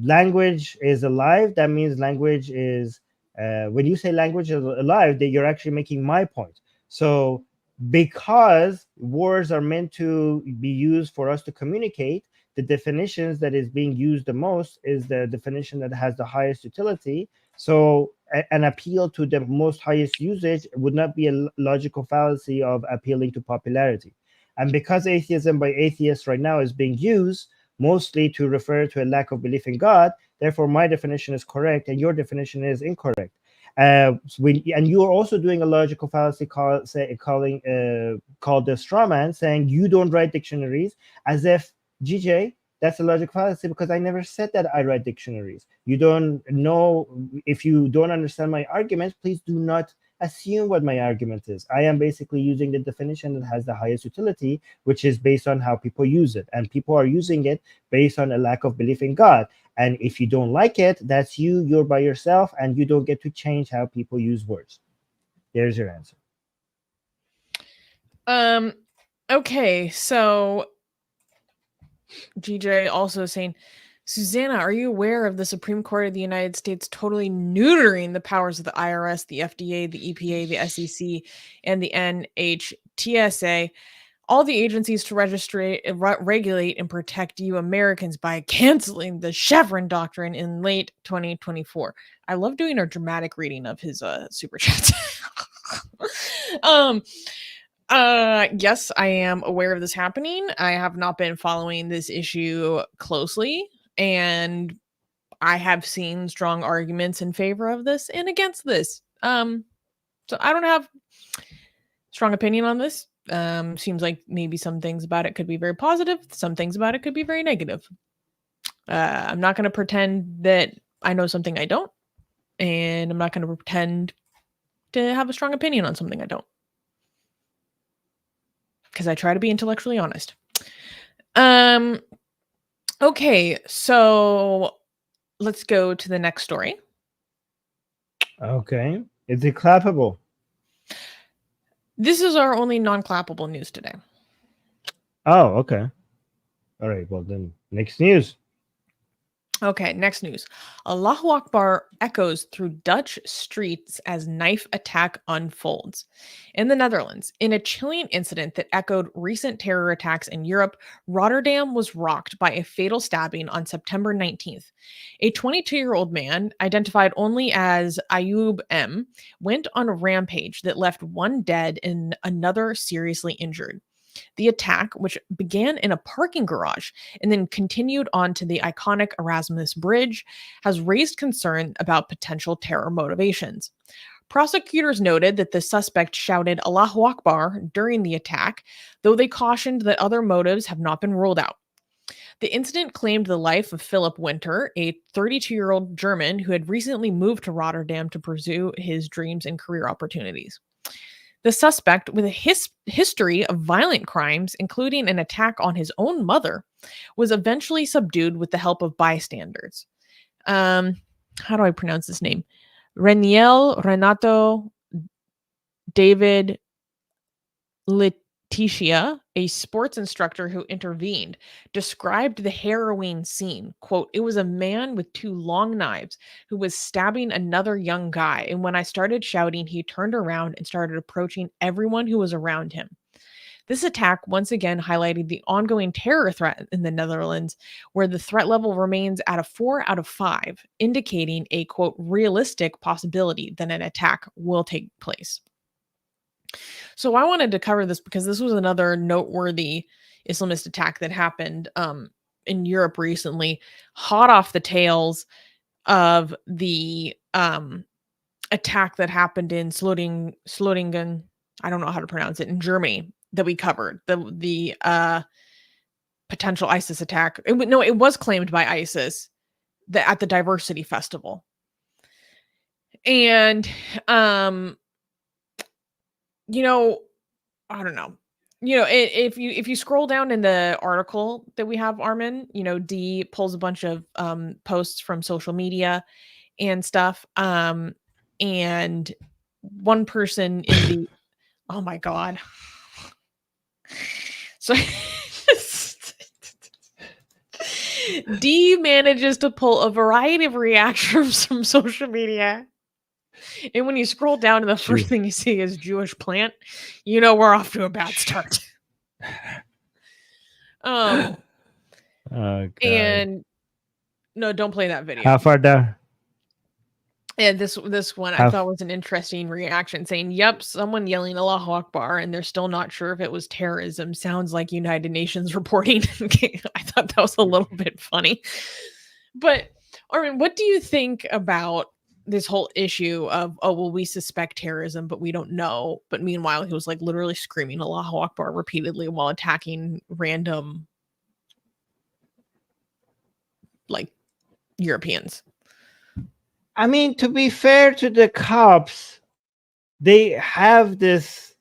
Language is alive. That means language is, when you say language is alive, that you're actually making my point. So because words are meant to be used for us to communicate, the definitions that is being used the most is the definition that has the highest utility. So an appeal to the most highest usage would not be a logical fallacy of appealing to popularity. And because atheism by atheists right now is being used mostly to refer to a lack of belief in God, therefore my definition is correct and your definition is incorrect. And you are also doing a logical fallacy called the straw man, saying you don't write dictionaries, as if, GJ, that's a logical fallacy because I never said that I write dictionaries. You don't know. If you don't understand my argument, please do not assume what my argument is. I am basically using the definition that has the highest utility, which is based on how people use it. And people are using it based on a lack of belief in God. And if you don't like it, that's you're by yourself, and you don't get to change how people use words. There's your answer. Okay, so GJ also saying, Susanna, are you aware of the Supreme Court of the United States totally neutering the powers of the IRS, the FDA, the EPA, the SEC, and the NHTSA, all the agencies to regulate and protect you Americans by canceling the Chevron doctrine in late 2024? I love doing a dramatic reading of his super chats. Yes, I am aware of this happening. I have not been following this issue closely, and I have seen strong arguments in favor of this and against this. So I don't have strong opinion on this. Seems like maybe some things about it could be very positive. Some things about it could be very negative. I'm not going to pretend that I know something I don't, and I'm not going to pretend to have a strong opinion on something I don't, because I try to be intellectually honest. Okay, so let's go to the next story. Okay. Is it clappable? This is our only non-clappable news today. Oh, okay. All right. Well, then next news. Okay, next news. Allahu Akbar echoes through Dutch streets as knife attack unfolds. In the Netherlands, in a chilling incident that echoed recent terror attacks in Europe, Rotterdam was rocked by a fatal stabbing on September 19th. A 22-year-old man, identified only as Ayub M., went on a rampage that left one dead and another seriously injured. The attack, which began in a parking garage and then continued on to the iconic Erasmus Bridge, has raised concern about potential terror motivations. Prosecutors noted that the suspect shouted Allahu Akbar during the attack, though they cautioned that other motives have not been ruled out. The incident claimed the life of Philip Winter, a 32-year-old German who had recently moved to Rotterdam to pursue his dreams and career opportunities. The suspect, with a history of violent crimes, including an attack on his own mother, was eventually subdued with the help of bystanders. How do I pronounce this name? Renato David Letitia, a sports instructor who intervened, described the harrowing scene. Quote, "It was a man with two long knives who was stabbing another young guy. And when I started shouting, he turned around and started approaching everyone who was around him." This attack once again highlighted the ongoing terror threat in the Netherlands, where the threat level remains at a 4 out of 5, indicating a, quote, realistic possibility that an attack will take place. So I wanted to cover this because this was another noteworthy Islamist attack that happened in Europe recently, hot off the tails of the attack that happened in Slotingen. I don't know how to pronounce it, in Germany, that we covered. The potential ISIS attack. It was claimed by ISIS at the Diversity Festival. And I don't know. If you scroll down in the article that we have, Armin, D pulls a bunch of posts from social media and stuff. And one person in the oh my god. So D manages to pull a variety of reactions from social media. And when you scroll down, the first thing you see is Jewish plant. We're off to a bad start. And no, don't play that video. How far down? And this one I thought was an interesting reaction, saying, "Yep, someone yelling Allahu Akbar, and they're still not sure if it was terrorism. Sounds like United Nations reporting." I thought that was a little bit funny. But Armin, what do you think about this whole issue of, oh, well, we suspect terrorism, but we don't know. But meanwhile, he was like literally screaming Allahu Akbar repeatedly while attacking random like Europeans. I mean, to be fair to the cops, they have this.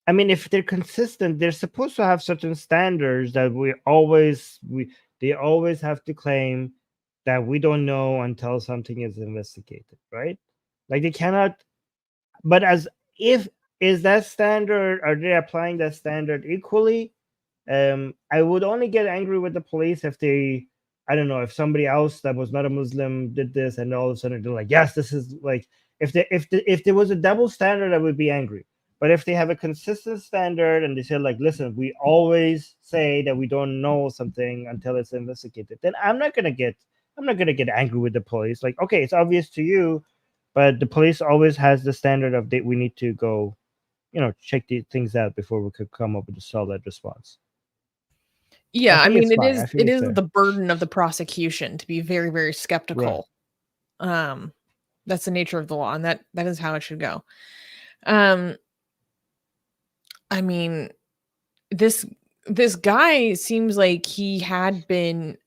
I mean, if they're consistent, they're supposed to have certain standards that they always have to claim that we don't know until something is investigated, right? Like they cannot. But is that standard? Are they applying that standard equally? I would only get angry with the police if they, I don't know, if somebody else that was not a Muslim did this, and all of a sudden they're like, yes, this is like, if there was a double standard, I would be angry. But if they have a consistent standard and they say like, listen, we always say that we don't know something until it's investigated, then I'm not gonna get angry with the police. Like, okay, it's obvious to you, but the police always has the standard of that we need to go, check these things out before we could come up with a solid response. Yeah, I mean, it is the burden of the prosecution to be very, very skeptical. Right. That's the nature of the law, and that is how it should go. I mean, this guy seems like he had been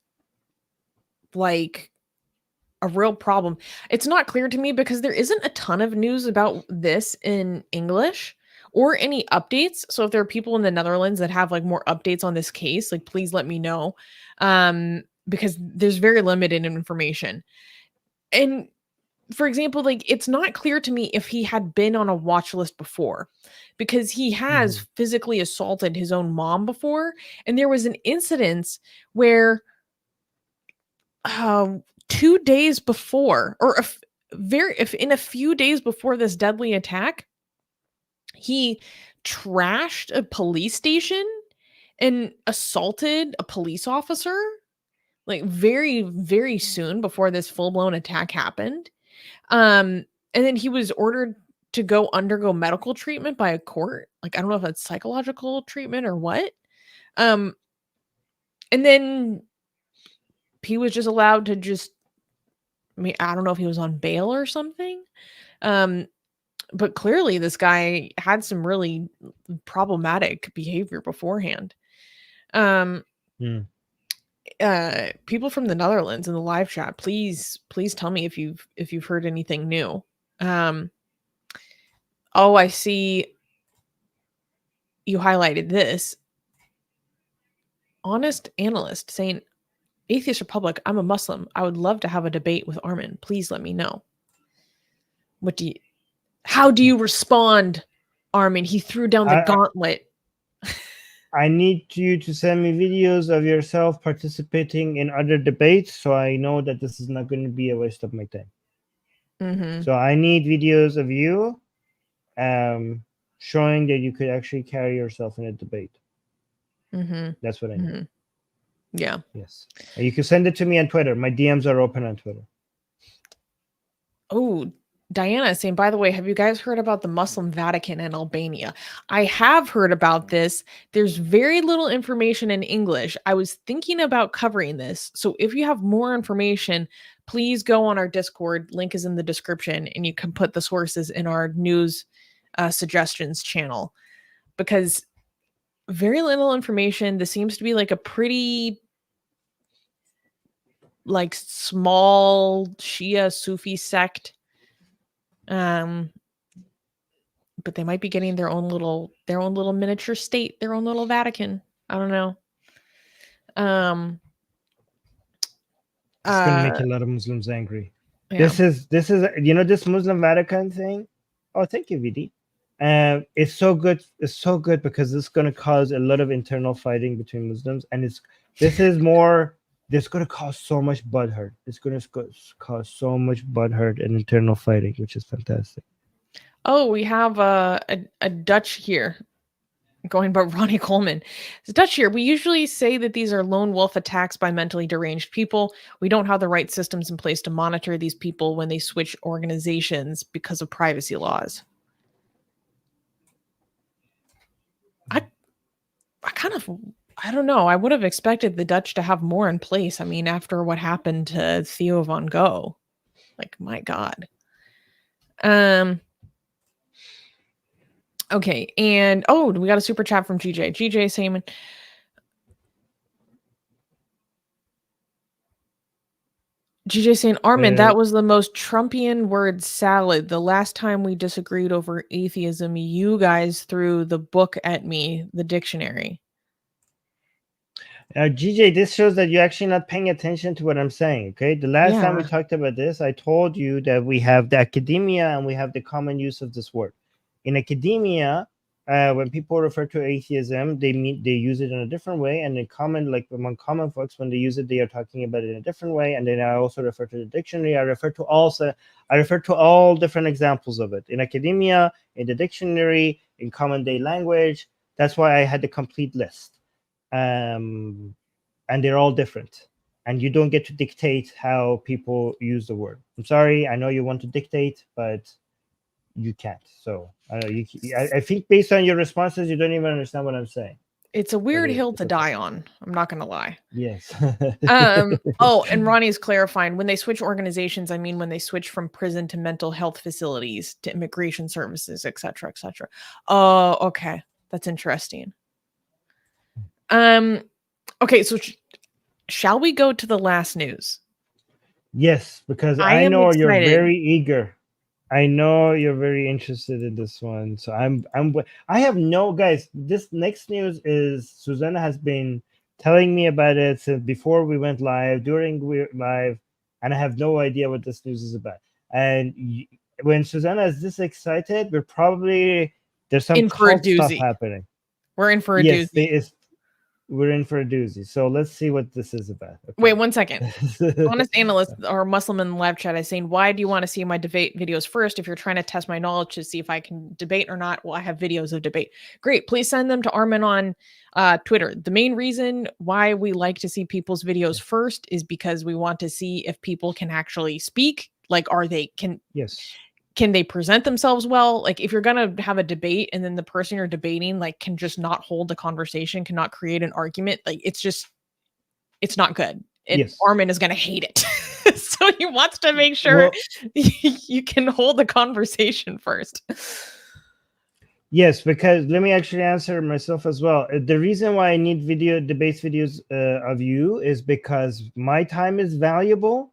like a real problem. It's not clear to me because there isn't a ton of news about this in English or any updates. So if there are people in the Netherlands that have like more updates on this case, like please let me know. because there's very limited information. And for example, like it's not clear to me if he had been on a watch list before, because he has physically assaulted his own mom before. And there was an incident where 2 days before, or if in a few days before this deadly attack, he trashed a police station and assaulted a police officer, like very, very soon before this full-blown attack happened. And then he was ordered to undergo medical treatment by a court. Like, I don't know if that's psychological treatment or what. And then he was just allowed to I don't know if he was on bail or something. But clearly this guy had some really problematic behavior beforehand. People from the Netherlands in the live chat, please tell me if you've heard anything new. I see you highlighted this. Honest Analyst saying, Atheist Republic, I'm a Muslim. I would love to have a debate with Armin. Please let me know. How do you respond, Armin? He threw down the gauntlet. I need you to send me videos of yourself participating in other debates, so I know that this is not going to be a waste of my time. So I need videos of you showing that you could actually carry yourself in a debate. That's what I need. Yeah. Yes. You can send it to me on Twitter. My DMs are open on Twitter. Oh, Diana is saying, by the way, have you guys heard about the Muslim Vatican in Albania? I have heard about this. There's very little information in English. I was thinking about covering this. So if you have more information, please go on our Discord. Link is in the description, and you can put the sources in our news suggestions channel, because very little information. This seems to be like a pretty like small Shia Sufi sect. But they might be getting their own little miniature state, their own little Vatican. I don't know. It's gonna make a lot of Muslims angry. Yeah. This is this Muslim Vatican thing. Oh, thank you, VD. It's so good. It's so good because it's gonna cause a lot of internal fighting between Muslims, and this is more. This going to cause so much butthurt. It's going to cause so much butthurt and internal fighting, which is fantastic. Oh, we have a Dutch here, going by Ronnie Coleman. It's Dutch here. We usually say that these are lone wolf attacks by mentally deranged people. We don't have the right systems in place to monitor these people when they switch organizations because of privacy laws. I don't know. I would have expected the Dutch to have more in place. I mean, after what happened to Theo van Gogh, like, my God. Okay. And, we got a super chat from GJ. GJ saying, Armin, that was the most Trumpian word salad. The last time we disagreed over atheism, you guys threw the book at me, the dictionary. GJ, this shows that you're actually not paying attention to what I'm saying, okay? The last time we talked about this, I told you that we have the academia and we have the common use of this word. In academia, when people refer to atheism, they use it in a different way, and in common, like among common folks, when they use it, they are talking about it in a different way. And then I also refer to the dictionary. I refer to all different examples of it in academia, in the dictionary, in common day language. That's why I had the complete list. And they're all different, and you don't get to dictate how people use the word. I'm sorry, I know you want to dictate, but you can't. So I think based on your responses, you don't even understand what I'm saying. It's a weird hill to die on. I'm not gonna lie. Yes. And Ronnie's clarifying, when they switch organizations, I mean when they switch from prison to mental health facilities to immigration services, etc., etc. Oh, okay, that's interesting. Okay, so shall we go to the last news? Yes, because I know you're very eager. I know you're very interested in this one. So I have no, guys, this next news is Susanna has been telling me about it since before we went live, during we live, and I have no idea what this news is about. And when Susanna is this excited, we're probably there's some In for a cult stuff doozy. happening. We're in for a Yes, doozy. we're in for a doozy. So let's see what this is about. Okay. Wait 1 second. Honest analyst or Muslim in the live chat is saying, why do you want to see my debate videos first? If you're trying to test my knowledge to see if I can debate or not, well, I have videos of debate. Great. Please send them to Armin on Twitter. The main reason why we like to see people's videos first is because we want to see if people can actually speak. Like, Yes. Can they present themselves well? Like, if you're going to have a debate and then the person you're debating, like, can just not hold a conversation, cannot create an argument, like, it's not good. And Yes. Armin is going to hate it. So he wants to make sure you can hold the conversation first. Yes, because let me actually answer myself as well. The reason why I need debates videos of you is because my time is valuable,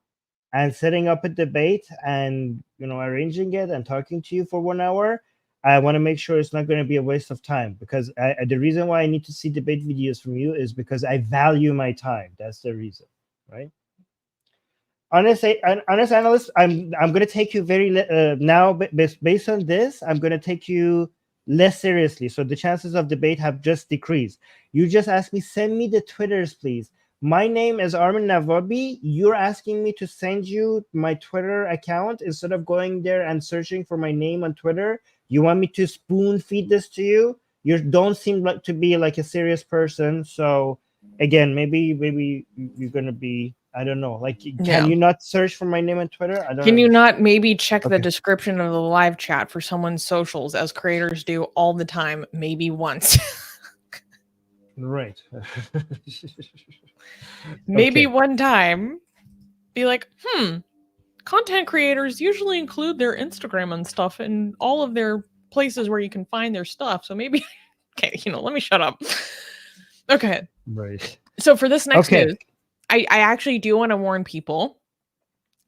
and setting up a debate and arranging it and talking to you for 1 hour, I want to make sure it's not going to be a waste of time, because the reason why I need to see debate videos from you is because I value my time. That's the reason, right? Honest analyst, I'm going to take you very now based on this. I'm going to take you less seriously, so the chances of debate have just decreased. You just asked me, send me the Twitters, please. My name is Armin Navabi. You're asking me to send you my Twitter account instead of going there and searching for my name on Twitter. You want me to spoon feed this to you? You don't seem like to be like a serious person. So again, maybe you're gonna be, I don't know. Like, can you not search for my name on Twitter? I don't. Can you not maybe check the description of the live chat for someone's socials, as creators do all the time, maybe once? Right. Maybe one time, be like, content creators usually include their Instagram and stuff in all of their places where you can find their stuff. So maybe, okay, let me shut up. Okay. Right. So for this next news, I actually do want to warn people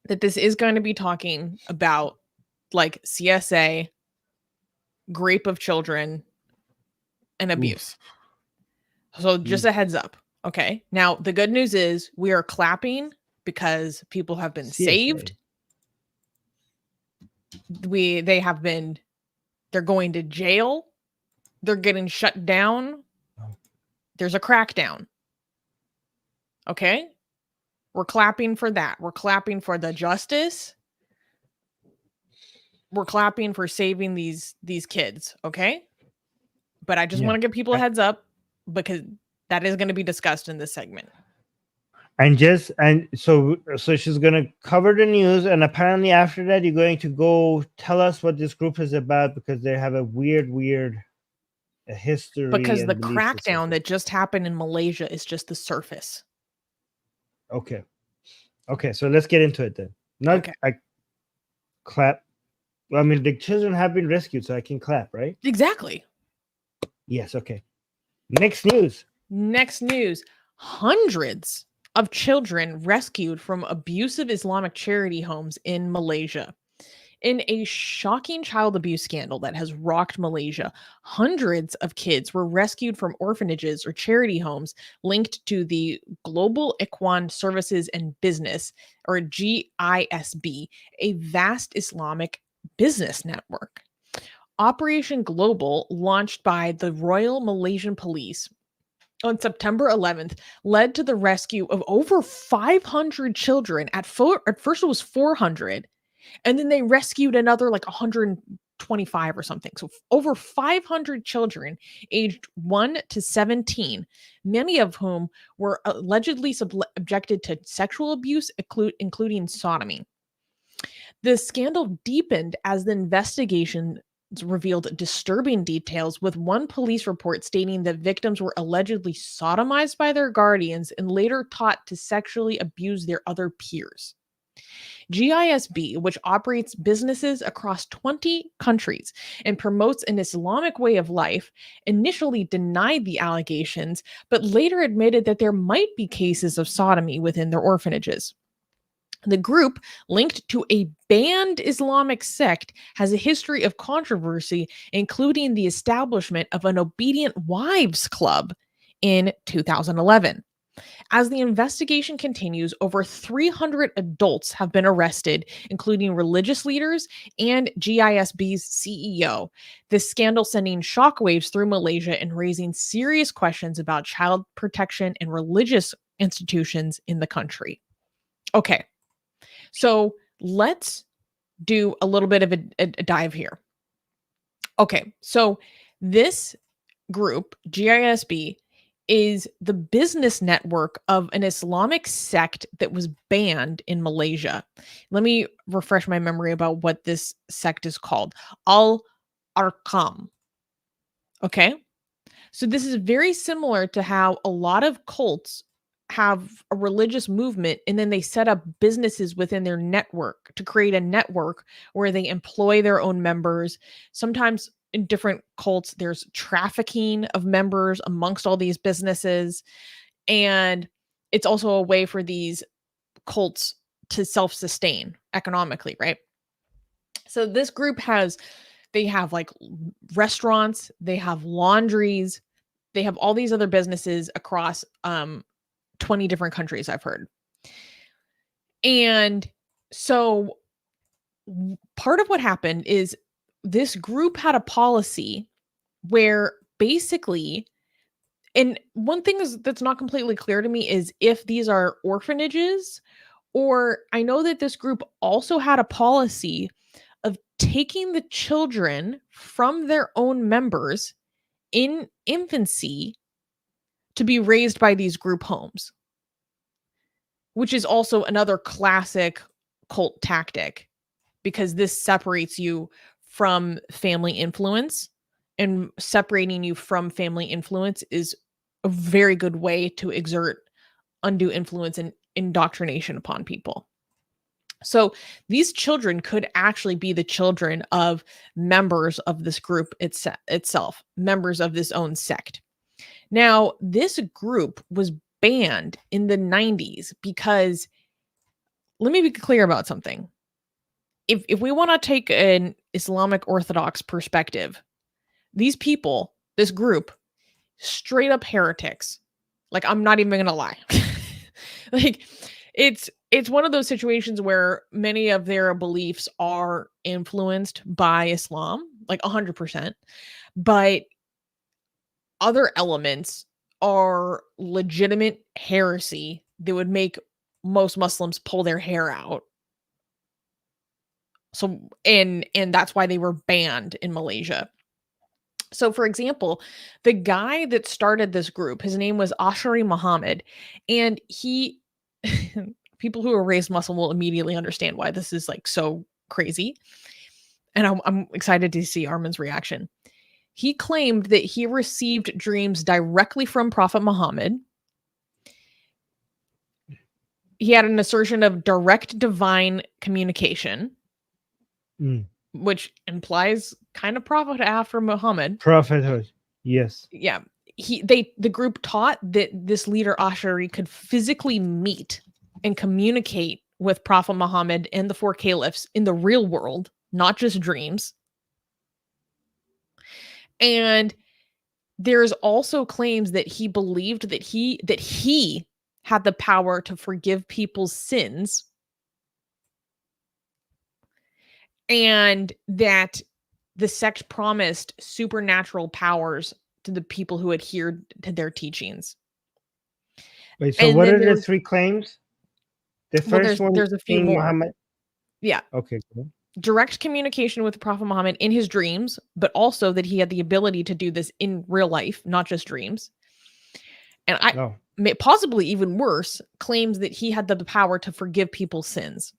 that this is going to be talking about like CSA, rape of children, and abuse. So just a heads up. Okay. Now, the good news is we are clapping because people have been saved. They're going to jail. They're getting shut down. There's a crackdown. Okay. We're clapping for that. We're clapping for the justice. We're clapping for saving these kids. Okay. But I just want to give people a heads up, because that is going to be discussed in this segment. And so she's going to cover the news, and apparently after that you're going to go tell us what this group is about, because they have a weird history. Because the crackdown that just happened in Malaysia is just the surface. Okay, so let's get into it then. I clap. Well, I mean, the children have been rescued, so I can clap, right? Exactly. Yes. Okay. Next news. Hundreds of children rescued from abusive Islamic charity homes in Malaysia. In a shocking child abuse scandal that has rocked Malaysia, hundreds of kids were rescued from orphanages or charity homes linked to the Global Ikhwan Services and Business, or GISB, a vast Islamic business network. Operation Global, launched by the Royal Malaysian Police on September 11th, led to the rescue of over 500 children. At first it was 400, and then they rescued another like 125 or something. So over 500 children aged 1 to 17, many of whom were allegedly subjected to sexual abuse, including sodomy. The scandal deepened as the investigation revealed disturbing details, with one police report stating that victims were allegedly sodomized by their guardians and later taught to sexually abuse their other peers. GISB, which operates businesses across 20 countries and promotes an Islamic way of life, initially denied the allegations, but later admitted that there might be cases of sodomy within their orphanages. The group, linked to a banned Islamic sect, has a history of controversy, including the establishment of an obedient wives club in 2011. As the investigation continues, over 300 adults have been arrested, including religious leaders and GISB's CEO. This scandal sending shockwaves through Malaysia and raising serious questions about child protection and religious institutions in the country. Okay, so let's do a little bit of a dive here. Okay, so this group, GISB, is the business network of an Islamic sect that was banned in Malaysia. Let me refresh my memory about what this sect is called. Al-Arqam. Okay? So this is very similar to how a lot of cults have a religious movement and then they set up businesses within their network to create a network where they employ their own members. Sometimes in different cults, there's trafficking of members amongst all these businesses. And it's also a way for these cults to self-sustain economically, right? So this group they have like restaurants, they have laundries, they have all these other businesses across 20 different countries, I've heard. And so part of what happened is this group had a policy where basically, and one thing that's not completely clear to me is if these are orphanages, or I know that this group also had a policy of taking the children from their own members in infancy to be raised by these group homes, which is also another classic cult tactic because this separates you from family influence, and separating you from family influence is a very good way to exert undue influence and indoctrination upon people. So these children could actually be the children of members of this group itself, members of this own sect. Now, this group was banned in the 90s because, let me be clear about something. If we want to take an Islamic Orthodox perspective, these people, this group, straight up heretics. Like, I'm not even going to lie. Like, it's one of those situations where many of their beliefs are influenced by Islam, like 100%. But other elements are legitimate heresy that would make most Muslims pull their hair out. So, and that's why they were banned in Malaysia. So, for example, the guy that started this group, his name was Ashari Muhammad, and he, people who are raised Muslim will immediately understand why this is like so crazy. And I'm excited to see Armin's reaction. He claimed that he received dreams directly from Prophet Muhammad. He had an assertion of direct divine communication, which implies kind of prophet after Muhammad. Prophethood, yes. Yeah. The group taught that this leader Ashari could physically meet and communicate with Prophet Muhammad and the four caliphs in the real world, not just dreams. And there's also claims that he believed that he had the power to forgive people's sins, and that the sect promised supernatural powers to the people who adhered to their teachings. Wait, so what are the three claims? The first one, there's a few more. Muhammad. Yeah. Okay, cool. Direct communication with Prophet Muhammad in his dreams, but also that he had the ability to do this in real life, not just dreams. And possibly even worse, claims that he had the power to forgive people's sins.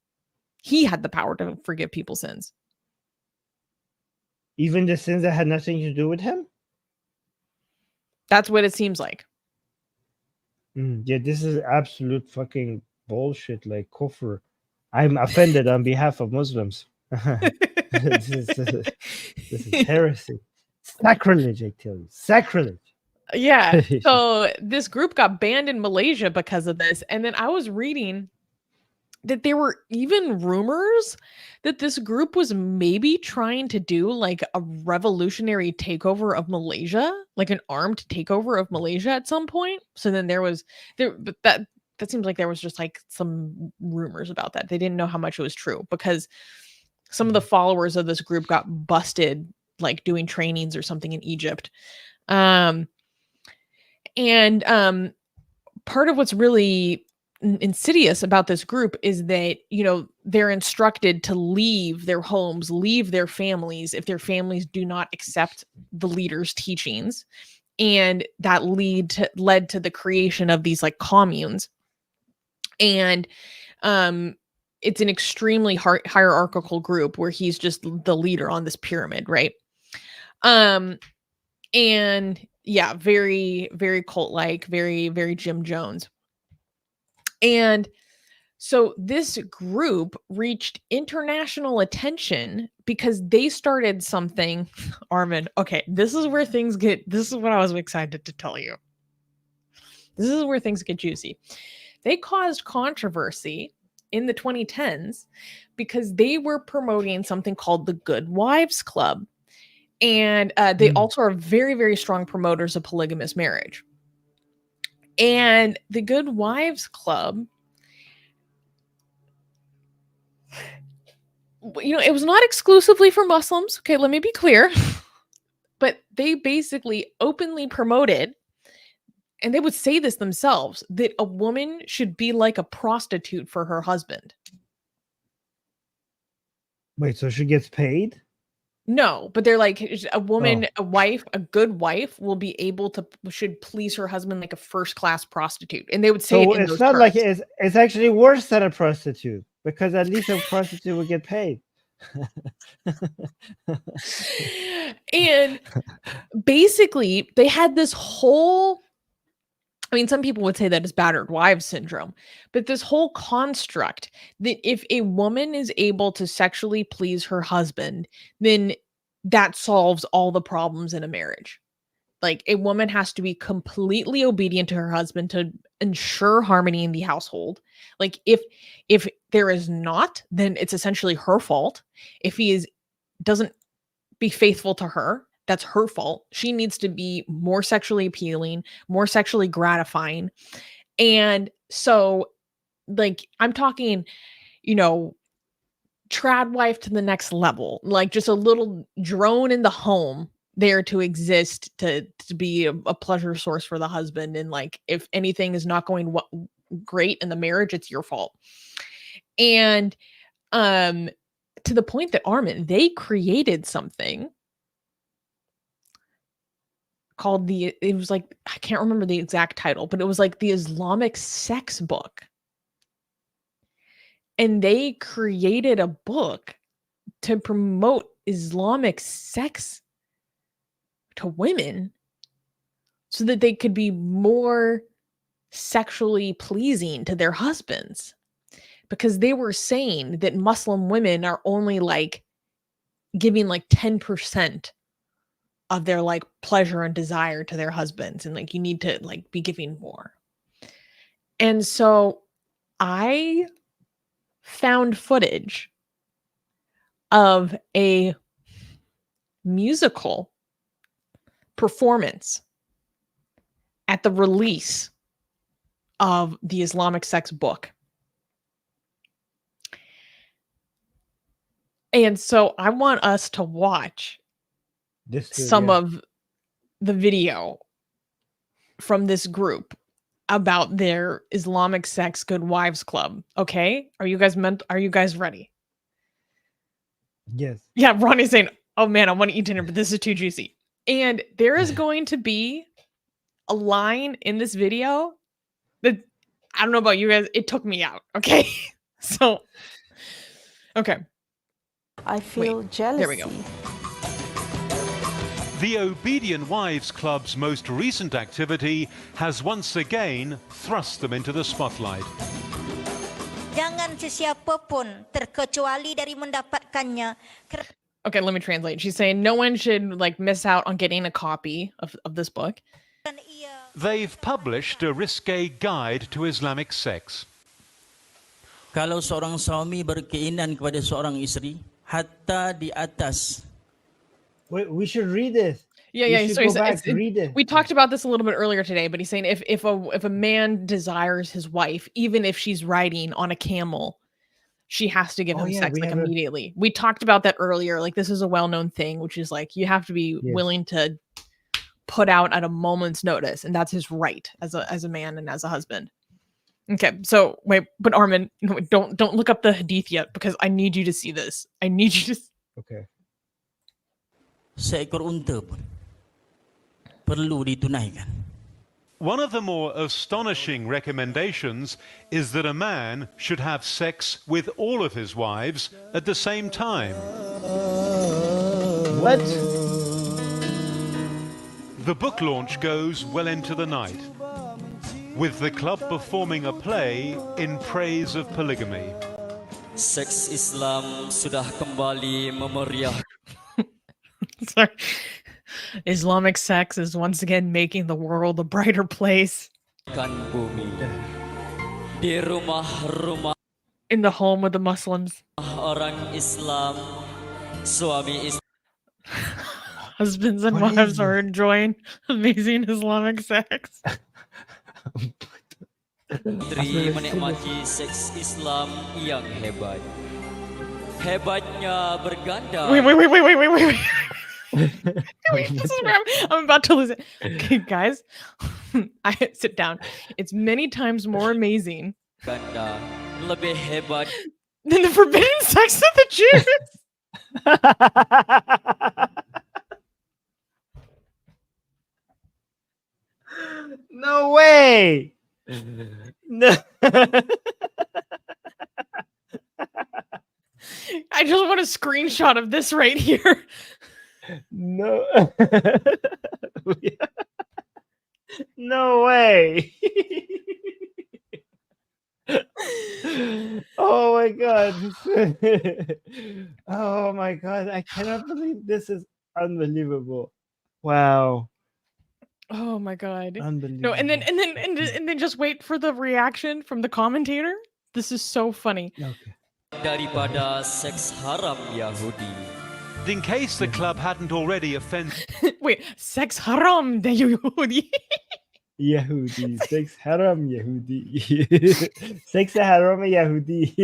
He had the power to forgive people's sins. Even the sins that had nothing to do with him? That's what it seems like. Yeah, this is absolute fucking bullshit, like kufr. I'm offended on behalf of Muslims. This is heresy. Sacrilege, I tell you. Sacrilege. Yeah. So this group got banned in Malaysia because of this. And then I was reading that there were even rumors that this group was maybe trying to do like a revolutionary takeover of Malaysia, like an armed takeover of Malaysia at some point. So then but that seems like there was just like some rumors about that. They didn't know how much it was true because some of the followers of this group got busted like doing trainings or something in Egypt. And part of what's really insidious about this group is that, you know, they're instructed to leave their homes, leave their families if their families do not accept the leader's teachings. And that led to the creation of these like communes. And it's an extremely hierarchical group where he's just the leader on this pyramid, right? And yeah, very, very cult-like, very, very Jim Jones. And so this group reached international attention because they started something, Armin. Okay, this is what I was excited to tell you. This is where things get juicy. They caused controversy in the 2010s because they were promoting something called the Good Wives Club. And they also are very, very strong promoters of polygamous marriage. And the Good Wives Club, you know, it was not exclusively for Muslims. Okay, let me be clear. But they basically openly promoted, and they would say this themselves, that a woman should be like a prostitute for her husband. Wait, so she gets paid? No, but they're like a woman, a wife, a good wife should please her husband like a first-class prostitute. And they would say so it's not terms. Like it's actually worse than a prostitute because at least a prostitute would get paid. And basically they had this whole, I mean, some people would say that it's battered wives syndrome, but this whole construct that if a woman is able to sexually please her husband, then that solves all the problems in a marriage. Like a woman has to be completely obedient to her husband to ensure harmony in the household. Like if there is not, then it's essentially her fault. If he doesn't be faithful to her, that's her fault. She needs to be more sexually appealing, more sexually gratifying. And so, like, I'm talking, you know, trad wife to the next level, like just a little drone in the home there to exist, to be a pleasure source for the husband. And like, if anything is not going great in the marriage, it's your fault. And to the point that Armin, they created something called it was like, I can't remember the exact title, but it was like the Islamic sex book. And they created a book to promote Islamic sex to women so that they could be more sexually pleasing to their husbands. Because they were saying that Muslim women are only like giving like 10% of their like pleasure and desire to their husbands, and like you need to like be giving more. And so I found footage of a musical performance at the release of the Islamic sex book. And so I want us to watch some of the video from this group about their Islamic sex Good Wives Club. Okay? Are you guys ready? Yes. Yeah, Ronnie's saying, oh man, I want to eat dinner, but this is too juicy. And there is going to be a line in this video that, I don't know about you guys, it took me out. Okay? So, okay. I feel jealousy. There we go. The Obedient Wives Club's most recent activity has once again thrust them into the spotlight. Jangan sesiapa pun terkecuali dari mendapatkannya. Okay, let me translate. She's saying no one should like miss out on getting a copy of this book. They've published a risque guide to Islamic sex. Kalau seorang suami berkeinginan kepada seorang istri, hatta di atas. Wait, we should read this. Yeah, We yeah. should So go he's- back, read it. we talked about this a little bit earlier today, but he's saying if a man desires his wife, even if she's riding on a camel, she has to give Oh, him yeah, sex we like have a- immediately. We talked about that earlier. Like this is a well-known thing, which is like you have to be Yes. willing to put out at a moment's notice, and that's his right as a man and as a husband. Okay, so wait, but Armin, no, don't look up the hadith yet because I need you to see this. I need you to. Okay. Seekor unta pun perlu ditunaikan. One of the more astonishing recommendations is that a man should have sex with all of his wives at the same time. What? The book launch goes well into the night, with the club performing a play in praise of polygamy. Seks Islam sudah kembali memeriah. Sorry. Islamic sex is once again making the world a brighter place. Bumi di rumah-rumah In the home of the Muslims, orang Islam, suami istri husbands and What is wives are this? enjoying amazing Islamic sex. menikmati seks Islam yang hebat. Hebatnya berganda. Wait. Wait, this is where I'm about to lose it. Okay, guys, I sit down. It's many times more amazing Ganda lebih hebat than the forbidden sex of the Jews. No way. No. I just want a screenshot of this right here. No. No way. Oh my god. Oh my god. I cannot believe this is unbelievable. Wow. Oh my god. Unbelievable. No, and then just wait for the reaction from the commentator. This is so funny. Okay. daripada seks haram Yahudi. In case the club hadn't already offended Wait, sex haram de Yehudi. Yehudi. Sex haram Yehudi. Sex haram Yehudi.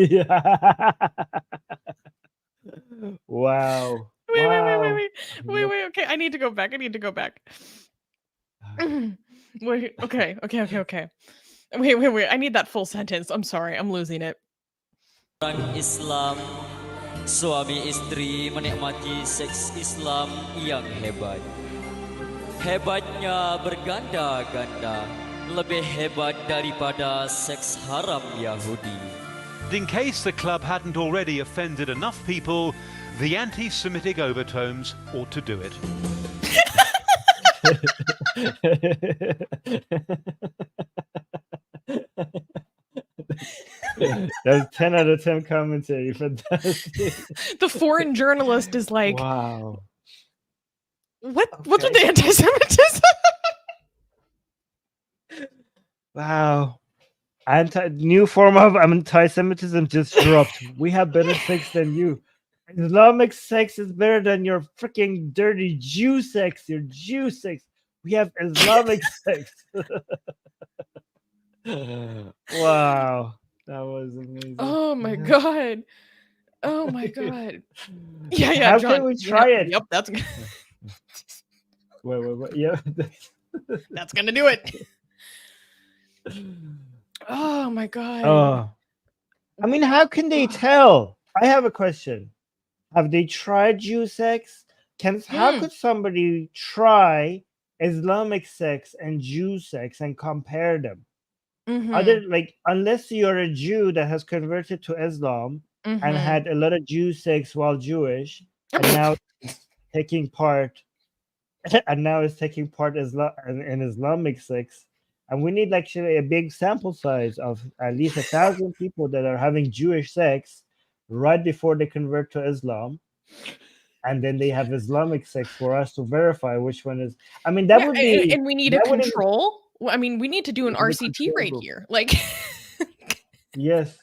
Wow. Wait, Wow. wait. Okay, I need to go back. Wait, okay. Wait. I need that full sentence. I'm sorry, I'm losing it. Orang Islam, suami istri menikmati seks Islam yang hebat. Hebatnya berganda-ganda, lebih hebat daripada seks haram Yahudi. In case the club hadn't already offended enough people, the anti-Semitic overtones ought to do it. That's 10 out of 10 commentary. Fantastic. The foreign journalist is like, Wow. what's with Okay. the anti-Semitism? Wow. New form of anti-Semitism just dropped. We have better sex than you. Islamic sex is better than your freaking dirty Jew sex. Your Jew sex. We have Islamic sex. Wow. That was amazing. Oh my god. Oh my god. Yeah, How John. can we try it? Yep, that's Wait. Yeah. that's gonna do it. Oh my god. Oh. I mean, how can they tell? I have a question. Have they tried Jew sex? How could somebody try Islamic sex and Jew sex and compare them? Mhm. Unless you're a Jew that has converted to Islam and Mhm. had a lot of Jew sex while Jewish, and now is taking part in Islamic sex. And we need actually a big sample size of at least 1,000 people that are having Jewish sex right before they convert to Islam. And then they have Islamic sex for us to verify which one is. I mean, that Yeah, would be. and we need a that wouldn't- control. Well, I mean, we need to do an We need a RCT right control. here. Like Yes.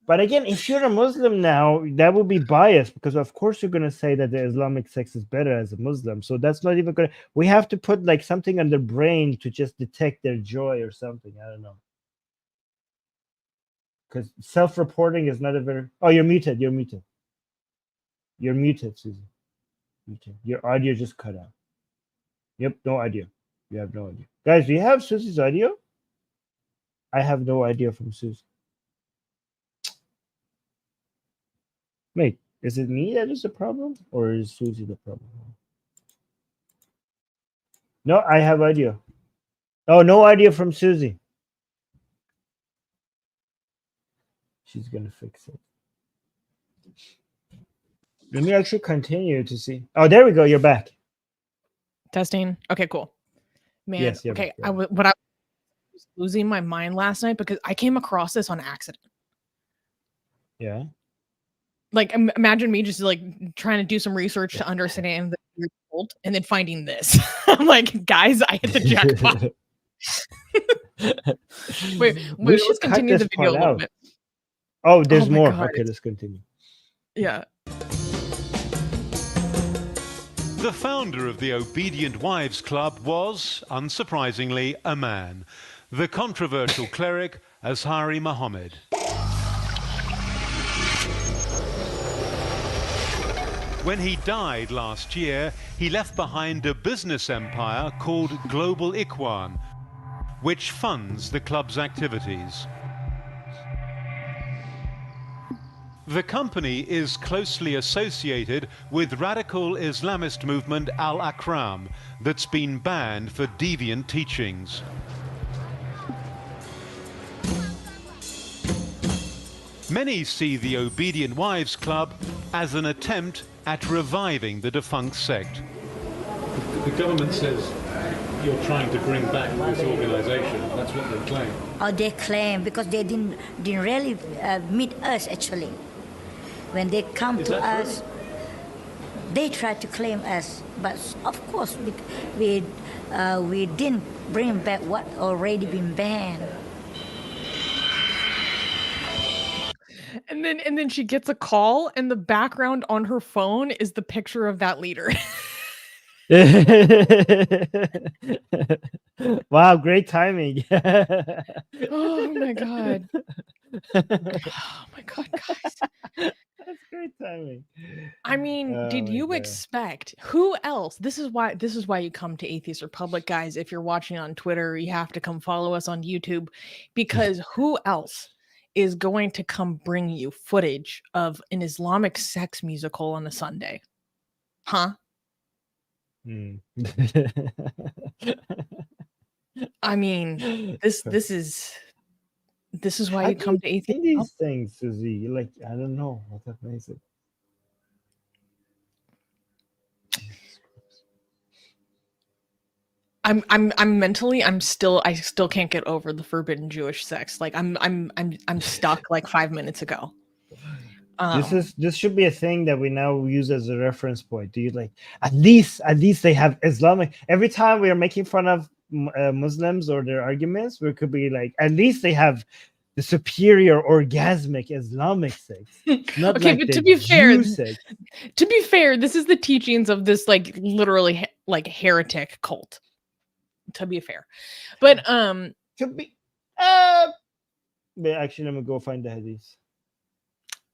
But again, if you're a Muslim now, that would be biased because, of course, you're going to say that the Islamic sex is better as a Muslim. So that's not even going to. We have to put like something on their brain to just detect their joy or something. I don't know. Because self-reporting is not a very. Oh, you're muted. You're muted. You're muted, Susie. Muted. Your audio just cut out. Yep, no idea. You have no idea. Guys, do you have Susie's audio? I have no idea from Susie. Wait, is it me that is the problem? Or is Susie the problem? No, I have idea. Oh, no idea from Susie. She's going to fix it. Let me actually continue to see. Oh, there we go. You're back. Testing. Okay, cool. Man, Yes, you're okay. back, yeah. I was losing my mind last night because I came across this on accident. Yeah. Like, imagine me just like trying to do some research to understand the weird cult and then finding this. I'm like, guys, I hit the jackpot. wait, let's continue the video a little bit. Oh, there's more. God, okay, let's continue. Yeah. The founder of the Obedient Wives Club was, unsurprisingly, a man, the controversial cleric Azhari Muhammad. When he died last year, he left behind a business empire called Global Ikhwan, which funds the club's activities. The company is closely associated with radical Islamist movement Al-Akram that's been banned for deviant teachings. Many see the Obedient Wives Club as an attempt at reviving the defunct sect. The government says you're trying to bring back this organization. That's what they claim. Oh, they claim because they didn't really meet us actually. When they come to us, they try to claim us, but of course we didn't bring back what already been banned. And then she gets a call, and the background on her phone is the picture of that leader. Wow, great timing. Oh my god. Oh my god, guys. That's great timing. I mean, Oh did my you God. expect who else? This is why you come to Atheist Republic, guys. If you're watching on Twitter, you have to come follow us on YouTube, because who else is going to come bring you footage of an Islamic sex musical on a Sunday? Huh? Hmm. I mean, this is why How you do come to Atheist find Republic. these things, Susie? Like, I don't know what that makes it. I'm mentally I still can't get over the forbidden Jewish sex. Like I'm stuck like 5 minutes ago. This should be a thing that we now use as a reference point. Do you like at least they have Islamic? Every time we are making fun of Muslims or their arguments, we could be like, at least they have the superior orgasmic Islamic sex. Not Okay, like but the to be fair, Jew sex. to be fair, this is the teachings of this like literally like heretic cult. To be fair, but To be but actually, let me go find the hadith.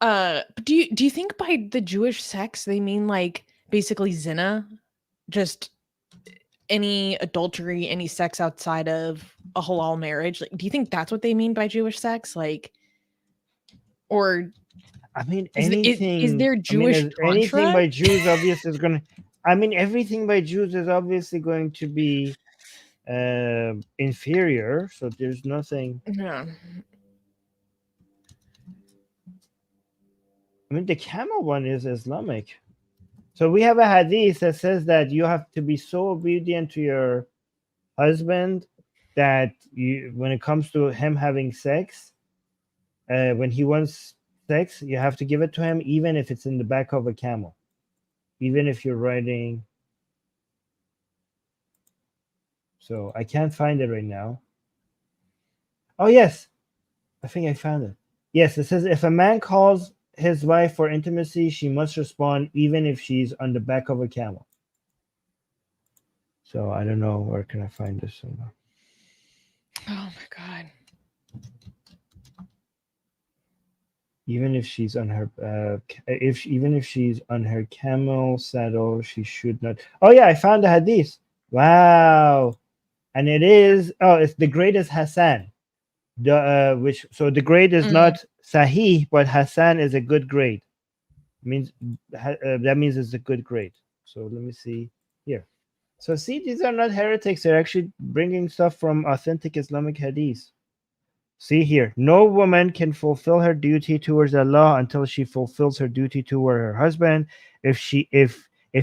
but do you think by the Jewish sex they mean like basically zina, just any adultery, any sex outside of a halal marriage? Like, do you think that's what they mean by Jewish sex? Like, or I mean, is anything. there Jewish anything tantra? by Jews obviously is going to. I mean, everything by Jews is obviously going to be inferior. So there's nothing. Yeah. I mean, the camel one is Islamic. So we have a hadith that says that you have to be so obedient to your husband that you, when it comes to him having sex, when he wants sex, you have to give it to him, even if it's in the back of a camel, even if you're riding. So I can't find it right now. Oh yes, I think I found it. Yes, it says if a man calls his wife for intimacy, she must respond even if she's on the back of a camel. So I don't know, where can I find this somewhere? Oh my God. Even if she's on her even if she's on her camel saddle, she should not. Oh yeah, I found the hadith. Wow. And it is, it's the grade is Hassan. The the grade is not Sahih, but Hassan is a good grade. Means that means it's a good grade. So let me see here. So see, these are not heretics. They're actually bringing stuff from authentic Islamic hadith. See here, no woman can fulfill her duty towards Allah until she fulfills her duty toward her husband. If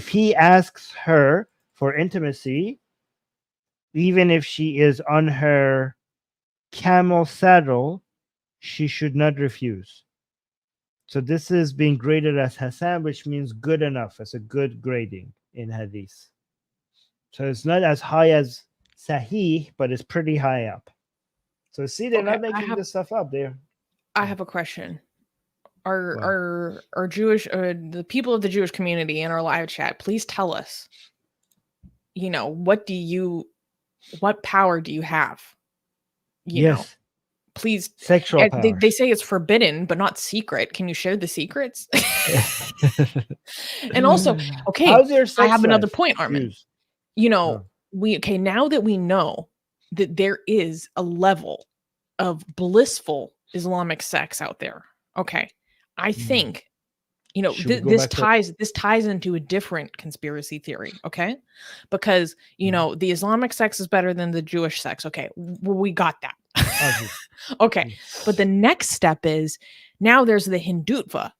he asks her for intimacy, even if she is on her camel saddle, she should not refuse. So this is being graded as Hassan, which means good enough. It's a good grading in hadith. So it's not as high as Sahih, but it's pretty high up. So see, they're not making this stuff up there. I have a question. Are Jewish, the people of the Jewish community in our live chat, please tell us, what power do you have? You know, please. Sexual power. They say it's forbidden, but not secret. Can you share the secrets? And also, okay, I have another point, Armin. Now that we know that there is a level of blissful Islamic sex out there. Okay. I think, this ties into a different conspiracy theory. Okay. Because, the Islamic sex is better than the Jewish sex. Okay. We got that. Okay. But the next step is now there's the Hindutva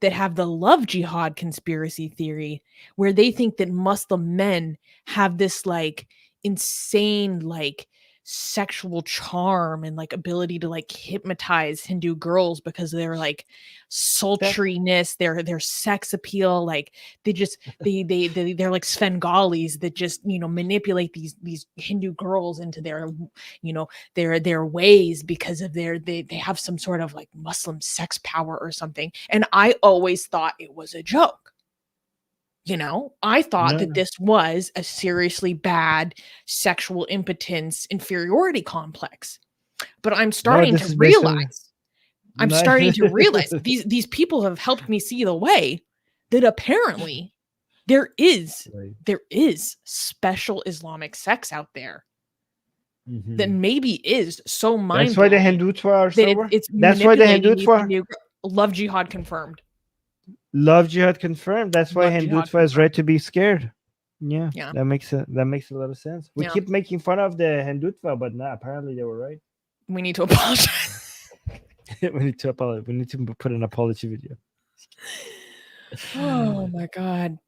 that have the love jihad conspiracy theory, where they think that Muslim men have this insane sexual charm and ability to hypnotize Hindu girls because they're sultriness, their sex appeal, they're like Svengalis that just manipulate these Hindu girls into their ways because of they have some sort of Muslim sex power or something. And I always thought it was a joke. I thought that this was a seriously bad sexual impotence inferiority complex. But I'm starting to realize, these people have helped me see the way that apparently there is special Islamic sex out there that maybe is so mindful. That's why the Hindutva are so. That's why the Hindutva love jihad confirmed. Love jihad confirmed. That's why Hindutva is right to be scared. Yeah. That makes a lot of sense. We keep making fun of the Hindutva, but apparently they were right. We need to apologize. We need to apologize. We need to put an apology video. Oh my God.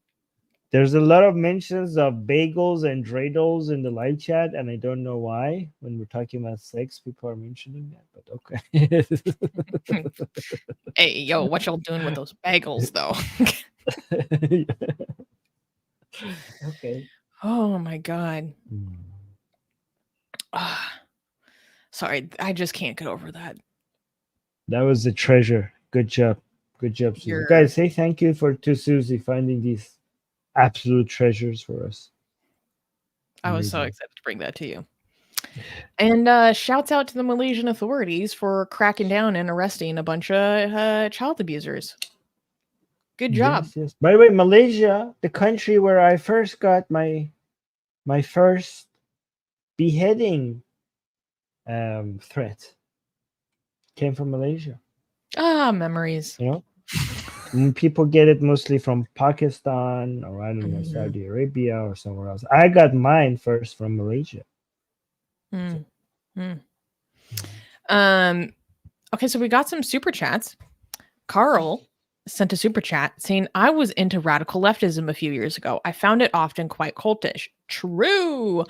There's a lot of mentions of bagels and dreidels in the live chat, and I don't know why. When we're talking about sex, people are mentioning that, but okay. Hey, yo, what y'all doing with those bagels, though? Okay. Oh my God. Sorry, I just can't get over that. That was a treasure. Good job. Good job, Susie. Guys, say thank you to Susie finding these absolute treasures for us. I was so excited to bring that to you. And shouts out to the Malaysian authorities for cracking down and arresting a bunch of child abusers. Good job. Yes. By the way, Malaysia, the country where I first got my first beheading threat, came from Malaysia. Memories. People get it mostly from Pakistan or I don't know, Saudi Arabia or somewhere else. I got mine first from Malaysia. Okay, so we got some super chats. Carl sent a super chat saying, I was into radical leftism a few years ago. I found it often quite cultish. True.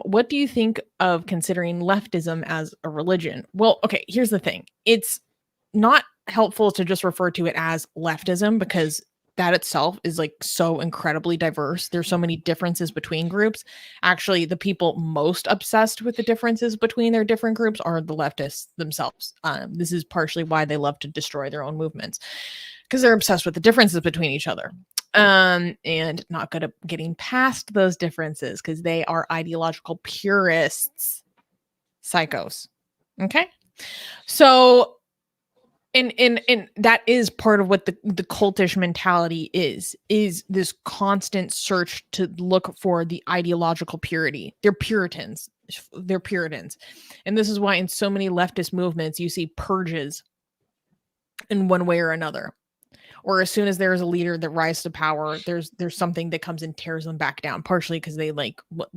What do you think of considering leftism as a religion? Well, okay, here's the thing. It's not helpful to just refer to it as leftism because that itself is like so incredibly diverse. There's so many differences between groups. Actually, the people most obsessed with the differences between their different groups are the leftists themselves. This is partially why they love to destroy their own movements, because they're obsessed with the differences between each other, and not good at getting past those differences because they are ideological purists, psychos. Okay, so. And that is part of what the cultish mentality is this constant search to look for the ideological purity. They're Puritans. And this is why in so many leftist movements, you see purges in one way or another. Or as soon as there's a leader that rises to power, there's something that comes and tears them back down, partially because they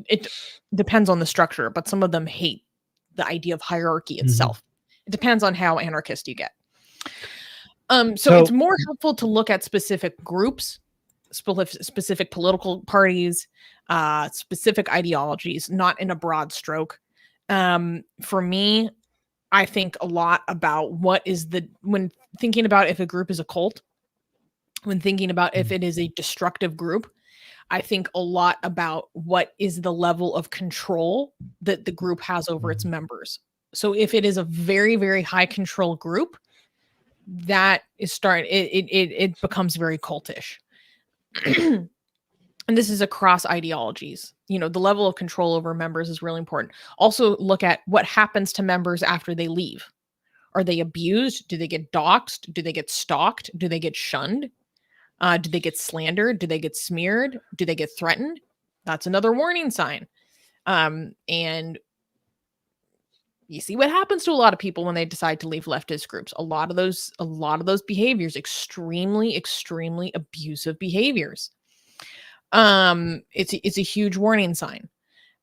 it depends on the structure, but some of them hate the idea of hierarchy itself. It depends on how anarchist you get. So it's more helpful to look at specific groups, specific political parties, specific ideologies, not in a broad stroke. For me, I think a lot about when thinking about if a group is a cult, when thinking about if it is a destructive group, I think a lot about what is the level of control that the group has over its members. So if it is a very, very high control group, that is it becomes very cultish. And this is across ideologies. You know, the level of control over members is really important. Also look at what happens to members after they leave. Are they abused? Do they get doxxed? Do they get stalked? Do they get shunned? Do they get slandered? Do they get smeared? Do they get threatened? That's another warning sign. And you see what happens to a lot of people when they decide to leave leftist groups. A lot of those behaviors, extremely, extremely abusive behaviors. It's a huge warning sign.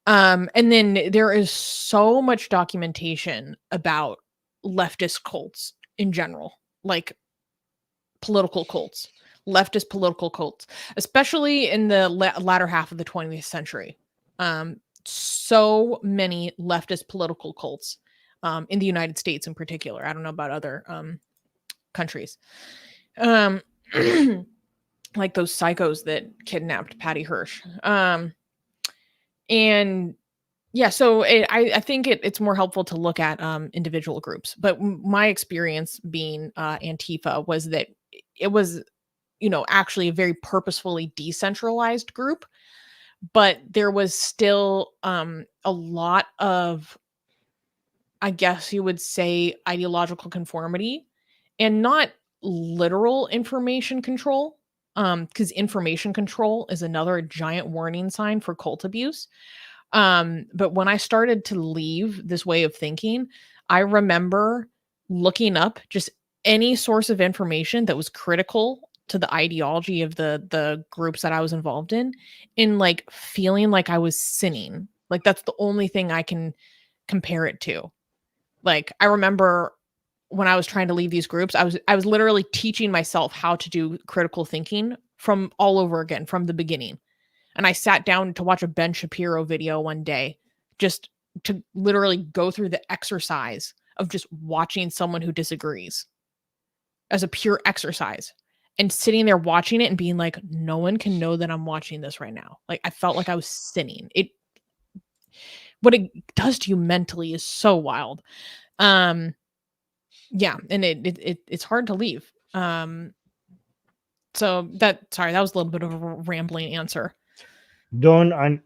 And then there is so much documentation about leftist cults in general, like political cults, leftist political cults, especially in the latter half of the 20th century. So many leftist political cults in the United States in particular. I don't know about other countries. Like those psychos that kidnapped Patty Hirsch. And yeah, so I think it's more helpful to look at individual groups. But my experience being Antifa was that it was, actually a very purposefully decentralized group. But there was still a lot of, I guess you would say, ideological conformity and not literal information control, because information control is another giant warning sign for cult abuse. But when I started to leave this way of thinking, I remember looking up just any source of information that was critical to the ideology of the groups that I was involved in, like feeling like I was sinning. Like that's the only thing I can compare it to. Like I remember when I was trying to leave these groups, I was literally teaching myself how to do critical thinking from all over again, from the beginning. And I sat down to watch a Ben Shapiro video one day, just to literally go through the exercise of just watching someone who disagrees as a pure exercise. And sitting there watching it and being like, no one can know that I'm watching this right now. Like I felt like I was sinning. What it does to you mentally is so wild. Yeah, and it's hard to leave. So that was a little bit of a rambling answer. Okay,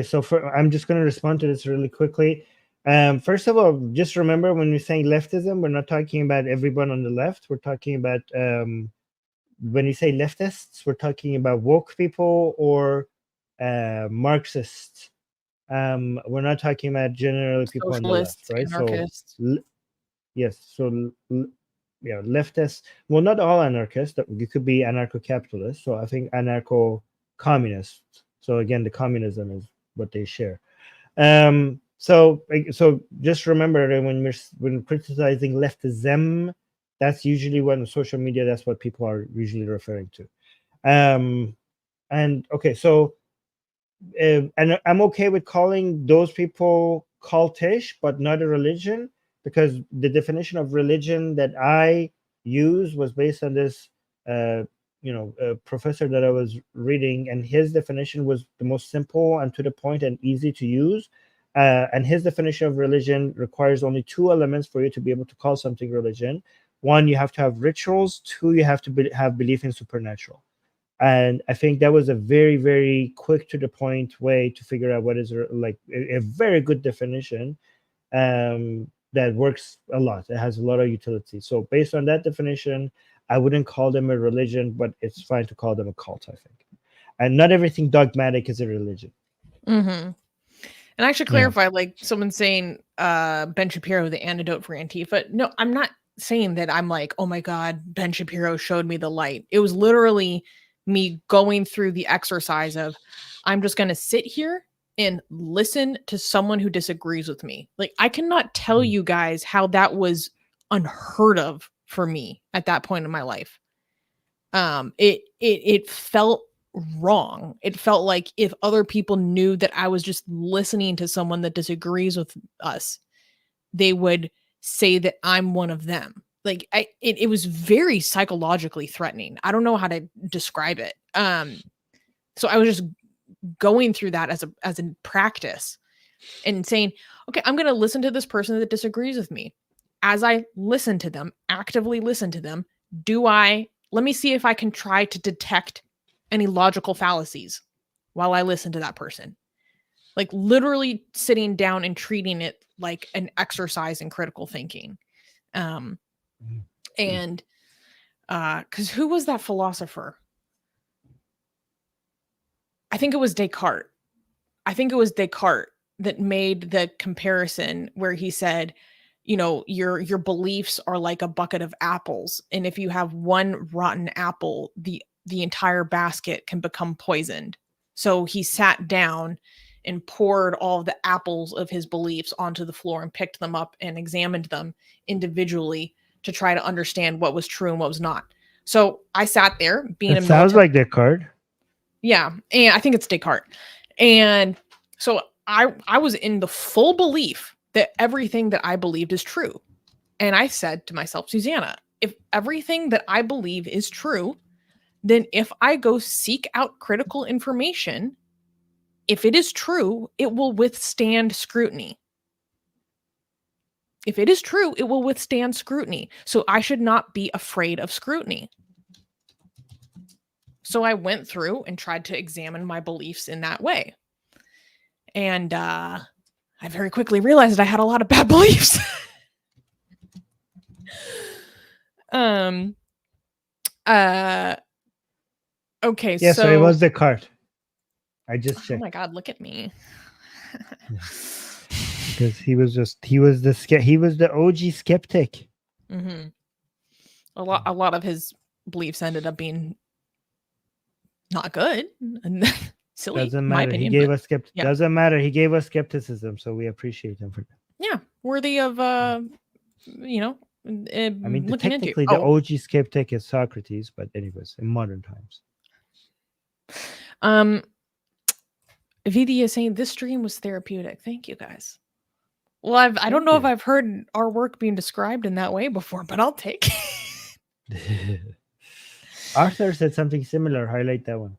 so I'm just going to respond to this really quickly. First of all, just remember when we're saying leftism, we're not talking about everyone on the left. We're talking about, when you say leftists, we're talking about woke people or Marxists. We're not talking about general people on the left, right? Anarchists. So, yes. So, yeah, leftists. Well, not all anarchists. You could be anarcho-capitalist. So I think anarcho-communist. So again, the communism is what they share. So just remember that when we're criticizing leftism, that's usually when on social media, that's what people are usually referring to. And okay, so and I'm okay with calling those people cultish, but not a religion, because the definition of religion that I use was based on this, professor that I was reading, and his definition was the most simple and to the point and easy to use. And his definition of religion requires only two elements for you to be able to call something religion. One, you have to have rituals. Two, you have to have belief in supernatural. And I think that was a very, very quick to the point way to figure out what is like a very good definition that works a lot. It has a lot of utility. So based on that definition, I wouldn't call them a religion, but it's fine to call them a cult, I think. And not everything dogmatic is a religion. Mm-hmm. And I should clarify, like someone saying Ben Shapiro, the antidote for Antifa. No, I'm not saying that I'm like, oh my God, Ben Shapiro showed me the light. It was literally me going through the exercise of, I'm just going to sit here and listen to someone who disagrees with me. Like, I cannot tell you guys how that was unheard of for me at that point in my life. It felt wrong. It felt like if other people knew that I was just listening to someone that disagrees with us, they would say that I'm one of them. Like it was very psychologically threatening. I don't know how to describe it. So I was just going through that as a practice and saying, okay, I'm going to listen to this person that disagrees with me. As I listen to them, actively listen to them, let me see if I can try to detect any logical fallacies while I listen to that person. Like literally sitting down and treating it like an exercise in critical thinking. And because who was that philosopher? I think it was Descartes. That made the comparison where he said, your beliefs are like a bucket of apples. And if you have one rotten apple, the entire basket can become poisoned. So he sat down and poured all the apples of his beliefs onto the floor and picked them up and examined them individually to try to understand what was true and what was not. So I sat there being it sounds like Descartes. Yeah. And I think it's Descartes. And so I was in the full belief that everything that I believed is true. And I said to myself, Susanna, if everything that I believe is true, then if I go seek out critical information, if it is true, it will withstand scrutiny. If it is true, it will withstand scrutiny. So I should not be afraid of scrutiny. So I went through and tried to examine my beliefs in that way. And I very quickly realized I had a lot of bad beliefs. Okay, yeah, so it was Descartes. I just checked. Oh my God, look at me. Because he was the OG skeptic. Mm-hmm. A lot of his beliefs ended up being not good and silly. Doesn't matter. Opinion, he gave us yeah. Doesn't matter. He gave us skepticism, so we appreciate him for that. Yeah, worthy of looking technically into. The OG skeptic is Socrates, but anyways, in modern times. VD is saying this stream was therapeutic. Thank you guys. Well, I don't know if I've heard our work being described in that way before, but I'll take it. Arthur said something similar. Highlight that one.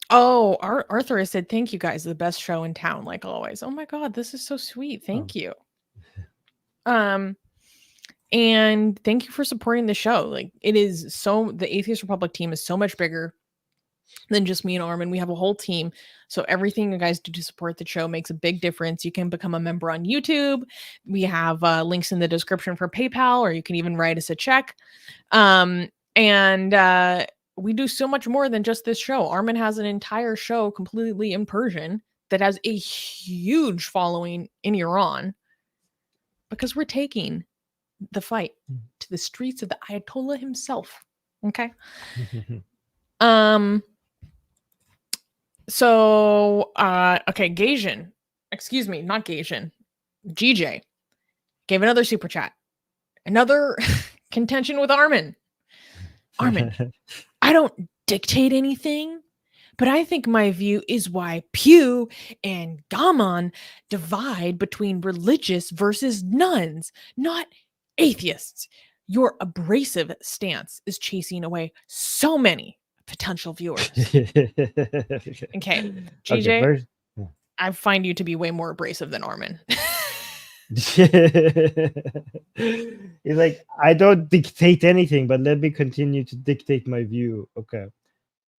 Oh, Arthur has said, thank you guys. The best show in town, like always. Oh my God, this is so sweet. Thank you. And thank you for supporting the show. Like the Atheist Republic team is so much bigger than just me and Armin. We have a whole team. So everything you guys do to support the show makes a big difference. You can become a member on YouTube. We have links in the description for PayPal, or you can even write us a check. And we do so much more than just this show. Armin has an entire show completely in Persian that has a huge following in Iran because we're taking the fight to the streets of the Ayatollah himself. Okay. So, okay, Gasian, excuse me, not Gasian, GJ gave another super chat, another contention with Armin. Armin, I don't dictate anything, but I think my view is why Pew and Gaman divide between religious versus nuns, not atheists. Your abrasive stance is chasing away so many potential viewers. Okay, GJ, first, I find you to be way more abrasive than Armin. he's like, I don't dictate anything, but let me continue to dictate my view. Okay.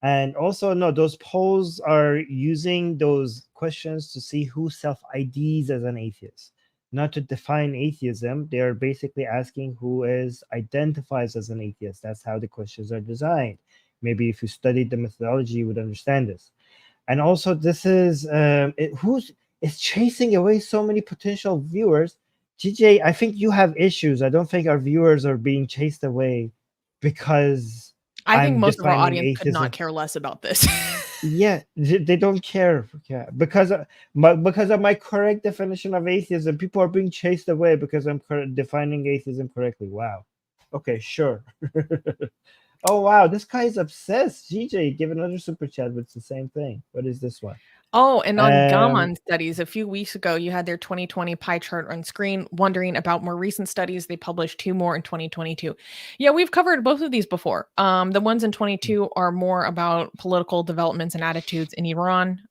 And also, no, those polls are using those questions to see who self-IDs as an atheist, not to define atheism. They are basically asking who identifies as an atheist. That's how the questions are designed. Maybe if you studied the methodology, you would understand this. And also, this is it's chasing away so many potential viewers. GJ, I think you have issues. I don't think our viewers are being chased away because I think I'm most of our defining audience could not atheism. care less about this. Yeah, they don't care. Yeah, because of my correct definition of atheism, people are being chased away because I'm defining atheism correctly. Wow. Okay, sure. Oh wow, this guy is obsessed. GJ, give another super chat with the same thing. What is this one? Oh, and on Gaman studies, a few weeks ago, you had their 2020 pie chart on screen, wondering about more recent studies. They published 2 more in 2022. Yeah, we've covered both of these before. The ones in 22 are more about political developments and attitudes in Iran.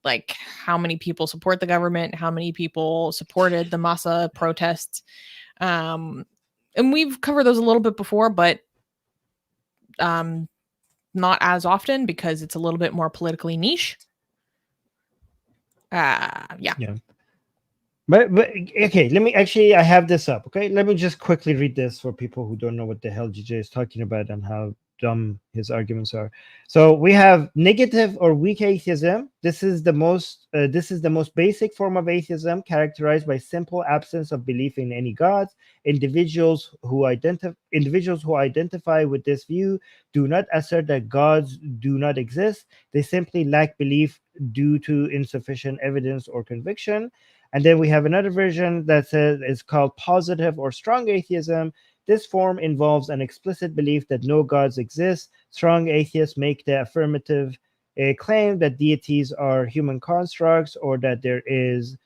Like how many people support the government, how many people supported the Massa protests. And we've covered those a little bit before, but not as often because it's a little bit more politically niche. Yeah. But okay, let me I have this up. Okay, let me just quickly read this for people who don't know what the hell GJ is talking about and how dumb his arguments are. So we have negative or weak atheism. This is the most basic form of atheism, characterized by simple absence of belief in any gods. Individuals who identify with this view do not assert that gods do not exist. They simply lack belief due to insufficient evidence or conviction. And then we have another version that says it's called positive or strong atheism. This form involves an explicit belief that no gods exist. Strong atheists make the affirmative claim that deities are human constructs, or that there is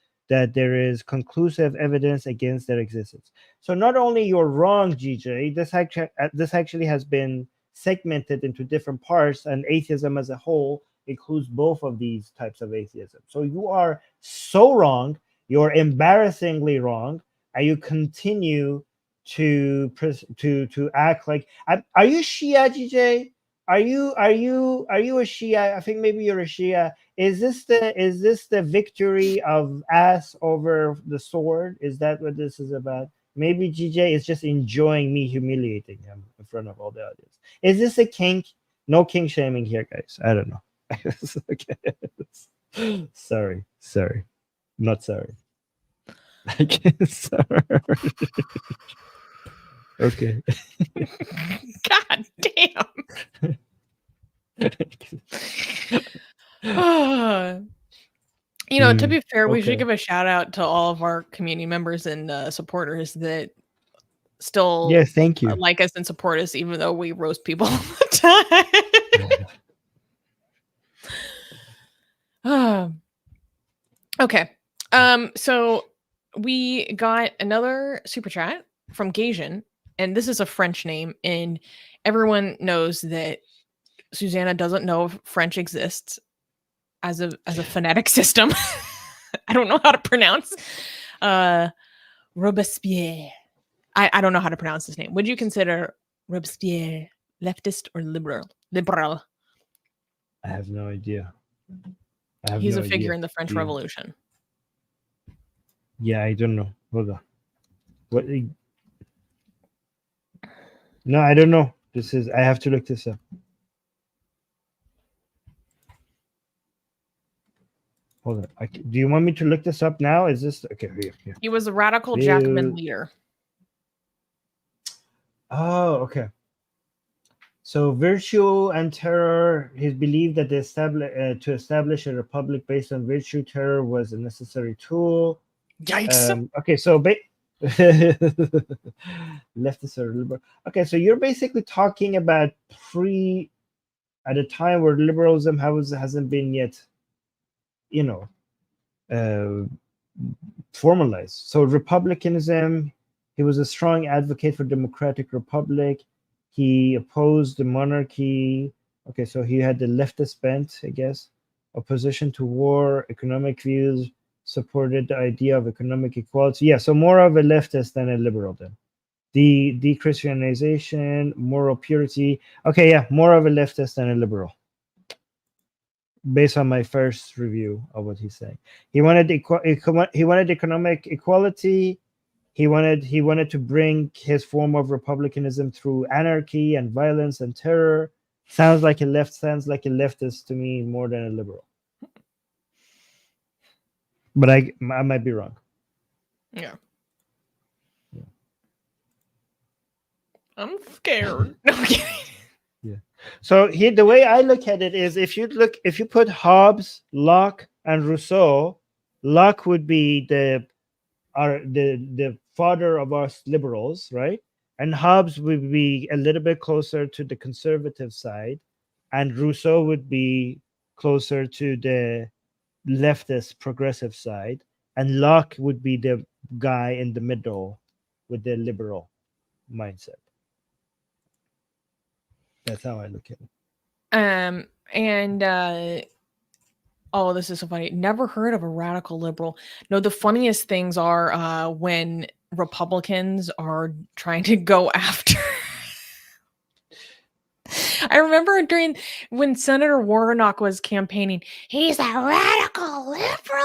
conclusive evidence against their existence. So not only you're wrong, GJ, this actually has been segmented into different parts, and atheism as a whole includes both of these types of atheism. So you are so wrong. You're embarrassingly wrong, and you continue to act like. Are you Shia, GJ? Are you a Shia? I think maybe you're a Shia. Is this the victory of ass over the sword? Is that what this is about? Maybe GJ is just enjoying me humiliating him in front of all the audience. Is this a kink? No kink shaming here, guys. I don't know. Okay. Sorry. Not sorry. I guess sorry. Okay. God damn. To be fair, we should give a shout out to all of our community members and supporters that still thank you. Like us and support us, even though we roast people all the time. Okay. So we got another super chat from Gajan, and this is a French name, and everyone knows that Susanna doesn't know if French exists as a phonetic system. I don't know how to pronounce Robespierre. I don't know how to pronounce his name. Would you consider Robespierre leftist or liberal? I have no idea. He's a figure in the French Revolution. Yeah, I don't know. Hold on. What? No, I don't know. I have to look this up. Hold on. Do you want me to look this up now? Is this okay? Here. He was a radical Jacobin leader. Oh, okay. So virtue and terror, he believed that to establish a republic based on virtue, terror was a necessary tool. Yikes. Okay, so leftist or liberal. Okay, so you're basically talking about at a time where liberalism hasn't been yet, formalized. So republicanism, He was a strong advocate for democratic republic. He opposed the monarchy. Okay, so he had the leftist bent, I guess. Opposition to war, economic views, supported the idea of economic equality. Yeah, so more of a leftist than a liberal then. The de-Christianization, moral purity. Okay, yeah, more of a leftist than a liberal. Based on my first review of what he's saying. He wanted economic equality. He wanted to bring his form of republicanism through anarchy and violence and terror. Sounds like a leftist to me more than a liberal. But I might be wrong. Yeah. I'm scared. No, I'm kidding. Yeah. So here, the way I look at it is, if you put Hobbes, Locke, and Rousseau, Locke would be the father of us liberals, right? And Hobbes would be a little bit closer to the conservative side, and Rousseau would be closer to the leftist progressive side, and Locke would be the guy in the middle with the liberal mindset. That's how I look at it. Oh, this is so funny. Never heard of a radical liberal. No, the funniest things are when Republicans are trying to go after. I remember when Senator Warnock was campaigning, he's a radical liberal.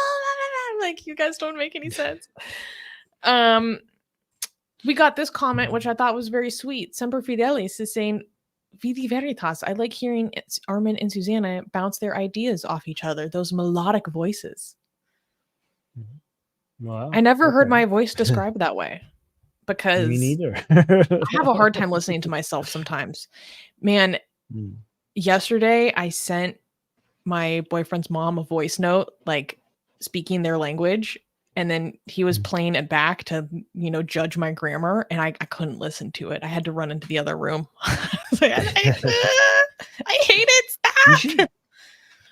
Like, you guys don't make any sense. We got this comment, which I thought was very sweet. Semper Fidelis is saying, Vidi Veritas, I like hearing Armin and Susanna bounce their ideas off each other, those melodic voices. Wow, I never heard my voice described that way, because me neither. I have a hard time listening to myself sometimes. Man, yesterday I sent my boyfriend's mom a voice note, like speaking their language, and then he was playing it back to, judge my grammar, and I couldn't listen to it. I had to run into the other room. I was like, I hate it. Stop.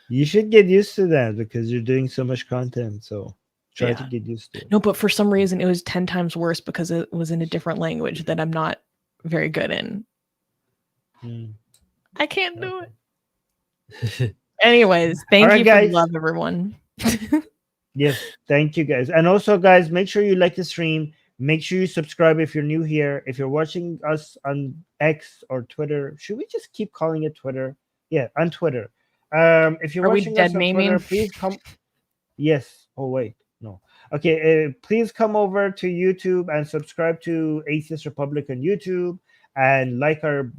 You should get used to that, because you're doing so much content. So try to get used to it. No, but for some reason it was 10 times worse, because it was in a different language that I'm not very good in. I can't do it. Anyways, thank you for the love, everyone. Yes, thank you guys. And also, guys, make sure you like the stream. Make sure you subscribe if you're new here. If you're watching us on X or Twitter, should we just keep calling it Twitter? Yeah, on Twitter. If you're watching us on Twitter, please come. Yes. Oh wait, no. Okay. Please come over to YouTube and subscribe to Atheist Republic on YouTube, and like our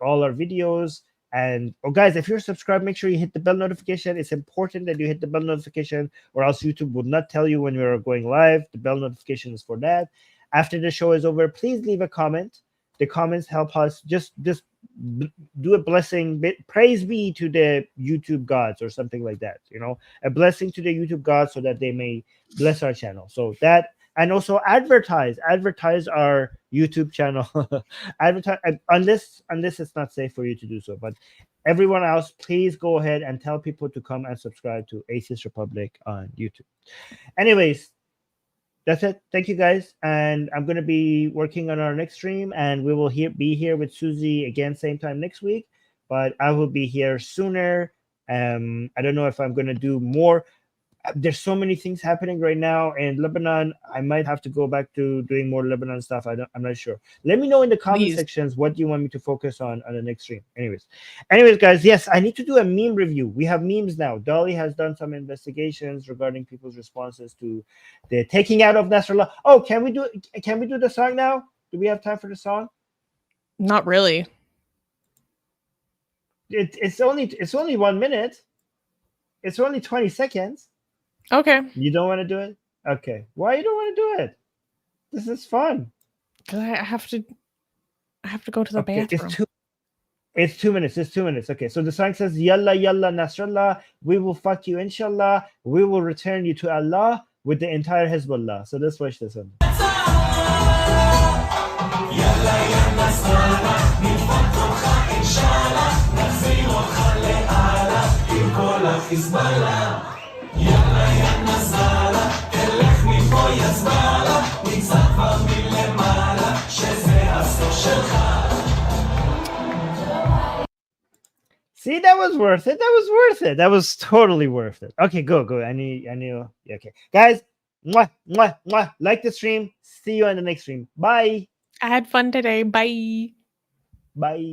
all our videos. And guys, if you're subscribed, make sure you hit the bell notification. It's important that you hit the bell notification, or else YouTube would not tell you when we're going live. The bell notification is for that. After the show is over, please leave a comment. The comments help us. Just do a blessing. Praise be to the YouTube gods, or something like that. A blessing to the YouTube gods, so that they may bless our channel. So that. And also advertise our YouTube channel. Advertise, unless it's not safe for you to do so. But everyone else, please go ahead and tell people to come and subscribe to Atheist Republic on YouTube. Anyways, that's it. Thank you guys. And I'm going to be working on our next stream, and we will be here with Susie again same time next week. But I will be here sooner. I don't know if I'm going to do more. There's so many things happening right now in Lebanon. I might have to go back to doing more Lebanon stuff. I'm not sure. Let me know in the comment sections what you want me to focus on the next stream. Anyways, guys, yes, I need to do a meme review. We have memes now. Dolly has done some investigations regarding people's responses to the taking out of Nasrallah. Oh, can we do the song now? Do we have time for the song? Not really. It's only 1 minute. It's only 20 seconds. Okay. You don't want to do it? Okay. Why you don't want to do it? This is fun. Because I have to go to the bathroom. It's 2 minutes. It's 2 minutes. Okay. So the song says, Yalla Yalla Nasrallah, we will fuck you inshallah. We will return you to Allah with the entire Hezbollah. So let's watch this one. Yalla Yalla Nasrallah, we fuck inshallah. يلا يا نزالة تلخني فوق يا زبالة نكسر See, that was worth it. That was worth it. That was totally worth it. Okay, go. I knew. Yeah, okay, guys. Mwah, mwah, mwah. Like the stream. See you on the next stream. Bye. I had fun today. Bye. Bye.